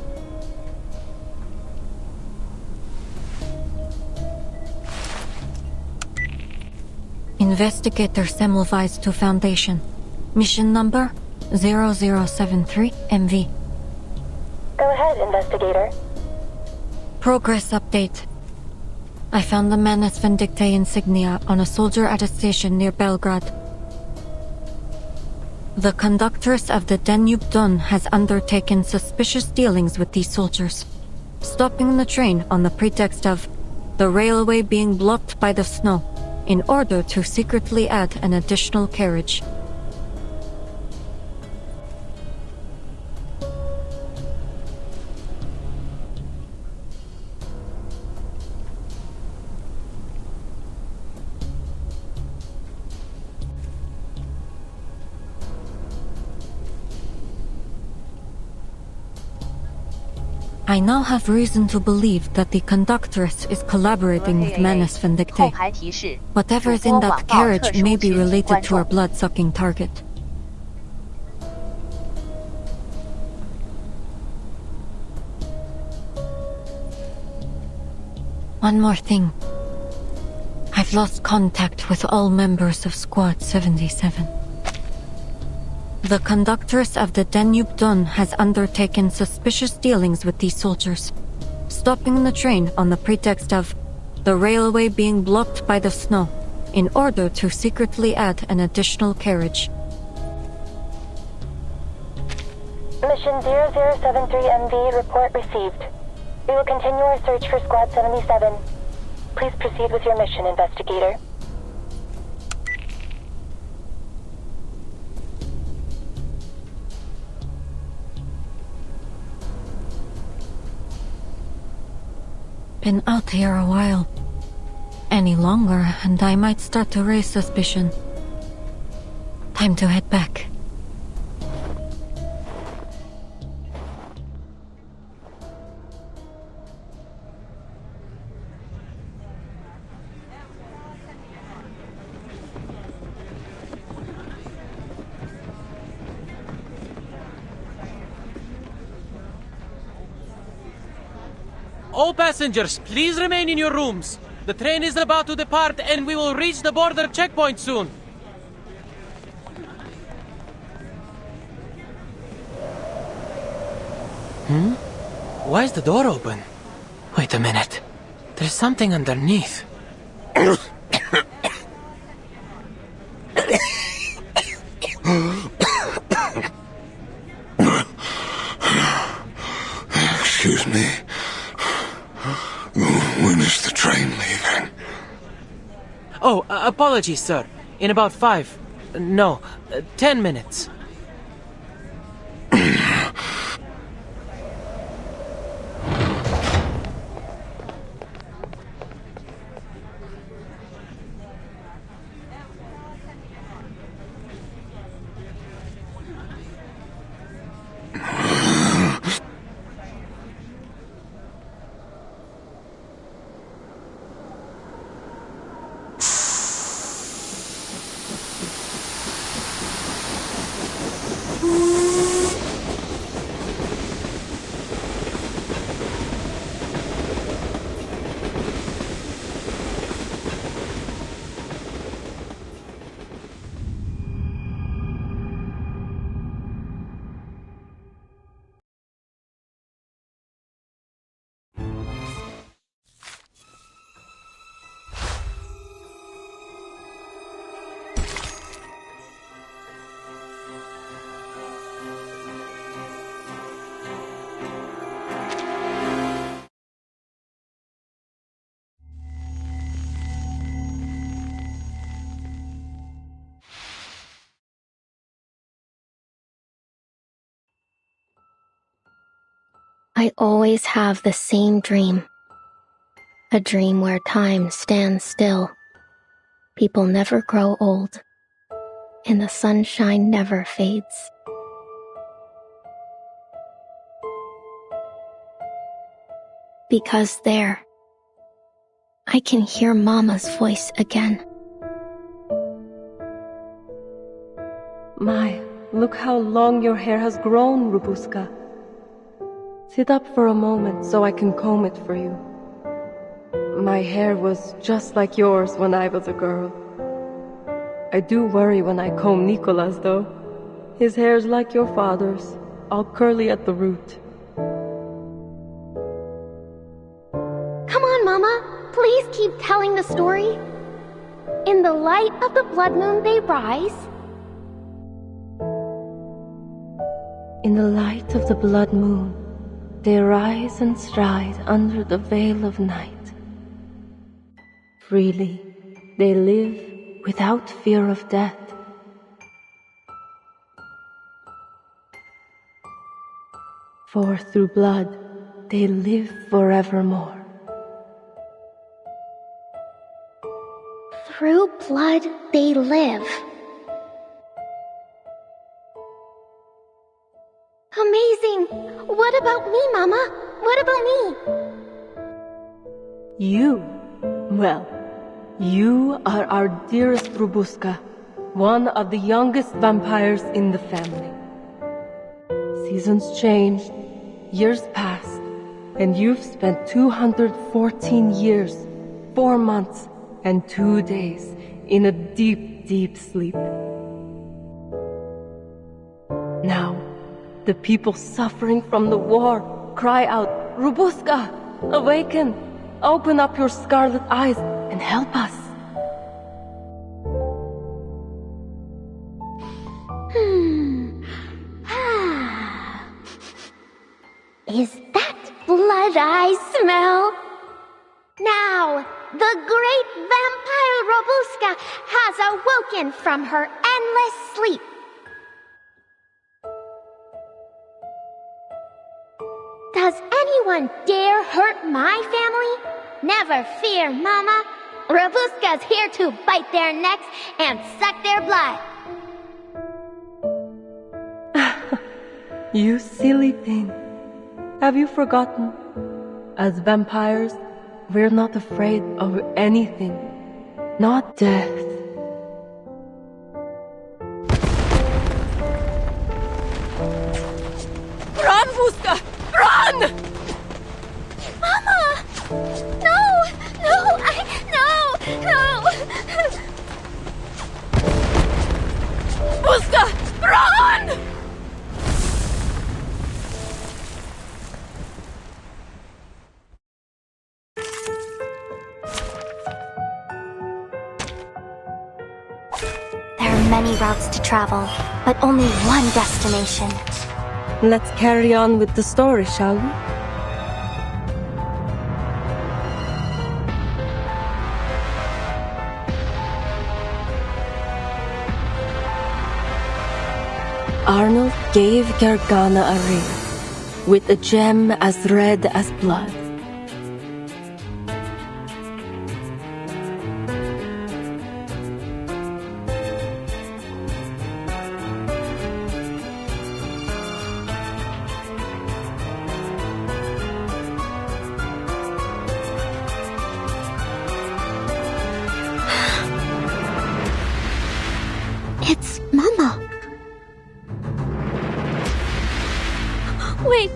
Investigator Semmelweis to Foundation. Mission number 0073 MV. Go ahead, investigator. Progress update. I found the Manus Vindictae insignia on a soldier at a station near Belgrade. The conductress of the Danube Don has undertaken suspicious dealings with these soldiers, stopping the train on the pretext of the railway being blocked by the snow in order to secretly add an additional carriage. I now have reason to believe that the conductress is collaborating with Manus Vindicte. 后排提示： Whatever is 主 in 播网 that 报特 carriage 殊 may be 群 related 观 to our 众。 blood-sucking target. One more thing. I've lost contact with all members of Squad 77. The conductress of the Danube Don has undertaken suspicious dealings with these soldiers, stopping the train on the pretext of the railway being blocked by the snow in order to secretly add an additional carriage. Mission 0073MV report received. We will continue our search for Squad 77. Please proceed with your mission, investigator. Been out here a while. Any longer, and I might start to raise suspicion. Time to head back. All passengers, please remain in your rooms. The train is about to depart and we will reach the border checkpoint soon. Why is the door open? Wait a minute. There's something underneath. Excuse me. When is the train leaving? Oh, apologies, sir. In about 10 minutes. I always have the same dream. A dream where time stands still. People never grow old. And the sunshine never fades. Because there, I can hear Mama's voice again. My, look how long your hair has grown, Rubuska. Sit up for a moment so I can comb it for you. My hair was just like yours when I was a girl. I do worry when I comb Nicola's, though. His hair's like your father's, all curly at the root. Come on, Mama. Please keep telling the story. In the light of the blood moon they rise. In the light of the blood moon, they rise and stride under the veil of night. Freely, they live without fear of death. For through blood, they live forevermore. Through blood they live. Amazing! What about me, Mama? what about me? You? Well, you are our dearest Rubuska, one of the youngest vampires in the family. Seasons changed, years passed, and you've spent 214 years, 4 months, and 2 days in a deep, deep sleep. Now, the people suffering from the war cry out, Rubuska, awaken! Open up your scarlet eyes and help us. Is that blood I smell? Now, the great vampire Robuska has awoken from her endless sleep. Does anyone dare hurt my family? Never fear, Mama. Robuska's here to bite their necks and suck their blood. You silly thing. Have you forgotten? As vampires, we're not afraid of anything. Not death. Run, Buska! Run! Mama! No! No! Buska! Run! There are many routes to travel, but only one destination. Let's carry on with the story, shall we? Arnold gave Gargana a ring, with a gem as red as blood. It's Mama. Wait,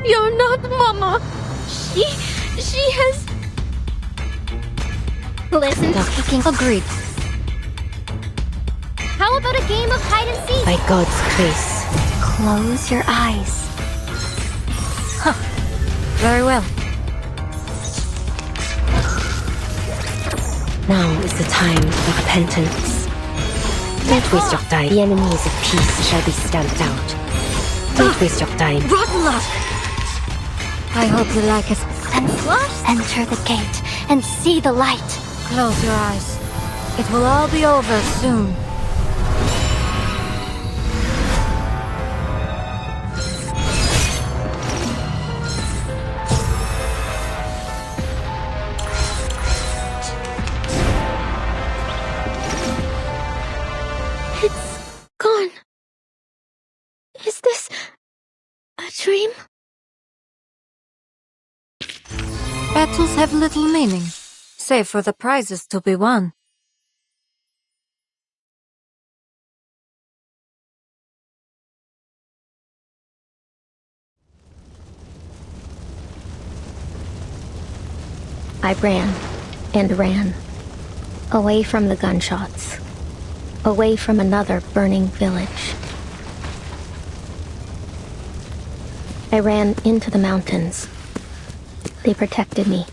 you're not Mama. She has... Listen to speaking. Agreed. How about a game of hide and seek? By God's grace. Close your eyes. Very well. Now is the time of repentance. Don't waste your time. The enemies of peace shall be stamped out. Don't waste your time. Rotten luck! I hope you like it. And enter the gate and see the light. Close your eyes. It will all be over soon. It's gone. Is this a dream? Battles have little meaning, save for the prizes to be won. I ran and ran, away from the gunshots, away from another burning village. I ran into the mountains. They protected me,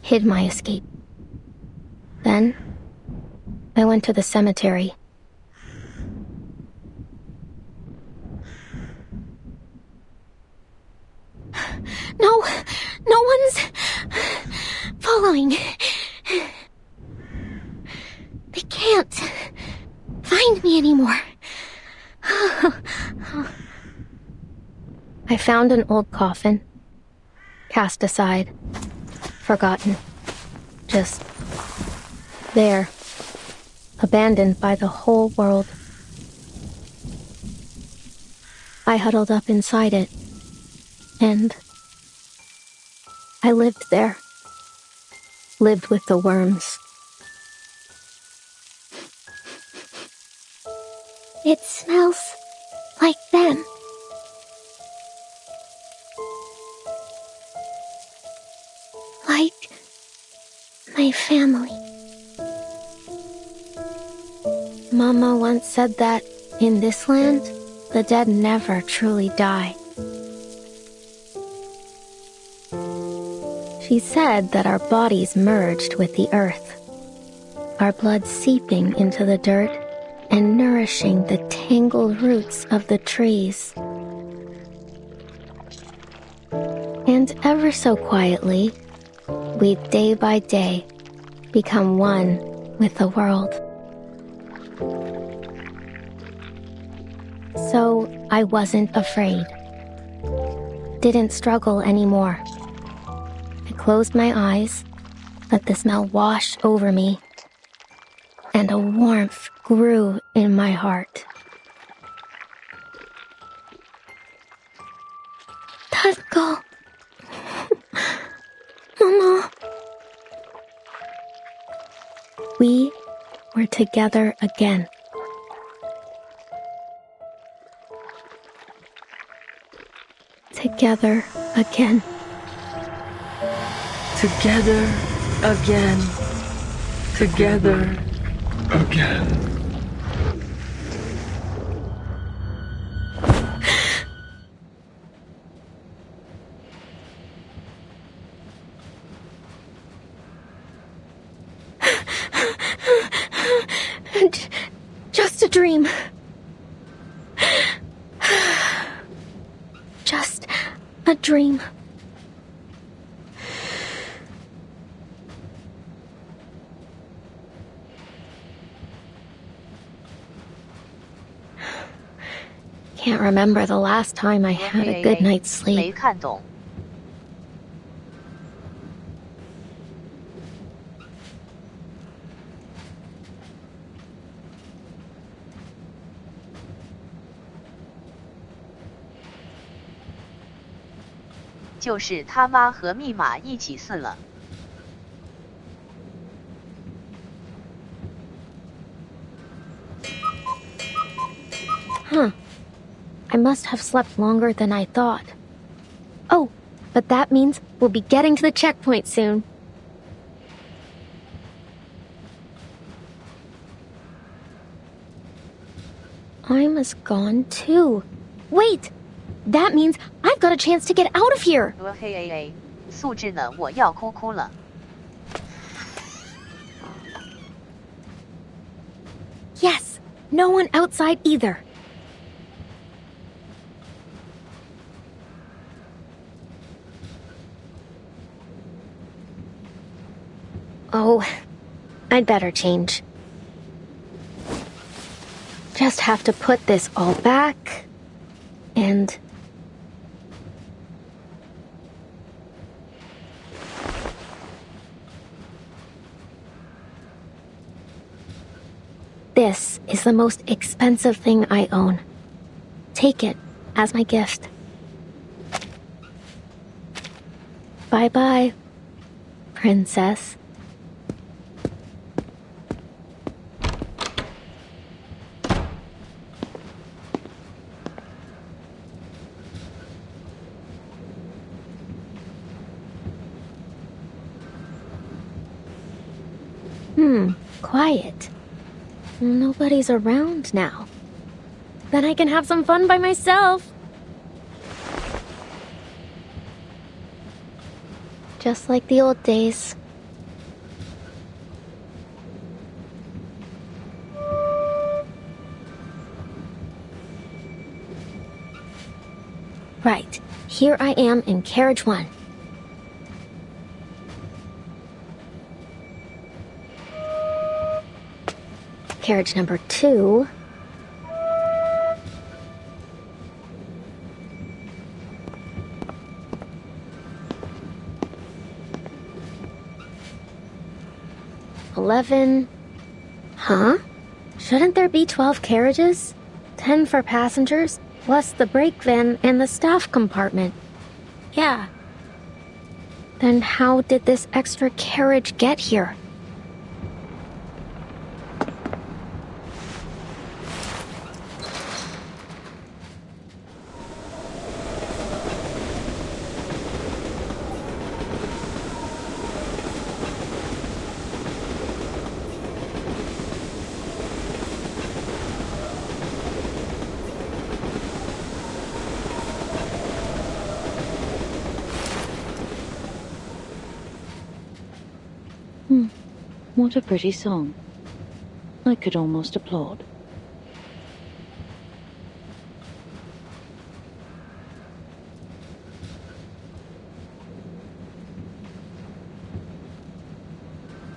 hid my escape. Then, I went to the cemetery. No one's following. They can't find me anymore. I found an old coffin, cast aside, forgotten, just there, abandoned by the whole world. I huddled up inside it, and I lived there. Lived with the worms. It smells like them. Like my family. Mama once said that in this land, the dead never truly die. She said that our bodies merged with the earth, our blood seeping into the dirt and nourishing the tangled roots of the trees. And ever so quietly, we day by day become one with the world. So I wasn't afraid. Didn't struggle anymore. I closed my eyes, let the smell wash over me, and a warmth grew in my heart. Tatko. Mama. We were together again. Together again. Together again. Together again. Just a dream. Just a dream. Can't remember the last time I had a good night's sleep. 没看懂。就是他妈和密码一起撕了。Huh. I must have slept longer than I thought. Oh, but that means we'll be getting to the checkpoint soon. I'm as gone too. Wait! That means I've got a chance to get out of here! 嘿，素质呢？我要哭了。Yes! No one outside either. Oh, I'd better change. Just have to put this all back, and... This is the most expensive thing I own. Take it as my gift. Bye-bye, princess. Quiet. Nobody's around now. Then I can have some fun by myself. Just like the old days. Right. Here I am in carriage 1. Carriage number 2. $11. Huh? Shouldn't there be 12 carriages? 10 for passengers, plus the brake van and the staff compartment. Yeah. Then how did this extra carriage get here? What a pretty song. I could almost applaud.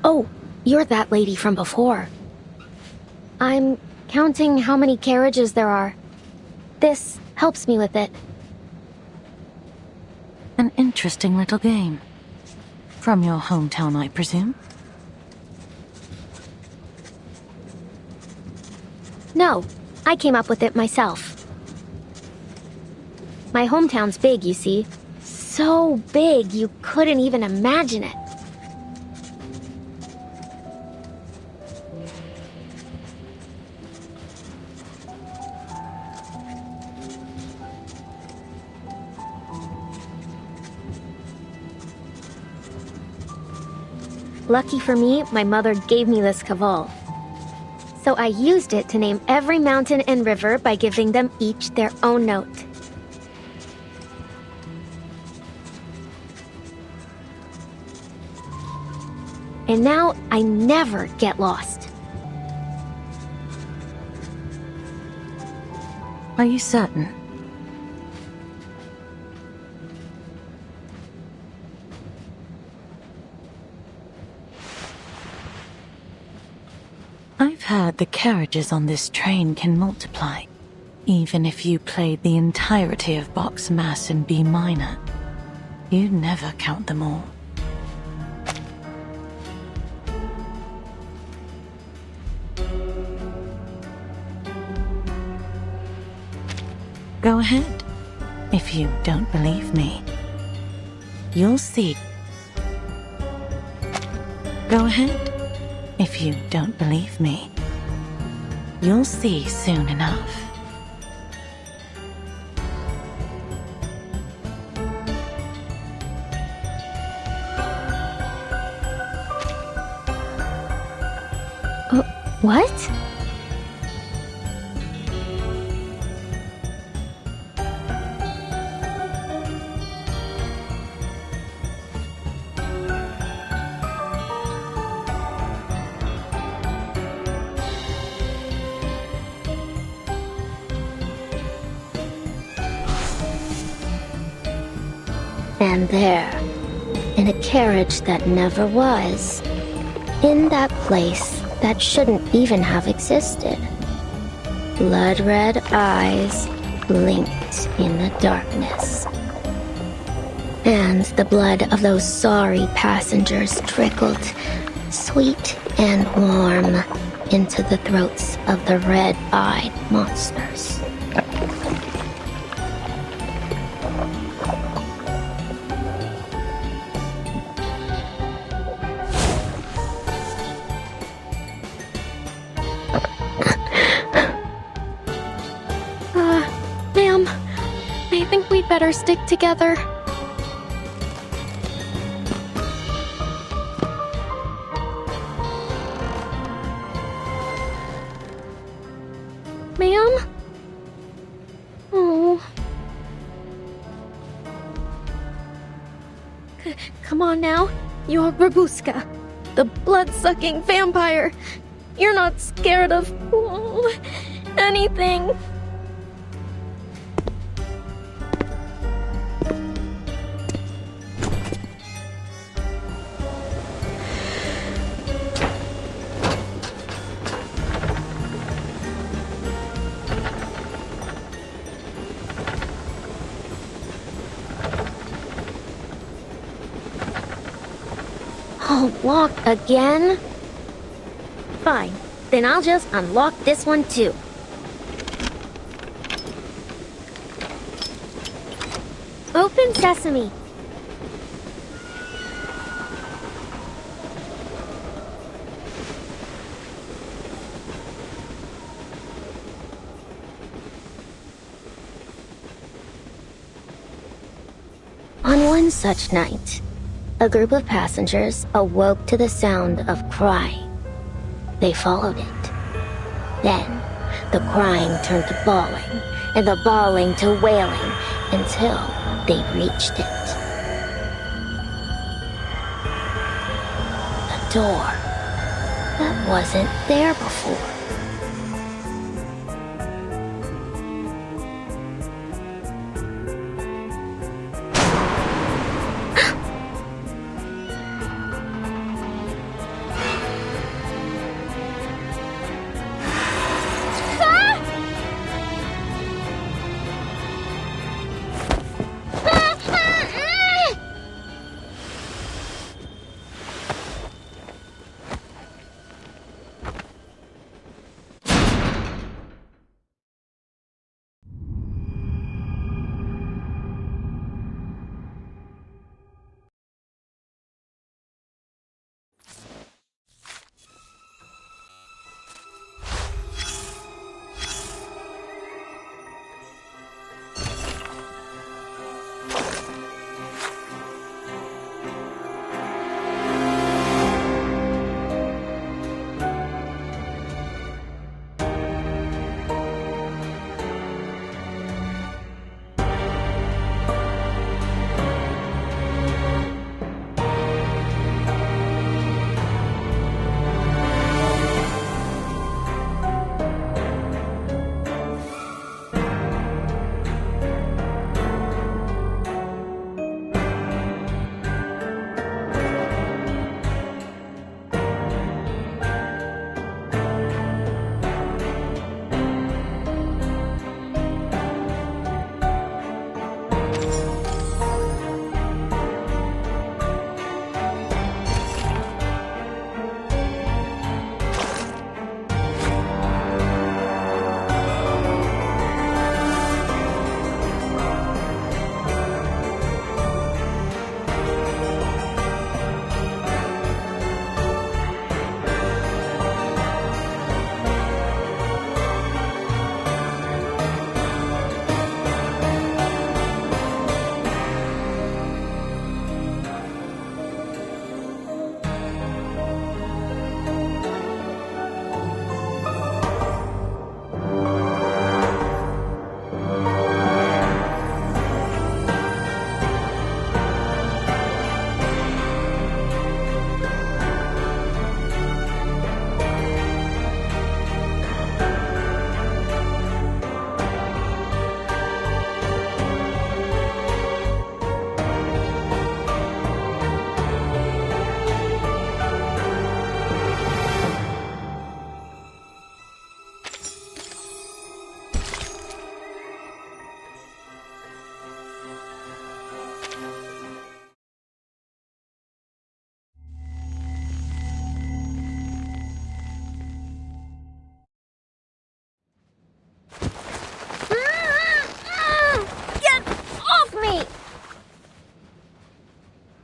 Oh, you're that lady from before. I'm counting how many carriages there are. This helps me with it. An interesting little game. From your hometown, I presume? No, I came up with it myself. My hometown's big, you see. So big you couldn't even imagine it. Lucky for me, my mother gave me this caval. So I used it to name every mountain and river by giving them each their own note. And now I never get lost. Are you certain? I've heard the carriages on this train can multiply, even if you played the entirety of Bach's Mass in B minor. You'd never count them all. Go ahead, if you don't believe me. You'll see. Go ahead. If you don't believe me, you'll see soon enough. What? And there, in a carriage that never was, in that place that shouldn't even have existed, blood-red eyes blinked in the darkness. And the blood of those sorry passengers trickled, sweet and warm, into the throats of the red-eyed monsters. Ma'am, I think we'd better stick together. Ma'am? Oh. Come on now. You're Babushka, the blood-sucking vampire. You're not scared of anything. Oh, locked again? Fine, then I'll just unlock this one too. Open sesame. One such night, a group of passengers awoke to the sound of crying. They followed it. Then, the crying turned to bawling, and the bawling to wailing, until they reached it. A door that wasn't there before.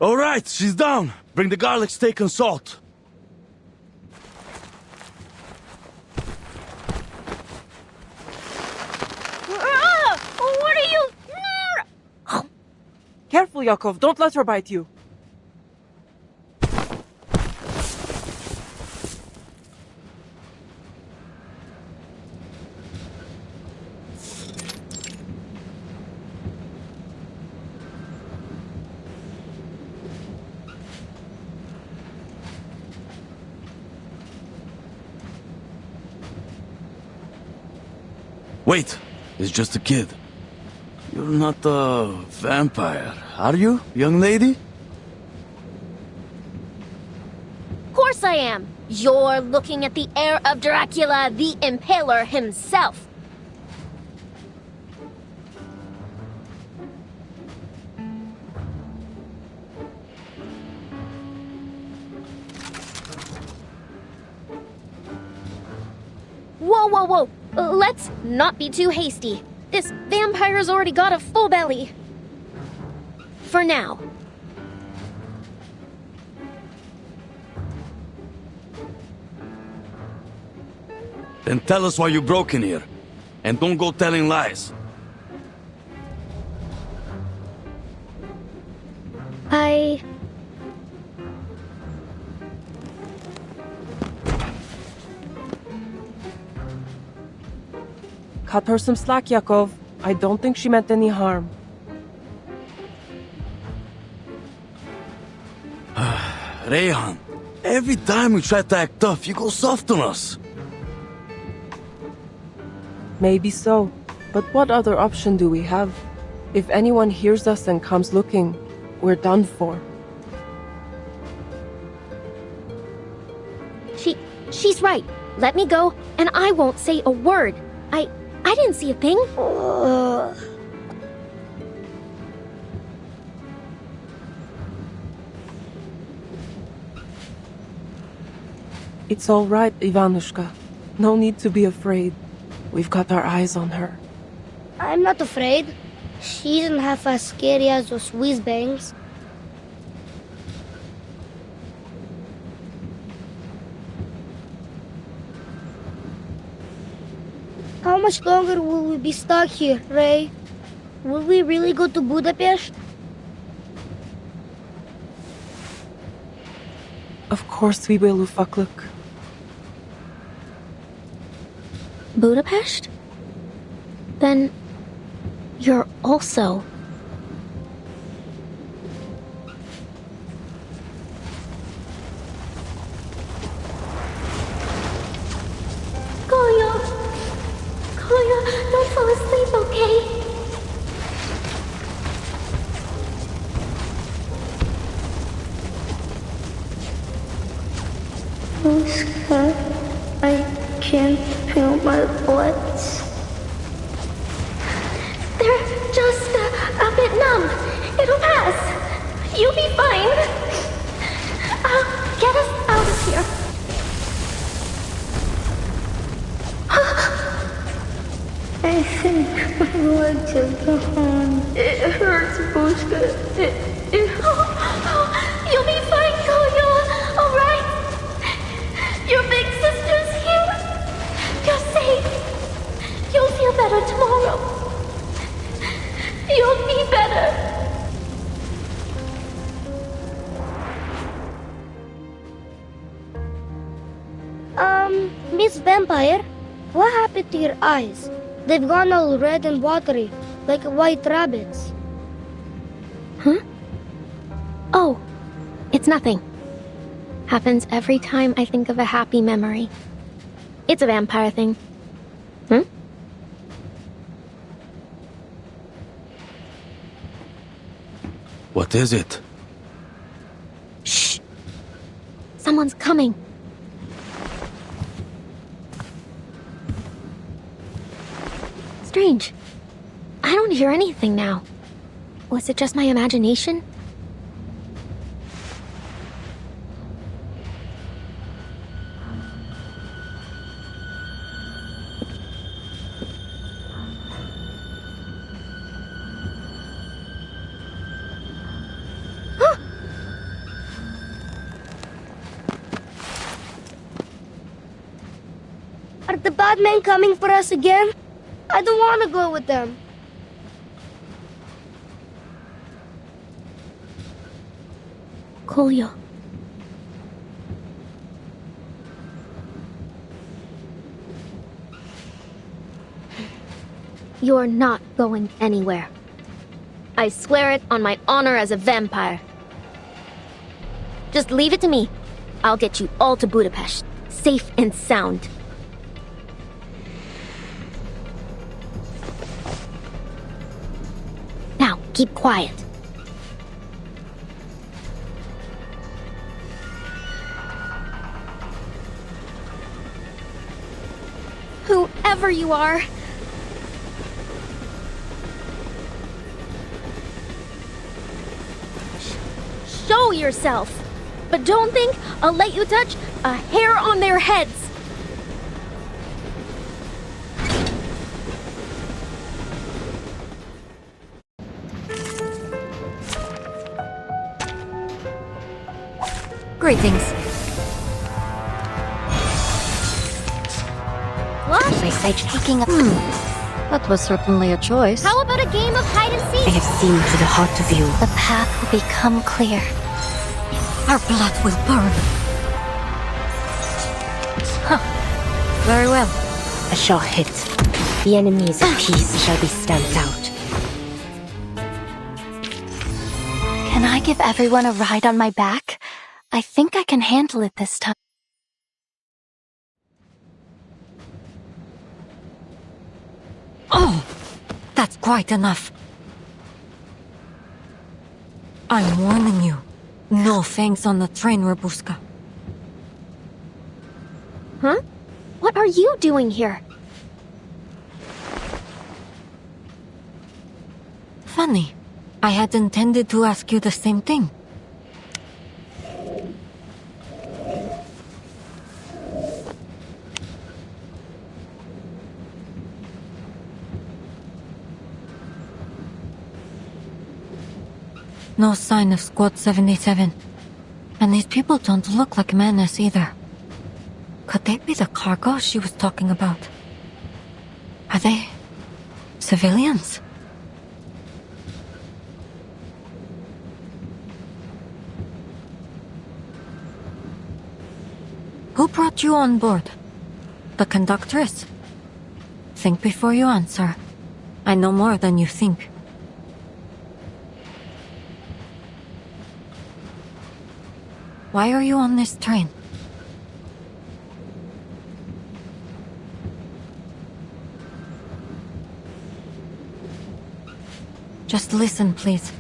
All right, she's down. Bring the garlic steak and salt. What are you... Careful, Yakov. Don't let her bite you. Wait, it's just a kid. You're not a vampire, are you, young lady? Of course I am. You're looking at the heir of Dracula, the Impaler himself. Whoa, whoa, whoa. Let's not be too hasty. This vampire's already got a full belly. For now. Then tell us why you broke in here. And don't go telling lies. Cut her some slack, Yakov. I don't think she meant any harm. Reyhan, every time we try to act tough, you go soft on us. Maybe so, but what other option do we have? If anyone hears us and comes looking, we're done for. She's right. Let me go, and I won't say a word. I didn't see a thing. It's all right, Ivanushka. No need to be afraid. We've got our eyes on her. I'm not afraid. She isn't half as scary as those whiz-bangs. How much longer will we be stuck here, Ray? Will we really go to Budapest? Of course we will, Ufakluk. Budapest? Then you're also... Koyo! Koyo, don't fall asleep, okay? Oscar, I can't feel my butt. They're just a bit numb. It'll pass. You'll be fine. Get us out of here. I think my legs are gone. It hurts, Bushka. You'll be fine, Koyo. All right. Your big sister's here. You're safe. You'll feel better tomorrow. You'll be better. Miss Vampire, what happened to your eyes? They've gone all red and watery, like white rabbits. Huh? Oh, it's nothing. Happens every time I think of a happy memory. It's a vampire thing. What is it? Shh! Someone's coming. Strange. I don't hear anything now. Was it just my imagination? Are the bad men coming for us again? I don't want to go with them. Kolya. You're not going anywhere. I swear it on my honor as a vampire. Just leave it to me. I'll get you all to Budapest, safe and sound. Now, keep quiet. Whoever you are. Show yourself. But don't think I'll let you touch a hair on their heads. Greetings. What? I say taking a... That was certainly a choice. How about a game of hide and seek? I have seen to the heart of you. The path will become clear. Our blood will burn. Huh. Very well. A sure hit. The enemies of peace shall be stamped out. Can I give everyone a ride on my back? I think I can handle it this time. Oh! That's quite enough. I'm warning you. No fangs on the train, Robuska. Huh? What are you doing here? Funny. I had intended to ask you the same thing. No sign of Squad 77. And these people don't look like menace either. Could they be the cargo she was talking about? Are they civilians? Who brought you on board? The conductress? Think before you answer. I know more than you think. Why are you on this train? Just listen, please.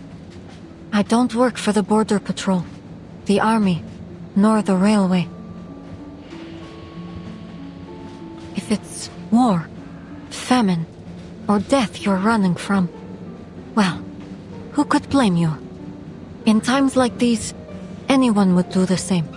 I don't work for the Border Patrol, the Army, nor the Railway. If it's war, famine, or death you're running from, well, who could blame you? In times like these, anyone would do the same.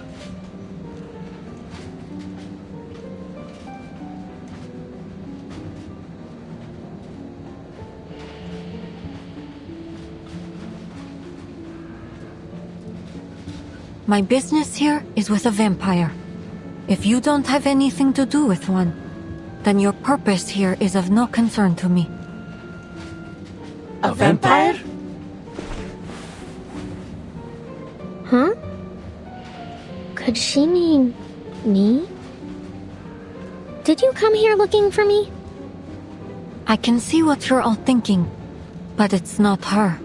My business here is with a vampire. If you don't have anything to do with one, then your purpose here is of no concern to me. A vampire? Huh? Could she mean me? Did you come here looking for me? I can see what you're all thinking, but it's not her.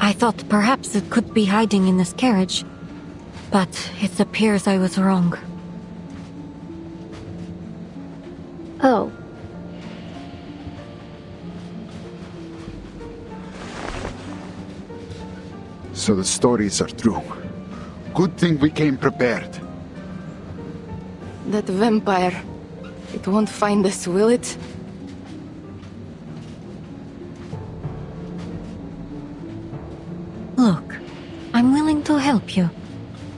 I thought perhaps it could be hiding in this carriage, but it appears I was wrong. Oh. So the stories are true. Good thing we came prepared. That vampire. It won't find us, will it? Look, I'm willing to help you,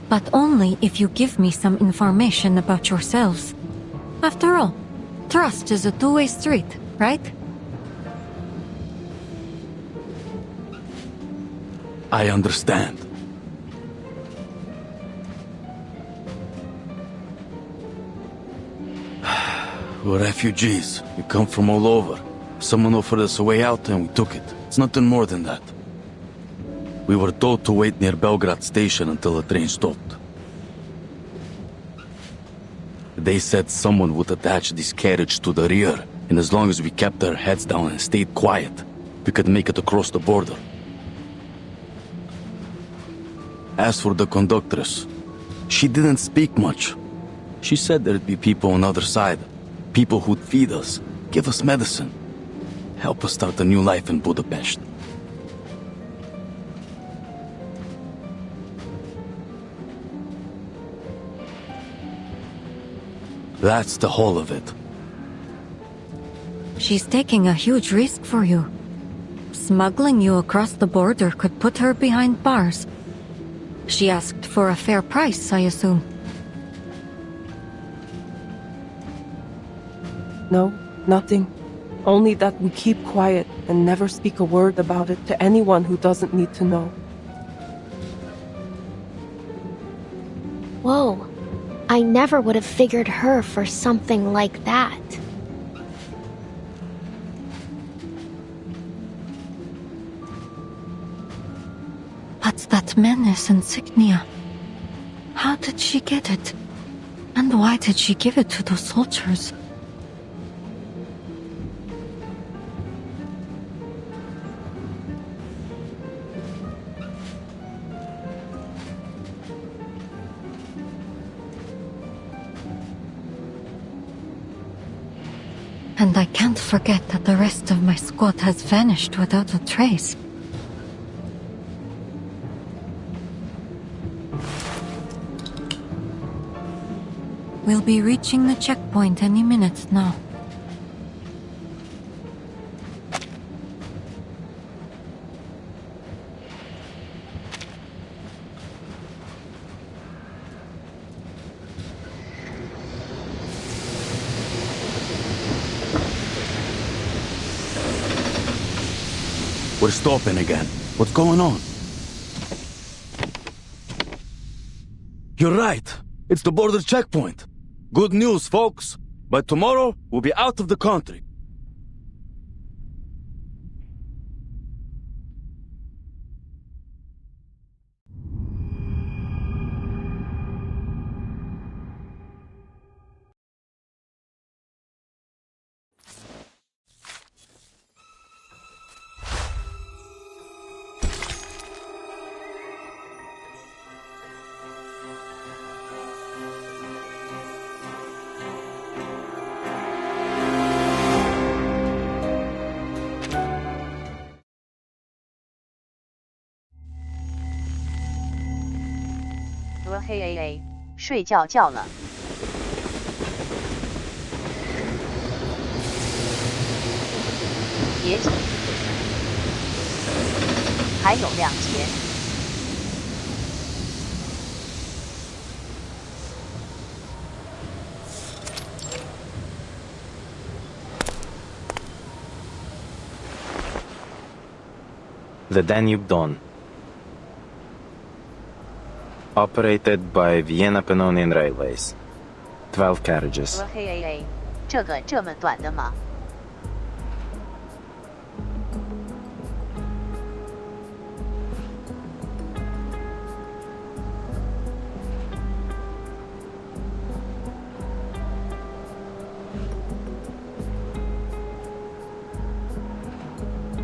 but only if you give me some information about yourselves. After all, trust is a two-way street, right? I understand. We're refugees. We come from all over. Someone offered us a way out and we took it. It's nothing more than that. We were told to wait near Belgrade station until the train stopped. They said someone would attach this carriage to the rear, and as long as we kept our heads down and stayed quiet, we could make it across the border. As for the conductress, she didn't speak much. She said there'd be people on the other side, people who'd feed us, give us medicine, help us start a new life in Budapest. That's the whole of it. She's taking a huge risk for you. Smuggling you across the border could put her behind bars. She asked for a fair price, I assume. No, nothing. Only that we keep quiet and never speak a word about it to anyone who doesn't need to know. Whoa. I never would have figured her for something like that. But that menace insignia, how did she get it? And why did she give it to those soldiers? And I can't forget that the rest of my squad has vanished without a trace. We'll be reaching the checkpoint any minute now. We're stopping again. What's going on? You're right. It's the border checkpoint. Good news, folks. By tomorrow, we'll be out of the country. Hey， 睡觉觉了。别急，还有2节。The Danube Don. Operated by Vienna Pannonian Railways. 12 carriages. 这个这么短的吗？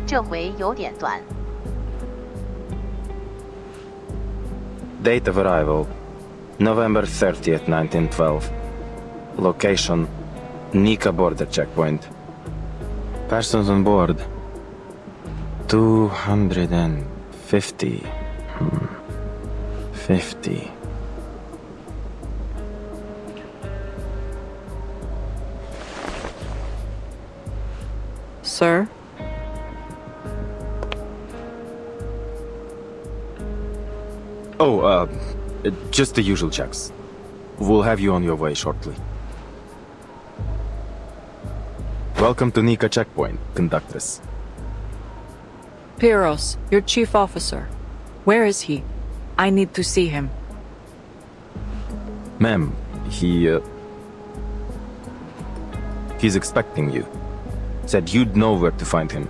这回有点短。Date of arrival, November 30th, 1912. Location, Nika border checkpoint. Persons on board, 250. 50. Sir? Oh, just the usual checks. We'll have you on your way shortly. Welcome to Nika checkpoint, conductress. Pyros, your chief officer. Where is he? I need to see him. Ma'am, he's expecting you. Said you'd know where to find him.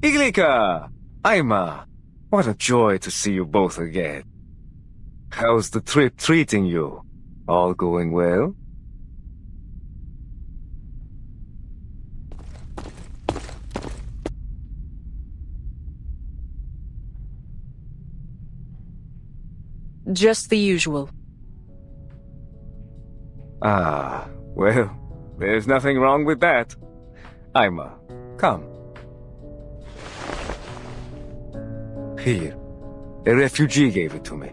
Iglika! Aima! What a joy to see you both again. How's the trip treating you? All going well? Just the usual. Ah, well, there's nothing wrong with that. Aima, come. Here, a refugee gave it to me.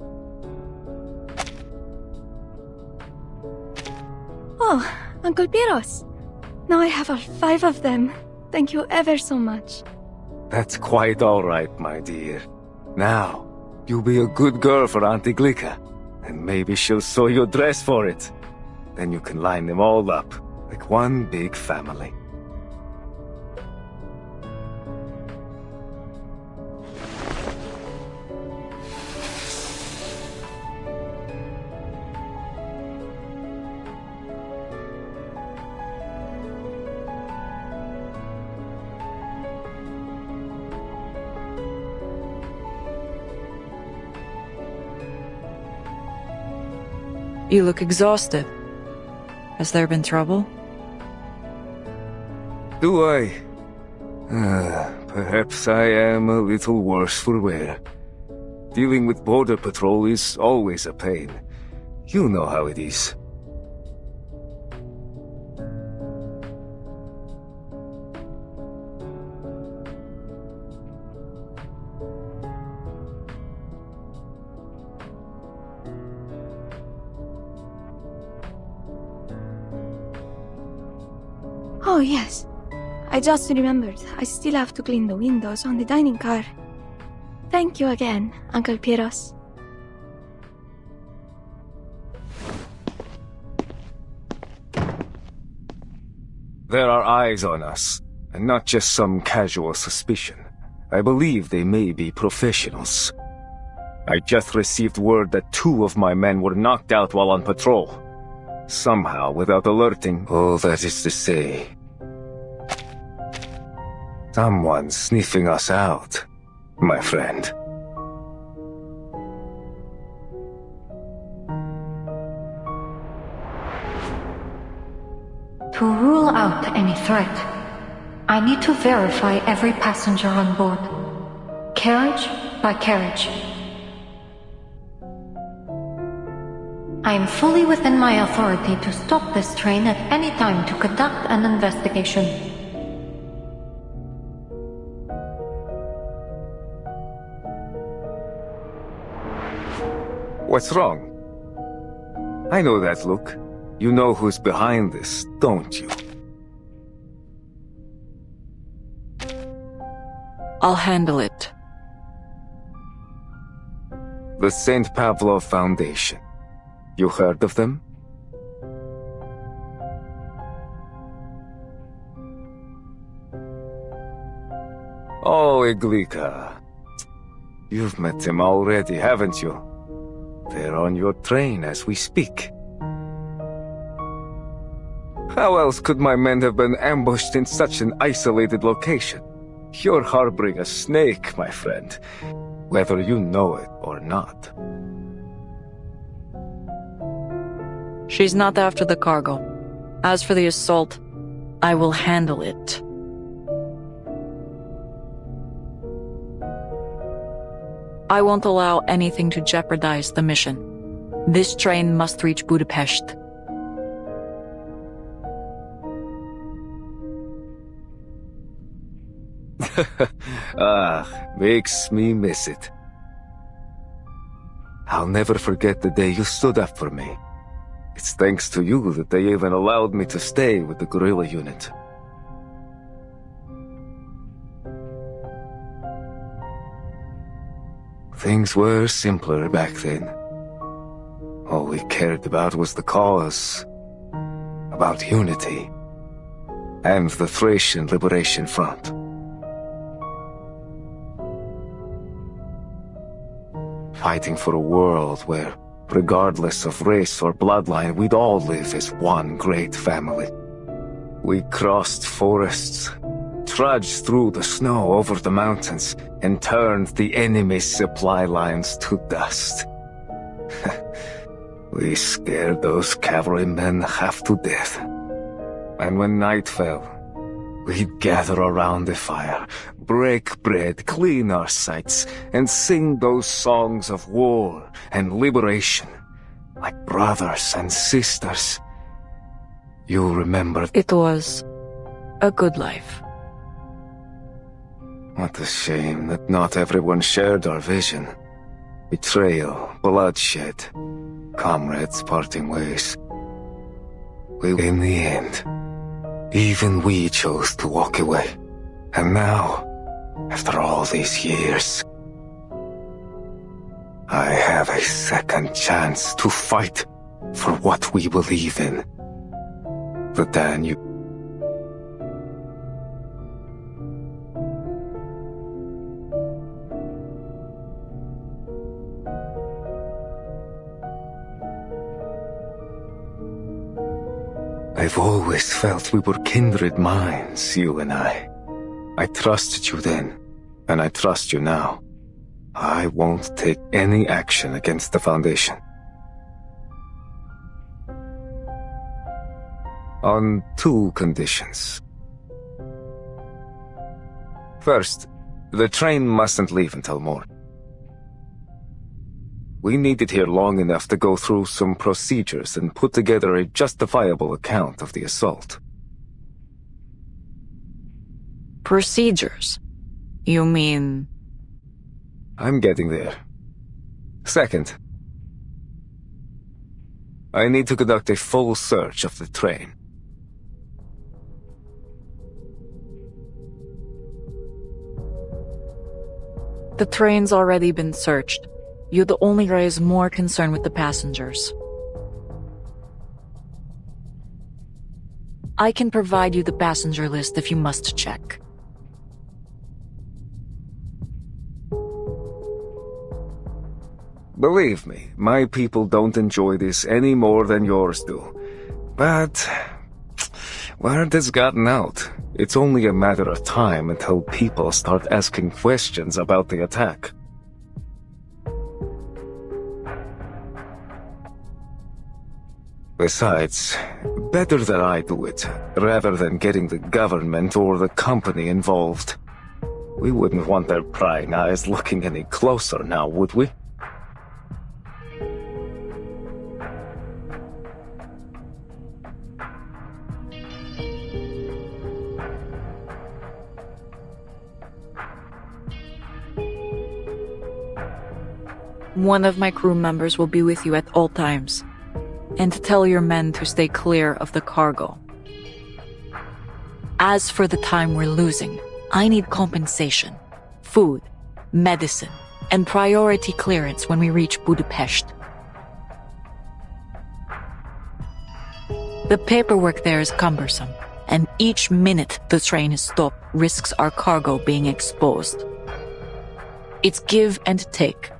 Oh, Uncle Pyros. Now I have all 5 of them. Thank you ever so much. That's quite all right, my dear. Now, you'll be a good girl for Auntie Glika, and maybe she'll sew your dress for it. Then you can line them all up, like one big family. You look exhausted. Has there been trouble? Do I? Perhaps I am a little worse for wear. Dealing with border patrol is always a pain. You know how it is. Oh, yes. I just remembered. I still have to clean the windows on the dining car. Thank you again, Uncle Piros. There are eyes on us, and not just some casual suspicion. I believe they may be professionals. I just received word that 2 of my men were knocked out while on patrol. Somehow, without alerting, oh, that is to say, someone's sniffing us out, my friend. To rule out any threat, I need to verify every passenger on board, carriage by carriage. I am fully within my authority to stop this train at any time to conduct an investigation. What's wrong? I know that look. You know who's behind this, don't you? I'll handle it. The St. Pavlov Foundation. You heard of them? Oh, Iglika. You've met him already, haven't you? They're on your train as we speak. How else could my men have been ambushed in such an isolated location? You're harboring a snake, my friend, whether you know it or not. She's not after the cargo. As for the assault, I will handle it. I won't allow anything to jeopardize the mission. This train must reach Budapest. Makes me miss it. I'll never forget the day you stood up for me. It's thanks to you that they even allowed me to stay with the guerrilla unit. Things were simpler back then. All we cared about was the cause, about unity, and the Thracian Liberation Front. Fighting for a world where, regardless of race or bloodline, we'd all live as one great family. We crossed forests, trudged through the snow over the mountains, and turned the enemy's supply lines to dust. We scared those cavalrymen half to death. And when night fell, we'd gather around the fire, break bread, clean our sights, and sing those songs of war and liberation, like brothers and sisters. You remember? It was a good life. What a shame that not everyone shared our vision. Betrayal, bloodshed, comrades parting ways. In the end, even we chose to walk away. And now, after all these years, I have a second chance to fight for what we believe in. The Danube. I've always felt we were kindred minds, you and I. I trusted you then, and I trust you now. I won't take any action against the Foundation. On 2 conditions. First, the train mustn't leave until morning. We needed here long enough to go through some procedures and put together a justifiable account of the assault. Procedures? You mean... I'm getting there. Second, I need to conduct a full search of the train. The train's already been searched. You'd only raise more concern with the passengers. I can provide you the passenger list if you must check. Believe me, my people don't enjoy this any more than yours do. But word has gotten out. It's only a matter of time until people start asking questions about the attack. Besides, better that I do it, rather than getting the government or the company involved. We wouldn't want their prying eyes looking any closer now, would we? One of my crew members will be with you at all times, and tell your men to stay clear of the cargo. As for the time we're losing, I need compensation, food, medicine, and priority clearance when we reach Budapest. The paperwork there is cumbersome, and each minute the train is stopped risks our cargo being exposed. It's give and take.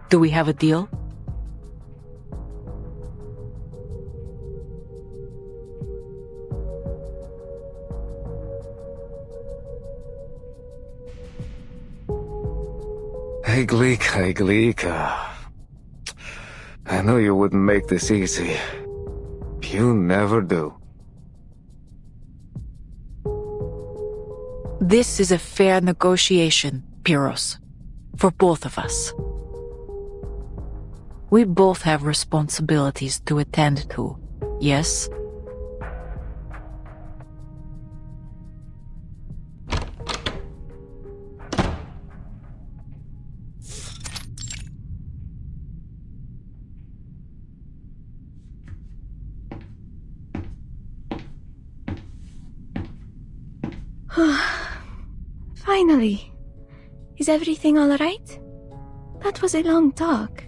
Do we have a deal? Hey, Glika. I know you wouldn't make this easy. You never do. This is a fair negotiation, Pyros, for both of us. We both have responsibilities to attend to, yes? Finally. Is everything all right? That was a long talk.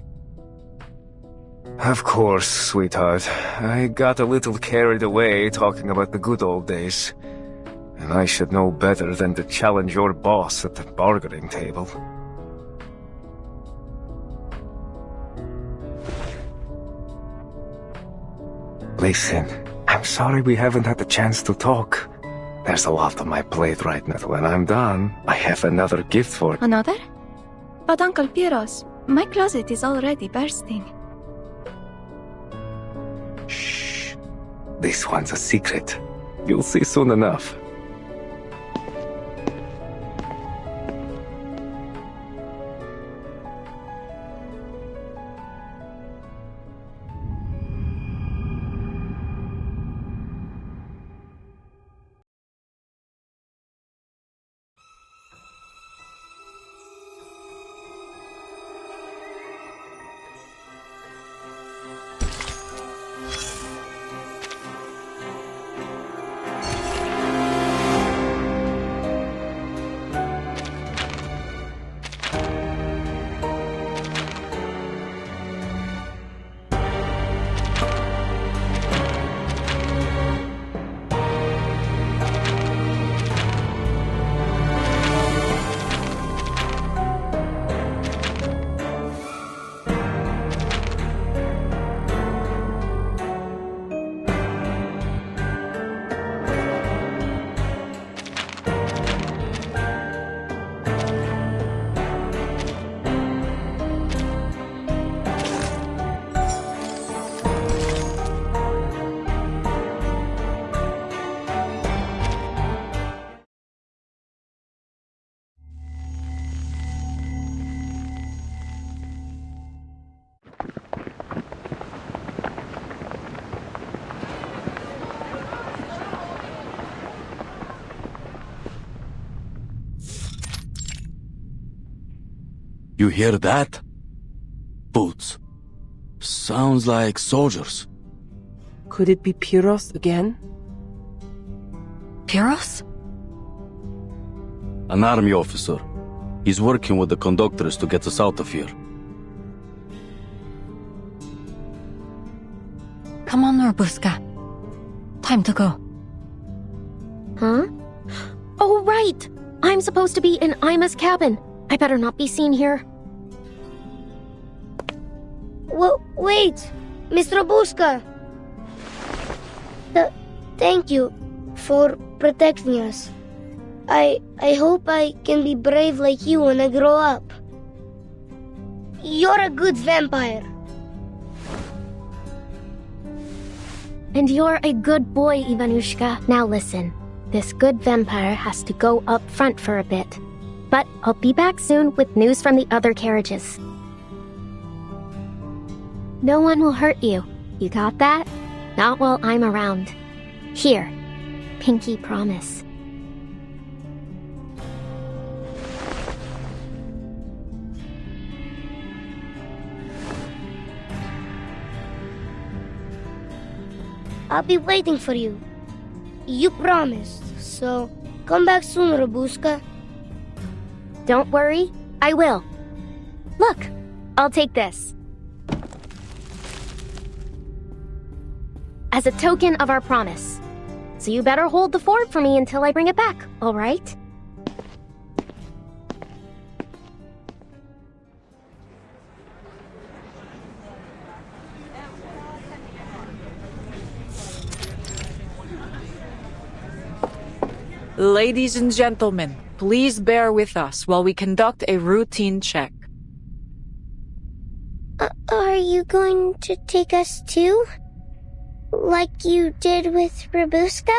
Of course, sweetheart. I got a little carried away talking about the good old days. And I should know better than to challenge your boss at the bargaining table. Listen, I'm sorry we haven't had the chance to talk. There's a lot on my plate right now. When I'm done, I have another gift for you. Another? But Uncle Pyros, my closet is already bursting. Shh. This one's a secret. You'll see soon enough. You hear that? Boots. Sounds like soldiers. Could it be Pyros again? Pyros? An army officer. He's working with the conductors to get us out of here. Come on, Robuska. Time to go. Huh? Oh, right! I'm supposed to be in Ima's cabin. I better not be seen here. Wait! Mr. Robuska! Thank you for protecting us. I hope I can be brave like you when I grow up. You're a good vampire. And you're a good boy, Ivanushka. Now listen, this good vampire has to go up front for a bit. But I'll be back soon with news from the other carriages. No one will hurt you. You got that? Not while I'm around. Here, pinky promise. I'll be waiting for you. You promised, so come back soon, Robuska. Don't worry, I will. Look, I'll take this. As a token of our promise. So you better hold the fort for me until I bring it back, all right? Ladies and gentlemen, please bear with us while we conduct a routine check. Are you going to take us too? Like you did with Robuska?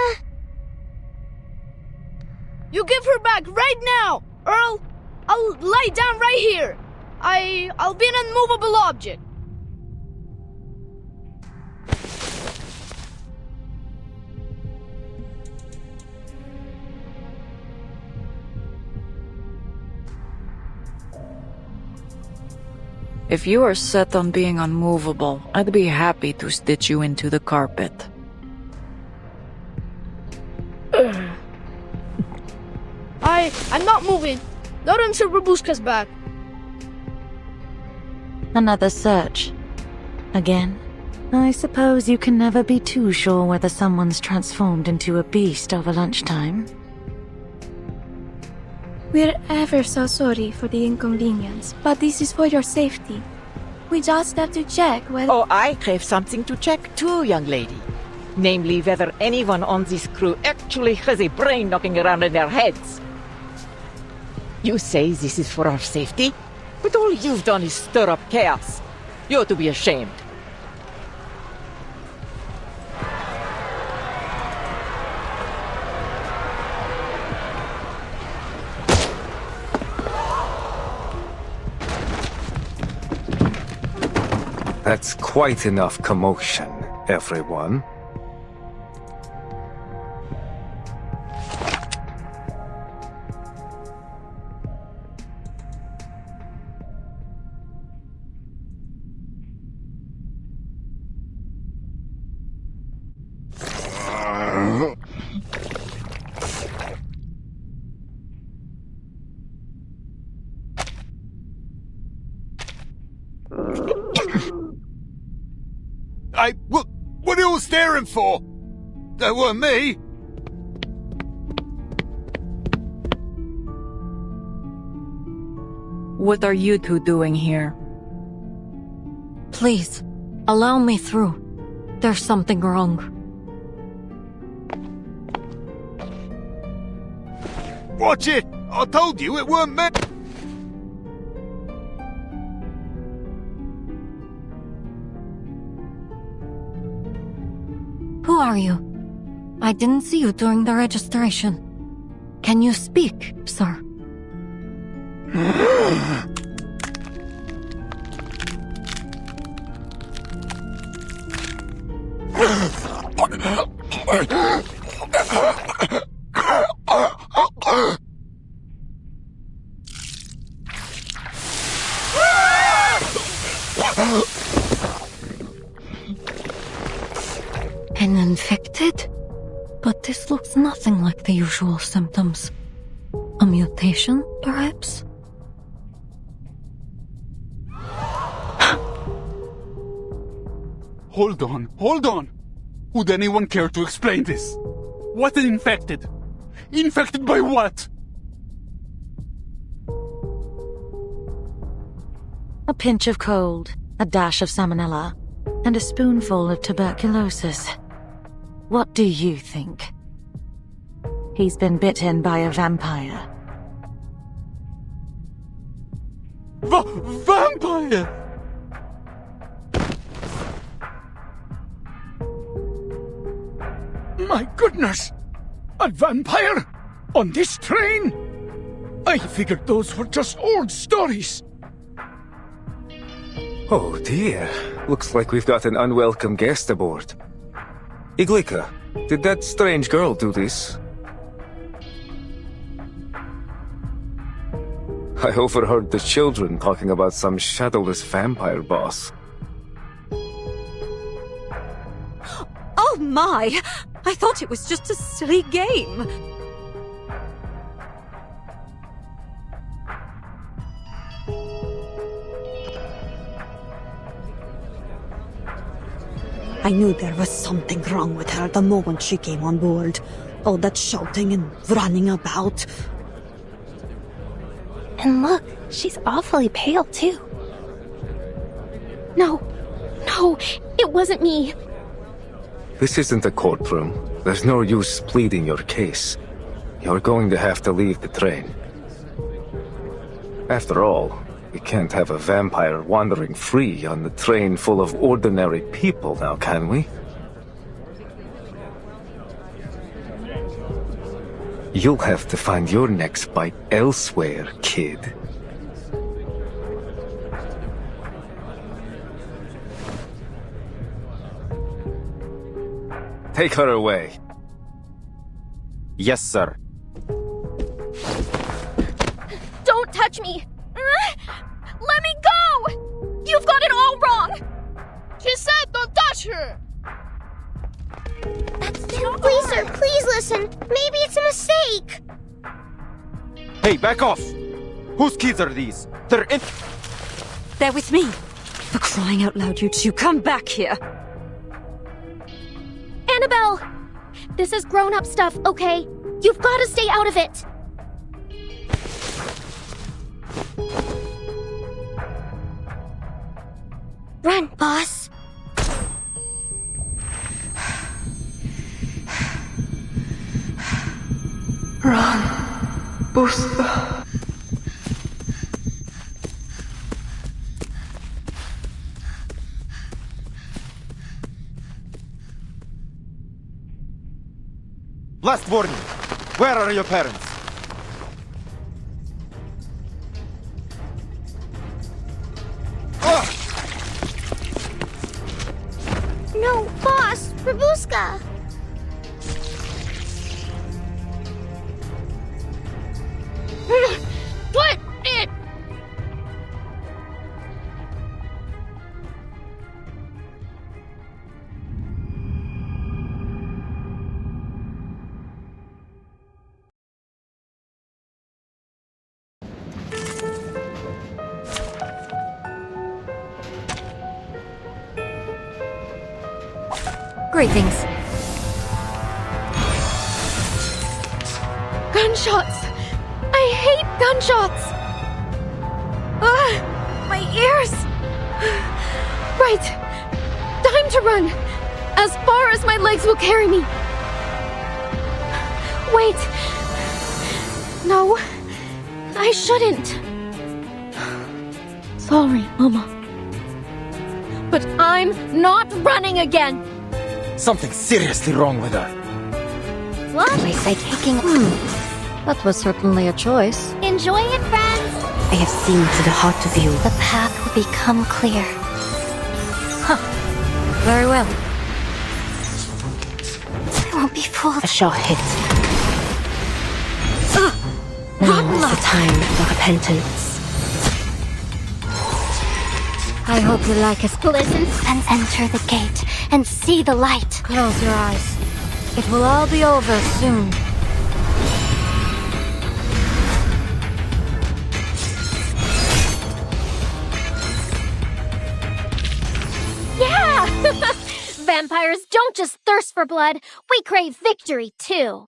You give her back right now, Earl! I'll lie down right here. I'll be an unmovable object. If you are set on being unmovable, I'd be happy to stitch you into the carpet. I'm not moving. Not until Robuska's back. Another search. Again? I suppose you can never be too sure whether someone's transformed into a beast over lunchtime. We're ever so sorry for the inconvenience, but this is for your safety. We just have to check whether... Oh, I have something to check too, young lady. Namely, whether anyone on this crew actually has a brain knocking around in their heads. You say this is for our safety? But all you've done is stir up chaos. You ought to be ashamed. That's quite enough commotion, everyone. What are you all staring for? That weren't me. What are you two doing here? Please, allow me through. There's something wrong. Watch it! I told you it weren't me. Who are you? I didn't see you during the registration. Can you speak, sir? Infected? But this looks nothing like the usual symptoms. A mutation, perhaps? Hold on. Would anyone care to explain this? What is infected? Infected by what? A pinch of cold, a dash of salmonella, and a spoonful of tuberculosis. What do you think? He's been bitten by a vampire. Vampire! My goodness! A vampire? On this train? I figured those were just old stories. Oh dear. Looks like we've got an unwelcome guest aboard. Iglika, did that strange girl do this? I overheard the children talking about some shadowless vampire boss. Oh my! I thought it was just a silly game. I knew there was something wrong with her the moment she came on board. All that shouting and running about. And look, she's awfully pale too. No, it wasn't me. This isn't a courtroom. There's no use pleading your case. You're going to have to leave the train. After all, we can't have a vampire wandering free on the train full of ordinary people now, can we? You'll have to find your next bite elsewhere, kid. Take her away. Yes, sir. Don't touch me! Let me go! You've got it all wrong! She said don't touch her! Please, sir, please listen. Maybe it's a mistake. Hey, back off! Whose kids are these? They're in... They're with me. For crying out loud, you two, come back here. Annabelle! This is grown-up stuff, okay? You've got to stay out of it! Run, boss. Run, Buska. Last warning. Where are your parents? No, boss, Babushka. What? It! Greetings. Gunshots! I hate gunshots! My ears! Right! Time to run! As far as my legs will carry me! Wait! No, I shouldn't. Sorry, Mama. But I'm not running again! Something's seriously wrong with her. What? I say taking... That was certainly a choice. Enjoy it, friends! I have seen to the heart of you. The path will become clear. Very well. I won't be fooled. A shot hit. Now is the time for repentance. I hope you like us. Listen and enter the gate and see the light. Close your eyes. It will all be over soon. Yeah! Vampires don't just thirst for blood, we crave victory too.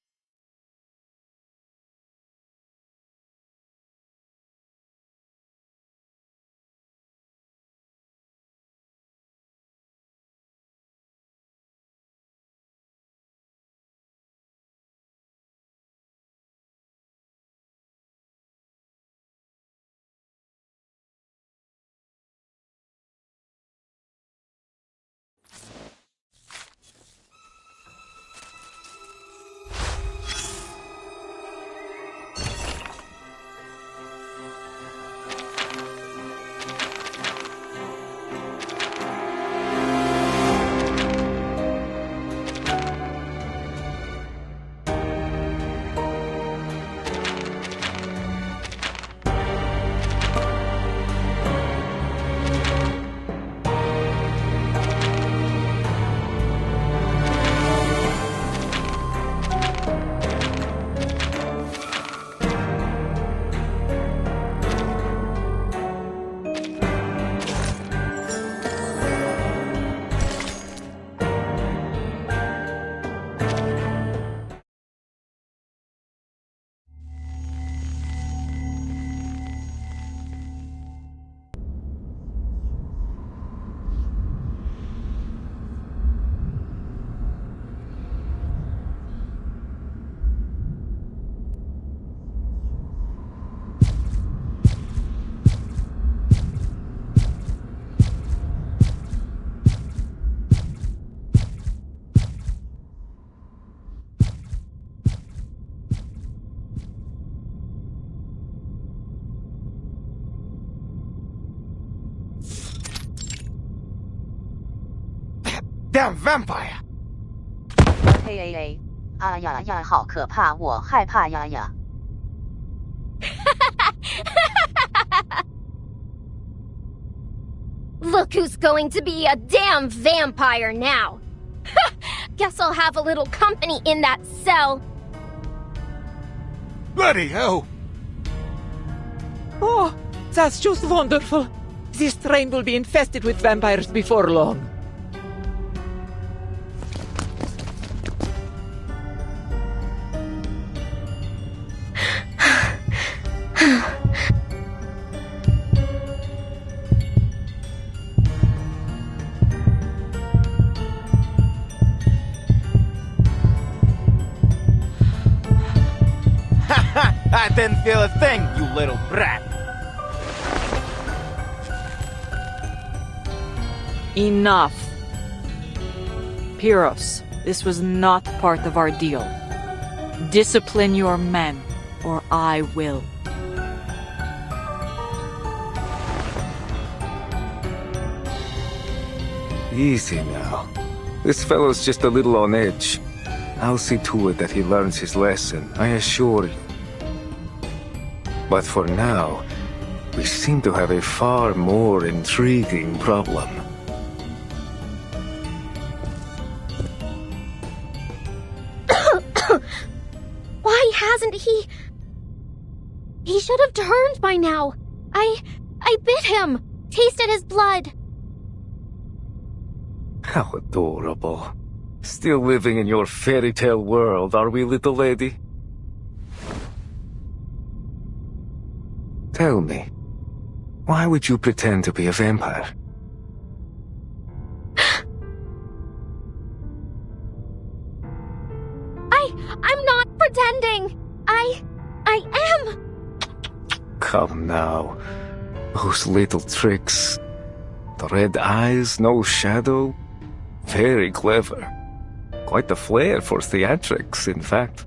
Damn vampire! 嘿，啊呀呀，好可怕，我害怕呀呀。Look who's going to be a damn vampire now. Guess I'll have a little company in that cell. Bloody hell! Oh, that's just wonderful. This train will be infested with vampires before long. I didn't feel a thing, you little brat. Enough. Pyros, this was not part of our deal. Discipline your men, or I will. Easy now. This fellow's just a little on edge. I'll see to it that he learns his lesson, I assure you. But for now, we seem to have a far more intriguing problem. Why hasn't he... He should have turned by now. I bit him. Tasted his blood. How adorable. Still living in your fairy tale world, are we, little lady? Tell me, why would you pretend to be a vampire? I'm not pretending. I am. Come now. Those little tricks. The red eyes, no shadow. Very clever. Quite the flair for theatrics, in fact.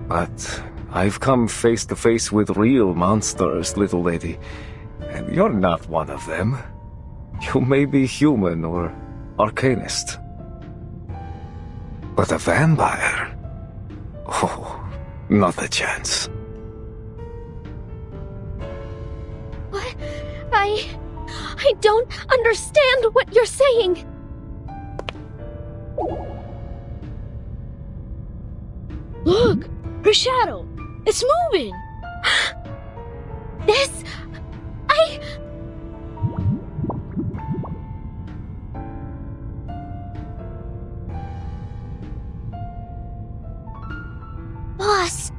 But I've come face to face with real monsters, little lady. And you're not one of them. You may be human or arcanist. But a vampire? Oh, not a chance. What? I don't understand what you're saying. Look! Her shadow! It's moving! This... Boss!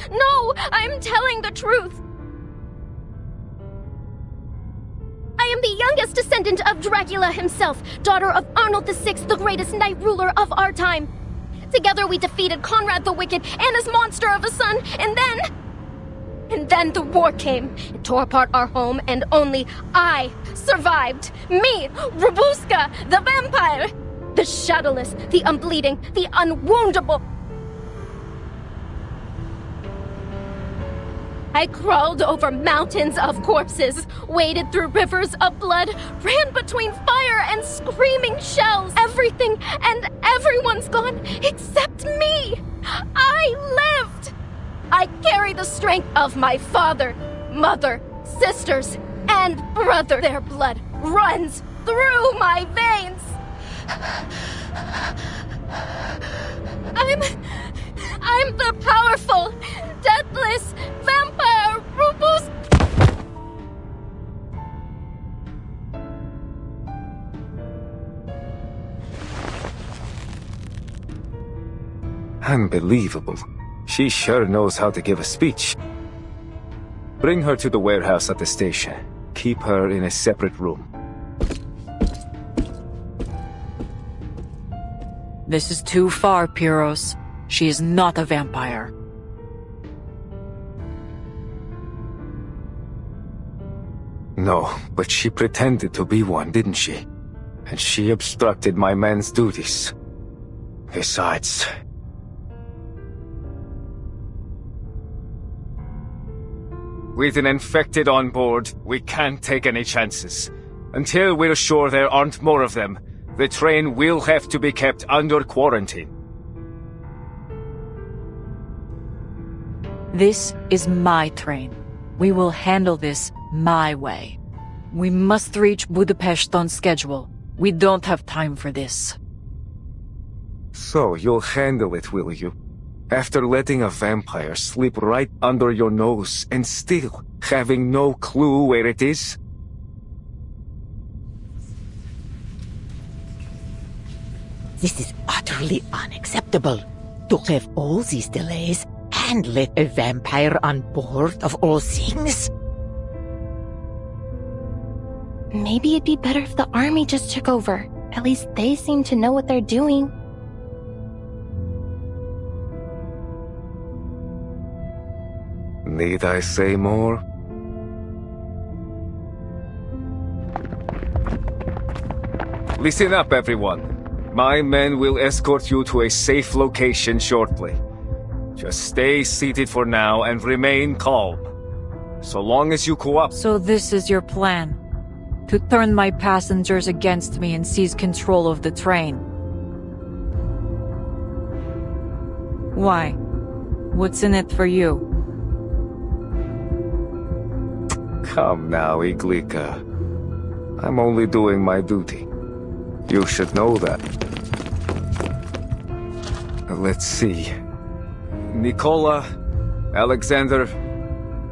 No! I'm telling the truth! I am the youngest descendant of Dracula himself, daughter of Arnold VI, the greatest knight ruler of our time. Together we defeated Conrad the Wicked and his monster of a son, and then the war came. It tore apart our home, and only I survived. Me, Robuska, the vampire! The shadowless, the unbleeding, the unwoundable. I crawled over mountains of corpses, waded through rivers of blood, ran between fire and screaming shells. Everything and everyone's gone except me. I lived. I carry the strength of my father, mother, sisters, and brother. Their blood runs through my veins. I'm the powerful, deathless vampire Rubus. Unbelievable. She sure knows how to give a speech. Bring her to the warehouse at the station. Keep her in a separate room. This is too far, Pyros. She is not a vampire. No, but she pretended to be one, didn't she? And she obstructed my man's duties. Besides... with an infected on board, we can't take any chances. Until we're sure there aren't more of them, the train will have to be kept under quarantine. This is my train. We will handle this my way. We must reach Budapest on schedule. We don't have time for this. So you'll handle it, will you? After letting a vampire slip right under your nose and still having no clue where it is? This is utterly unacceptable. To have all these delays and let a vampire on board of all things? Maybe it'd be better if the army just took over. At least they seem to know what they're doing. Need I say more? Listen up, everyone. My men will escort you to a safe location shortly. Just stay seated for now and remain calm. So long as you cooperate. So this is your plan? To turn my passengers against me and seize control of the train? Why? What's in it for you? Come now, Iglika. I'm only doing my duty. You should know that. Let's see. Nikola, Alexander,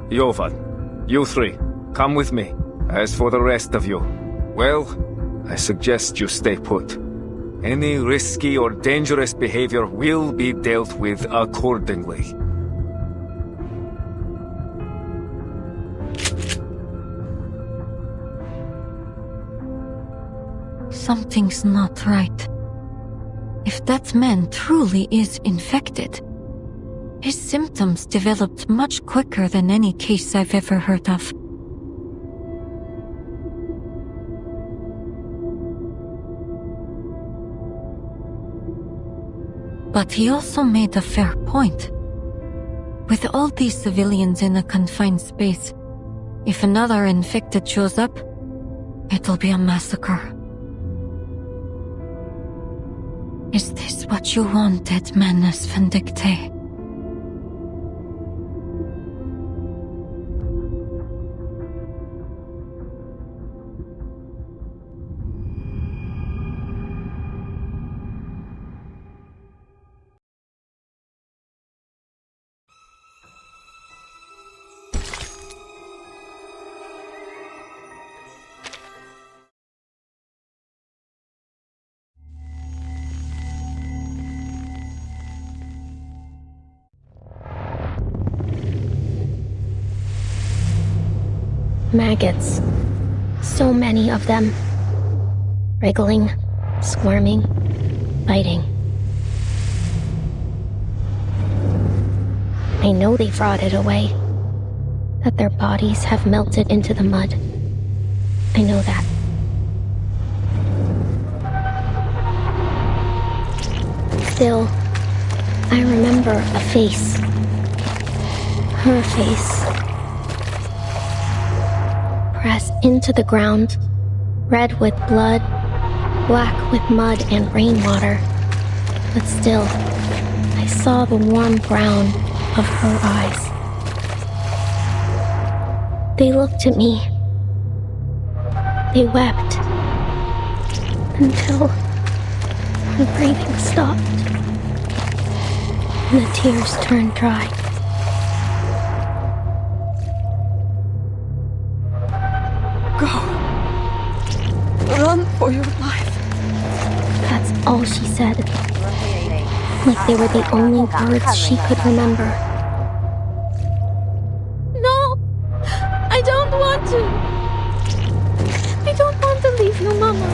Jovan, you three, come with me. As for the rest of you, well, I suggest you stay put. Any risky or dangerous behavior will be dealt with accordingly. Something's not right. If that man truly is infected, his symptoms developed much quicker than any case I've ever heard of. But he also made a fair point. With all these civilians in a confined space, if another infected shows up, it'll be a massacre. Is this what you wanted, Manus Vindicte? Maggots. So many of them. Wriggling, squirming, biting. I know they've rotted away. That their bodies have melted into the mud. I know that. Still, I remember a face. Her face. Pressed into the ground, red with blood, black with mud and rainwater. But still, I saw the warm brown of her eyes. They looked at me. They wept. Until her breathing stopped. And the tears turned dry. Go. Run for your life. That's all she said. Like they were the only words she could remember. No! I don't want to! I don't want to leave you, Mama.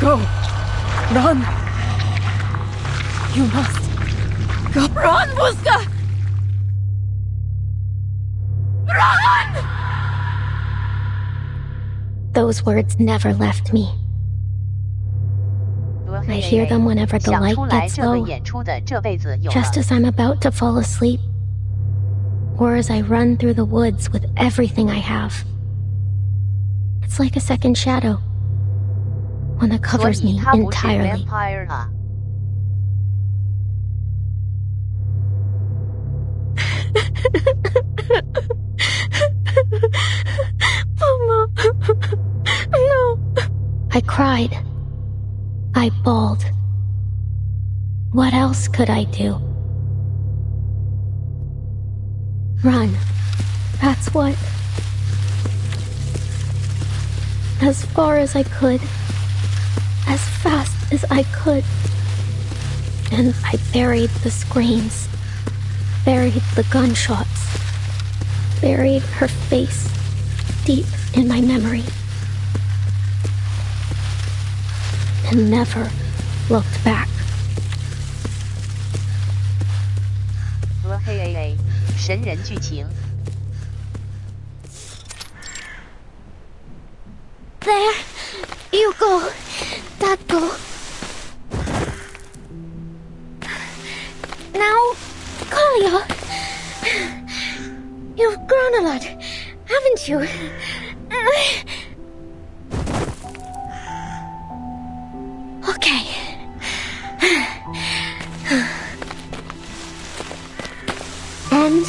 Go. Run. You must. Go. Run, Vuska! Run! Those words never left me. I hear them whenever the light gets low, just as I'm about to fall asleep, or as I run through the woods with everything I have. It's like a second shadow, one that covers me entirely. Mama, no. I cried. I bawled. What else could I do? Run. That's what. As far as I could. As fast as I could. And I buried the screams. Buried the gunshots. Buried her face deep in my memory. And never looked back. There you go. That go. Now, Kalia. You've grown a lot, haven't you? Okay. And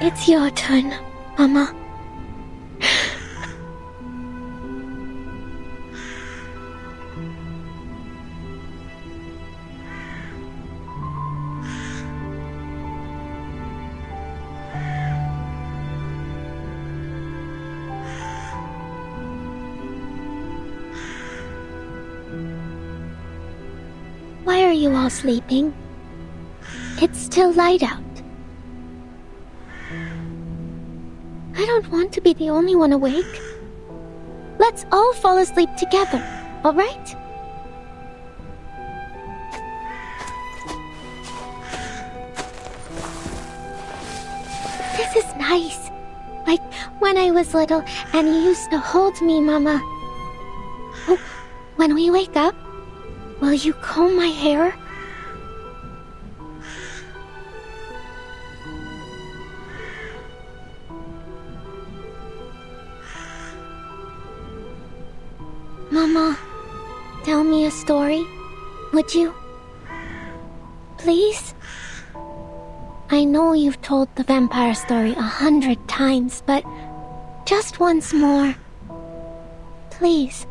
it's your turn, Mama. Why are you all sleeping? It's still light out. I don't want to be the only one awake. Let's all fall asleep together, all right? This is nice. Like when I was little and you used to hold me, Mama. Oh, when we wake up, will you comb my hair? Mama, tell me a story, would you? Please? I know you've told the vampire story 100 times, but just once more. Please.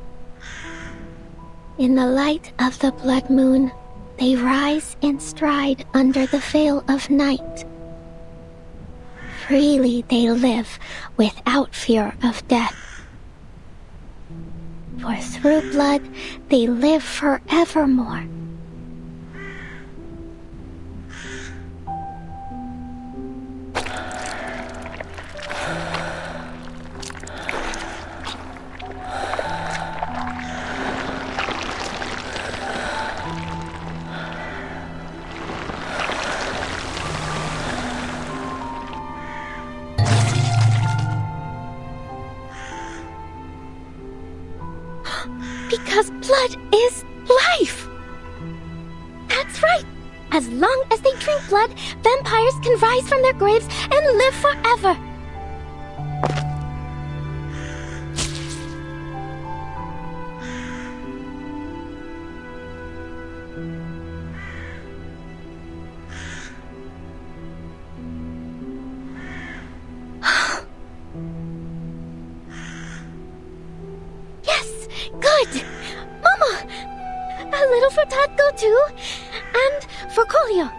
In the light of the blood moon, they rise and stride under the veil of night. Freely they live without fear of death. For through blood they live forevermore. Because blood is life! That's right! As long as they drink blood, vampires can rise from their graves and live forever! Yes! Good! Mama! A little for Tatko too, and for Kolio.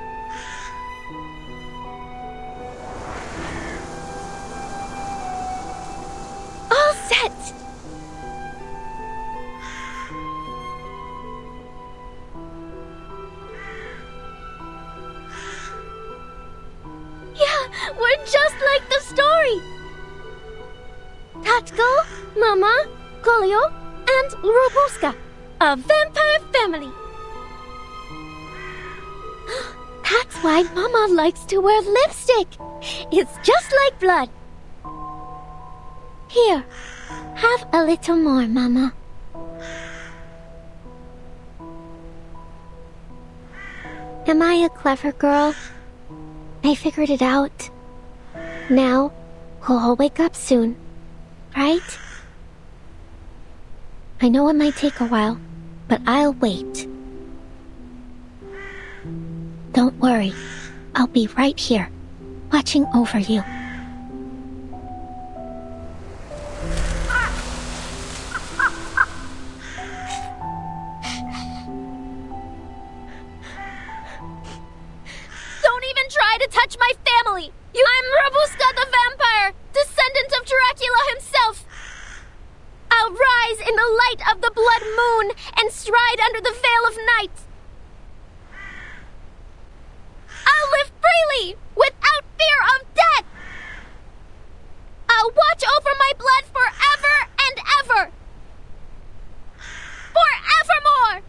All set! Yeah, we're just like the story! Tatko, Mama, Kolio, and Robuska, a vampire family. That's why Mama likes to wear lipstick. It's just like blood. Here, have a little more, Mama. Am I a clever girl? I figured it out. Now, we'll all wake up soon, right? I know it might take a while, but I'll wait. Don't worry. I'll be right here, watching over you. Don't even try to touch my family! I'm Robuska the vampire, descendant of Dracula himself! I'll rise in the light of the blood moon and stride under the veil of night. I'll live freely, without fear of death! I'll watch over my blood forever and ever! Forevermore!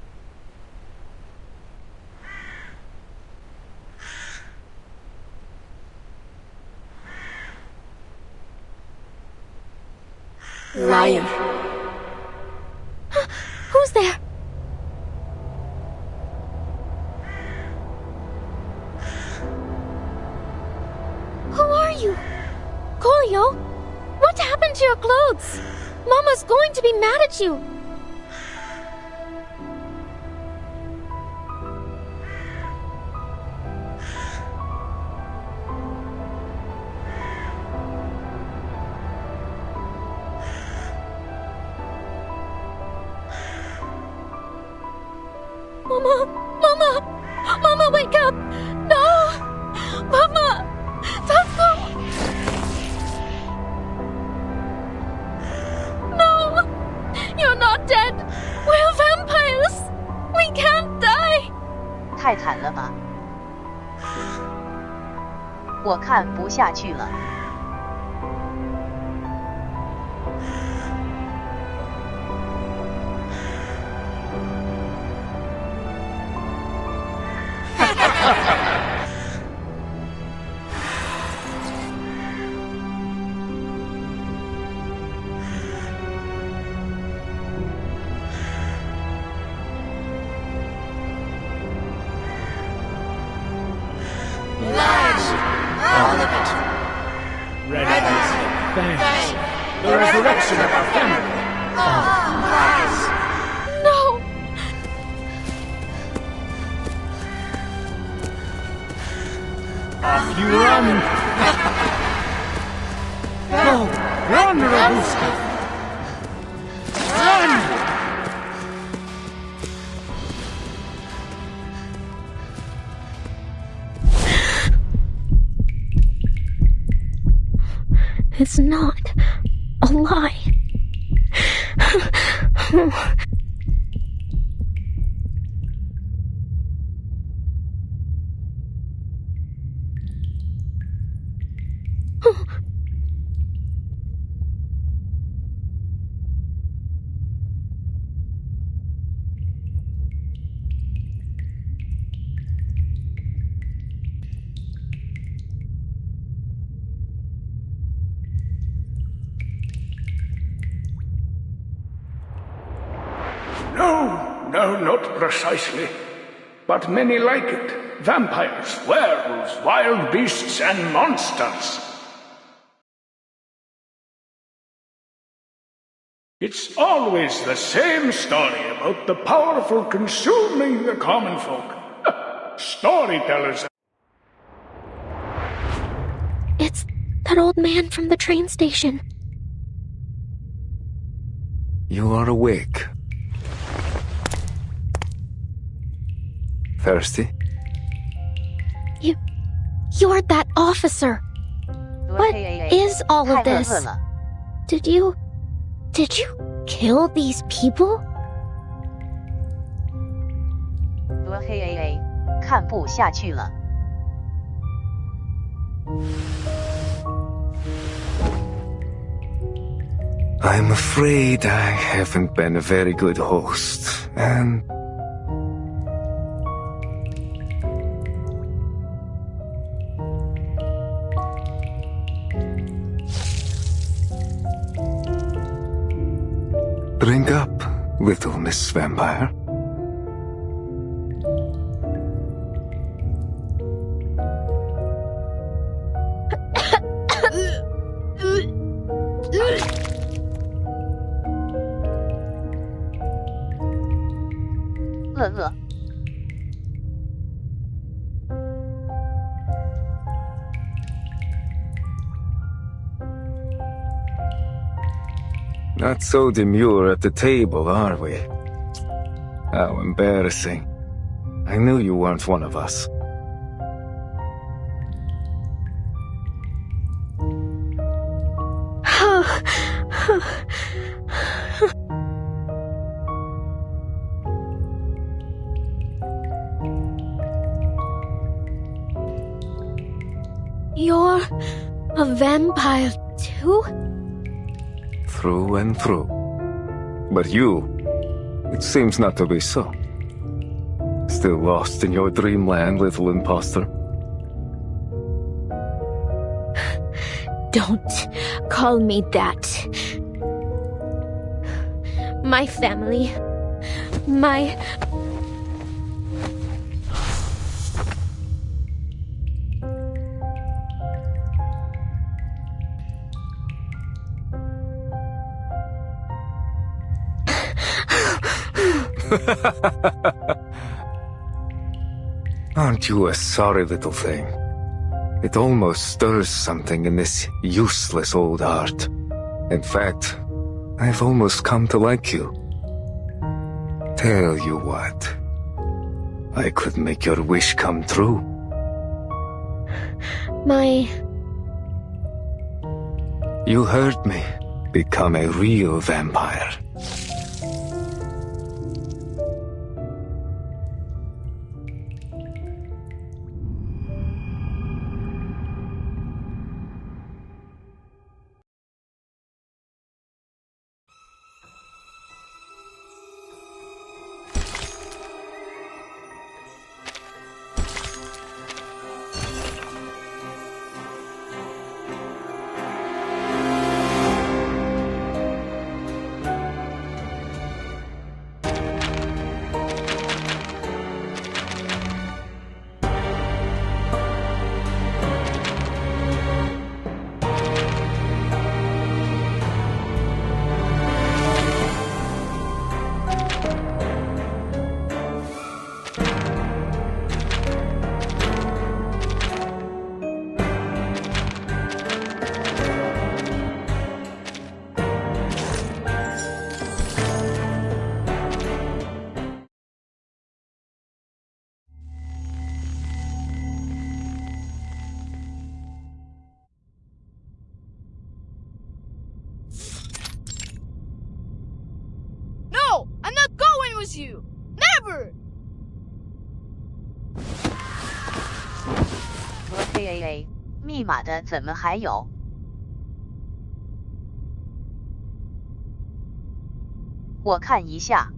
Liar. Who's there? Who are you? Kolio? What happened to your clothes? Mama's going to be mad at you. Mama, wake up! No! Mama! Tatko! No! You're not dead! We're vampires! We can't die! 太惨了吧！我看不下去了。All of it. Red eyes, fangs, the resurrection of our family. All lies. No! Off you run! Go! Run, Robuska! Run! It's not a lie. No, not precisely. But many like it. Vampires, werewolves, wild beasts, and monsters. It's always the same story about the powerful consuming the common folk. Storytellers. It's that old man from the train station. You are awake. Thirsty? You're that officer. What is all of this? Did you kill these people? 看不下去了。 I'm afraid I haven't been a very good host, and... Drink up, little Miss Vampire. Not so demure at the table, are we? How embarrassing. I knew you weren't one of us. You're a vampire too? Through and through. But you, it seems not to be so. Still lost in your dreamland, little imposter. Don't call me that. My family, my... Aren't you a sorry little thing? It almost stirs something in this useless old heart. In fact, I've almost come to like you. Tell you what, I could make your wish come true. My... You heard me. Become a real vampire. No! I'm not going with you! Never! AAA 密码的怎么还有？我看一下。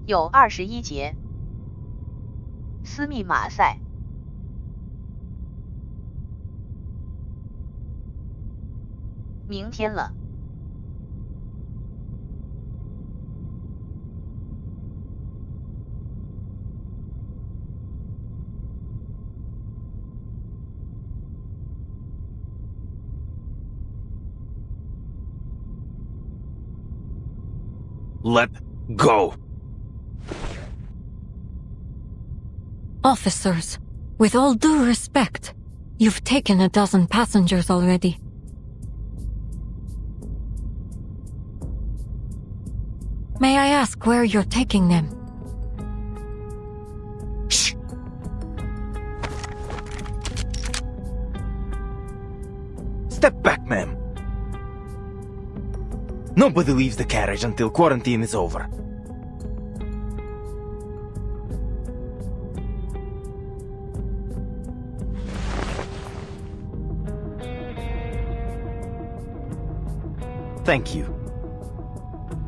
有21节。斯密马塞。明天了。Let go. Officers, with all due respect, you've taken a dozen passengers already. May I ask where you're taking them? Shh. Step back, ma'am. Nobody leaves the carriage until quarantine is over. Thank you.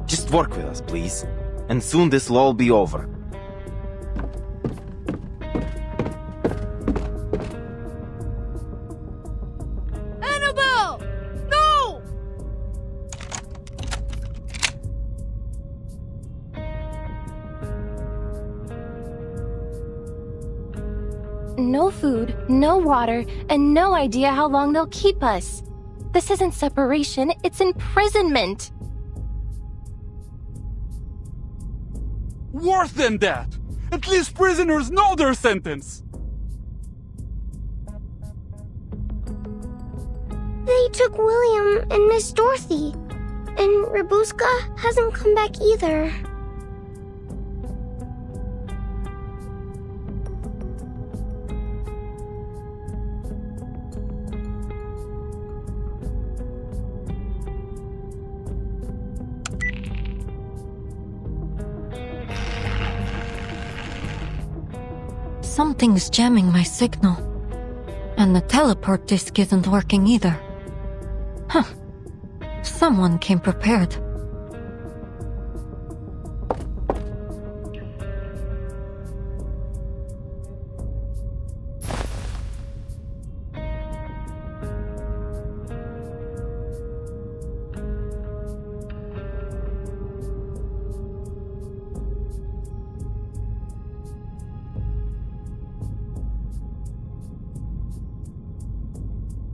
Just work with us, please. And soon this will all be over. Annabelle! No! No food, no water, and no idea how long they'll keep us. This isn't separation, it's imprisonment. Worse than that! At least prisoners know their sentence! They took William and Miss Dorothy. And Rabuska hasn't come back either. Something's jamming my signal. And the teleport disk isn't working either. Huh. Someone came prepared.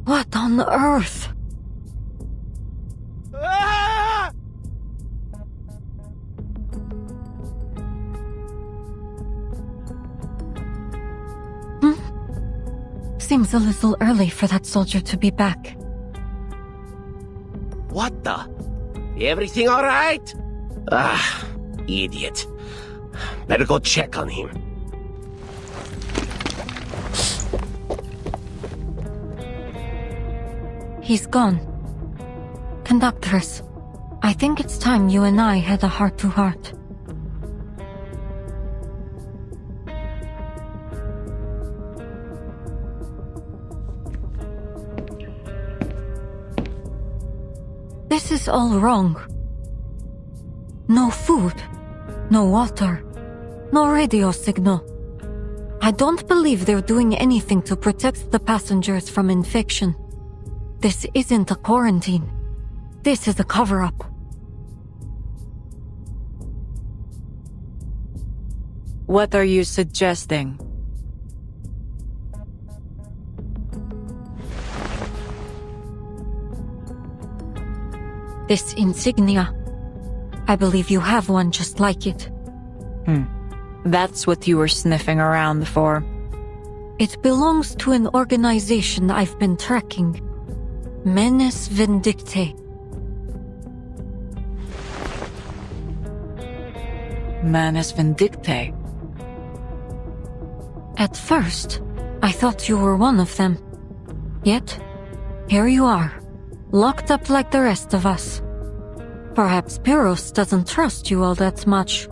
What on earth? Seems a little early for that soldier to be back. What the? Everything all right? Ah, idiot. Better go check on him. He's gone. Conductress, I think it's time you and I had a heart-to-heart. This is all wrong. No food, no water, no radio signal. I don't believe they're doing anything to protect the passengers from infection. This isn't a quarantine. This is a cover-up. What are you suggesting? This insignia. I believe you have one just like it. That's what you were sniffing around for. It belongs to an organization I've been tracking. Menes Vindictae. Menes Vindictae? At first, I thought you were one of them. Yet, here you are, locked up like the rest of us. Perhaps Pyros doesn't trust you all that much.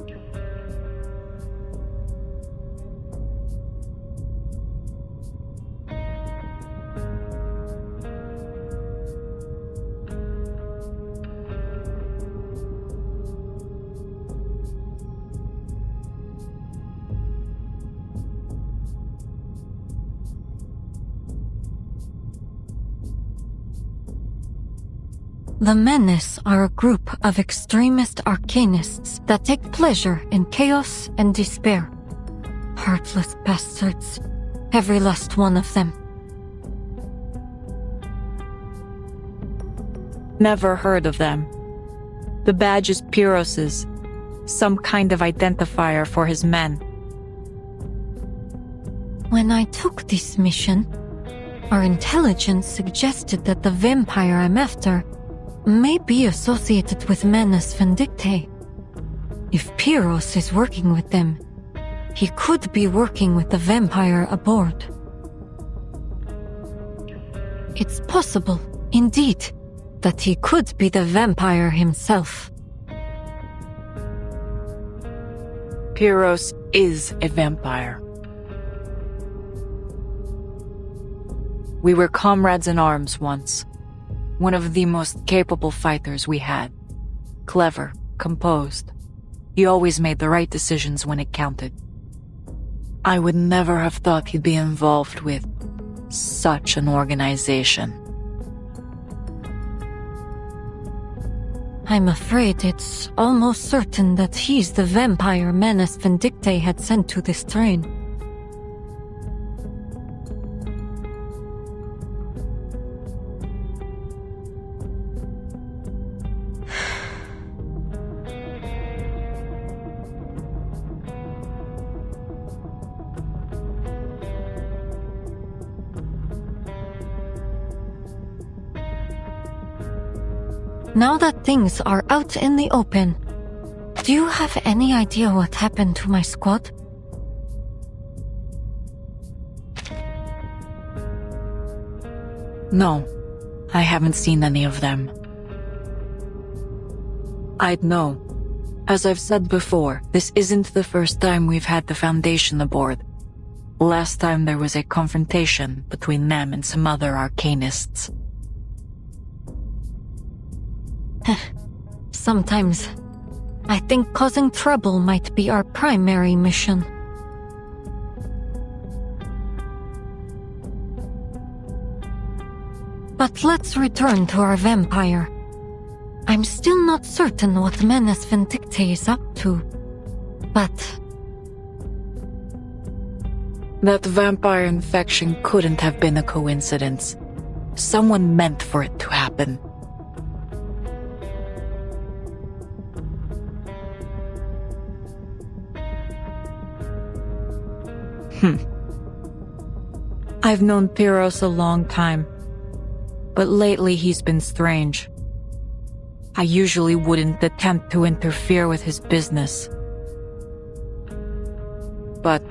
The Menace are a group of extremist arcanists that take pleasure in chaos and despair. Heartless bastards. Every last one of them. Never heard of them. The badge is Pyrrhus's, some kind of identifier for his men. When I took this mission, our intelligence suggested that the vampire I'm after may be associated with Manus Vindictae. If Pyrrhus is working with them, he could be working with the vampire aboard. It's possible, indeed, that he could be the vampire himself. Pyrrhus is a vampire. We were comrades in arms once. One of the most capable fighters we had. Clever, composed. He always made the right decisions when it counted. I would never have thought he'd be involved with such an organization. I'm afraid it's almost certain that he's the vampire Manus Vindictae had sent to this train. Now that things are out in the open, do you have any idea what happened to my squad? No, I haven't seen any of them. I'd know. As I've said before, this isn't the first time we've had the Foundation aboard. Last time there was a confrontation between them and some other arcanists. Sometimes, I think causing trouble might be our primary mission. But let's return to our vampire. I'm still not certain what Manus Vindictae is up to, but... That vampire infection couldn't have been a coincidence. Someone meant for it to happen. I've known Pyrrhus a long time, but lately he's been strange. I usually wouldn't attempt to interfere with his business. But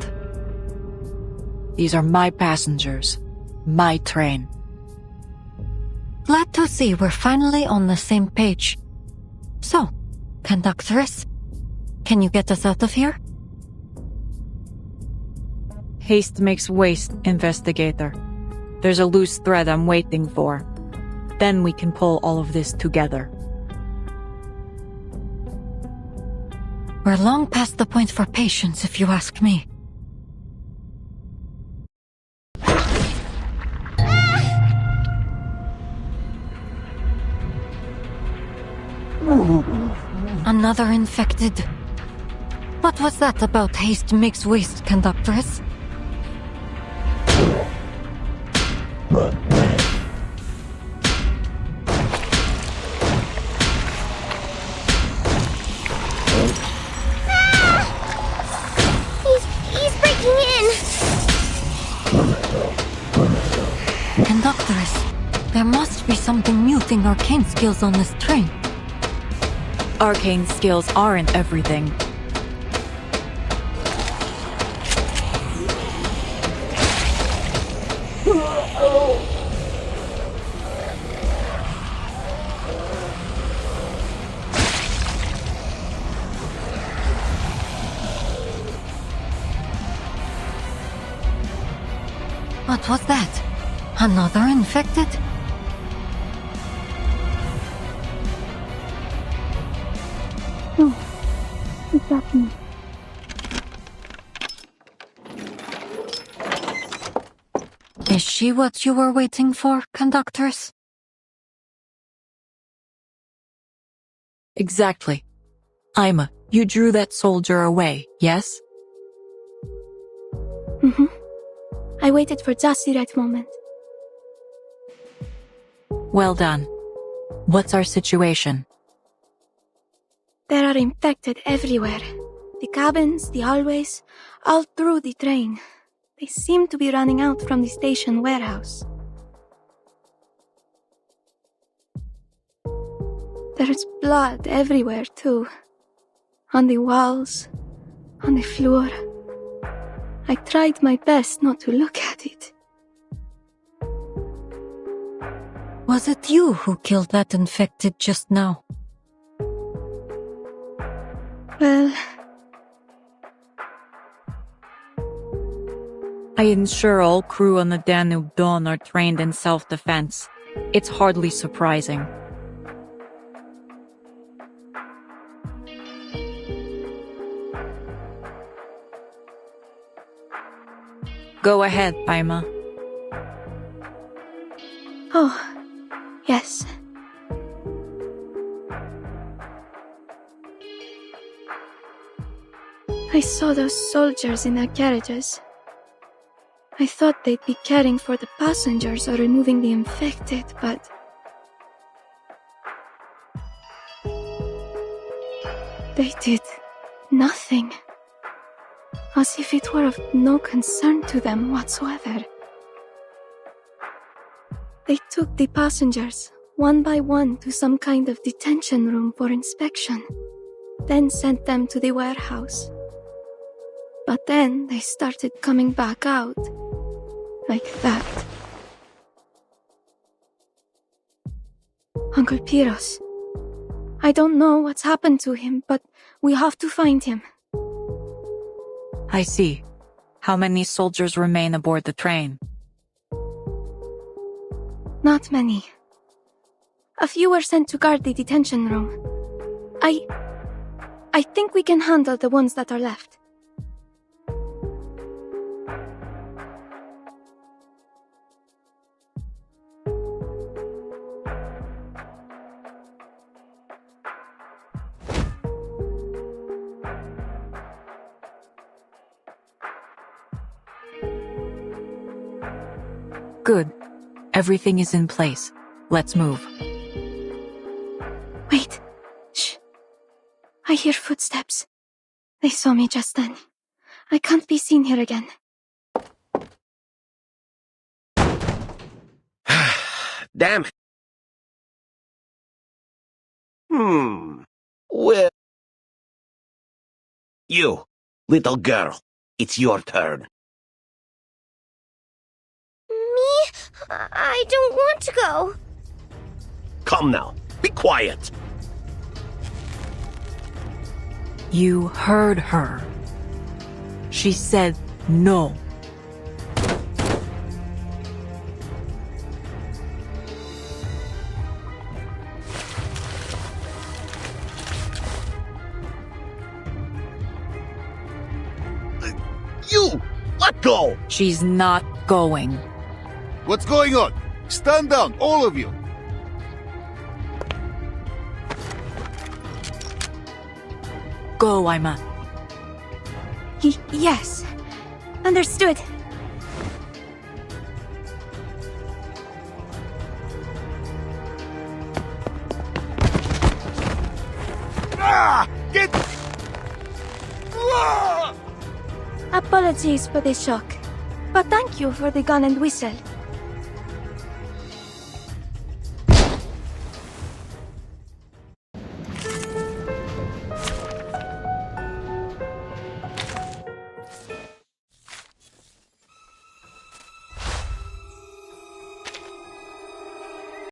these are my passengers, my train. Glad to see we're finally on the same page. So, conductress, can you get us out of here? Haste makes waste, investigator. There's a loose thread I'm waiting for. Then we can pull all of this together. We're long past the point for patience, if you ask me. Another infected. What was that about haste makes waste, conductress? He's breaking in! Conductress, there must be something muting arcane skills on this train. Arcane skills aren't everything. What was that? Another infected? Oh, what's happening? Is she what you were waiting for, conductress? Exactly. Ima, you drew that soldier away, yes? Mm-hmm. I waited for just the right moment. Well done. What's our situation? There are infected everywhere. The cabins, the hallways, all through the train. They seem to be running out from the station warehouse. There's blood everywhere, too. On the walls, on the floor. I tried my best not to look at it. Was it you who killed that infected just now? Well, I ensure all crew on the Danube Dawn are trained in self-defense. It's hardly surprising. Go ahead, Ima. oh, yes. I saw those soldiers in their carriages. I thought they'd be caring for the passengers or removing the infected, but... they did nothing. As if it were of no concern to them whatsoever. They took the passengers, one by one, to some kind of detention room for inspection, then sent them to the warehouse. But then they started coming back out, like that. Uncle Piros, I don't know what's happened to him, but we have to find him. I see. How many soldiers remain aboard the train? Not many. A few were sent to guard the detention room. I think we can handle the ones that are left. Good. Everything is in place. Let's move. Wait. Shh. I hear footsteps. They saw me just then. I can't be seen here again. Damn. Well... You, little girl, it's your turn. I don't want to go. Come now, be quiet. You heard her. She said no. You! Let go! She's not going. What's going on? Stand down, all of you! Go, Ima. Yes. Understood. Get... Apologies for the shock. But thank you for the gun and whistle.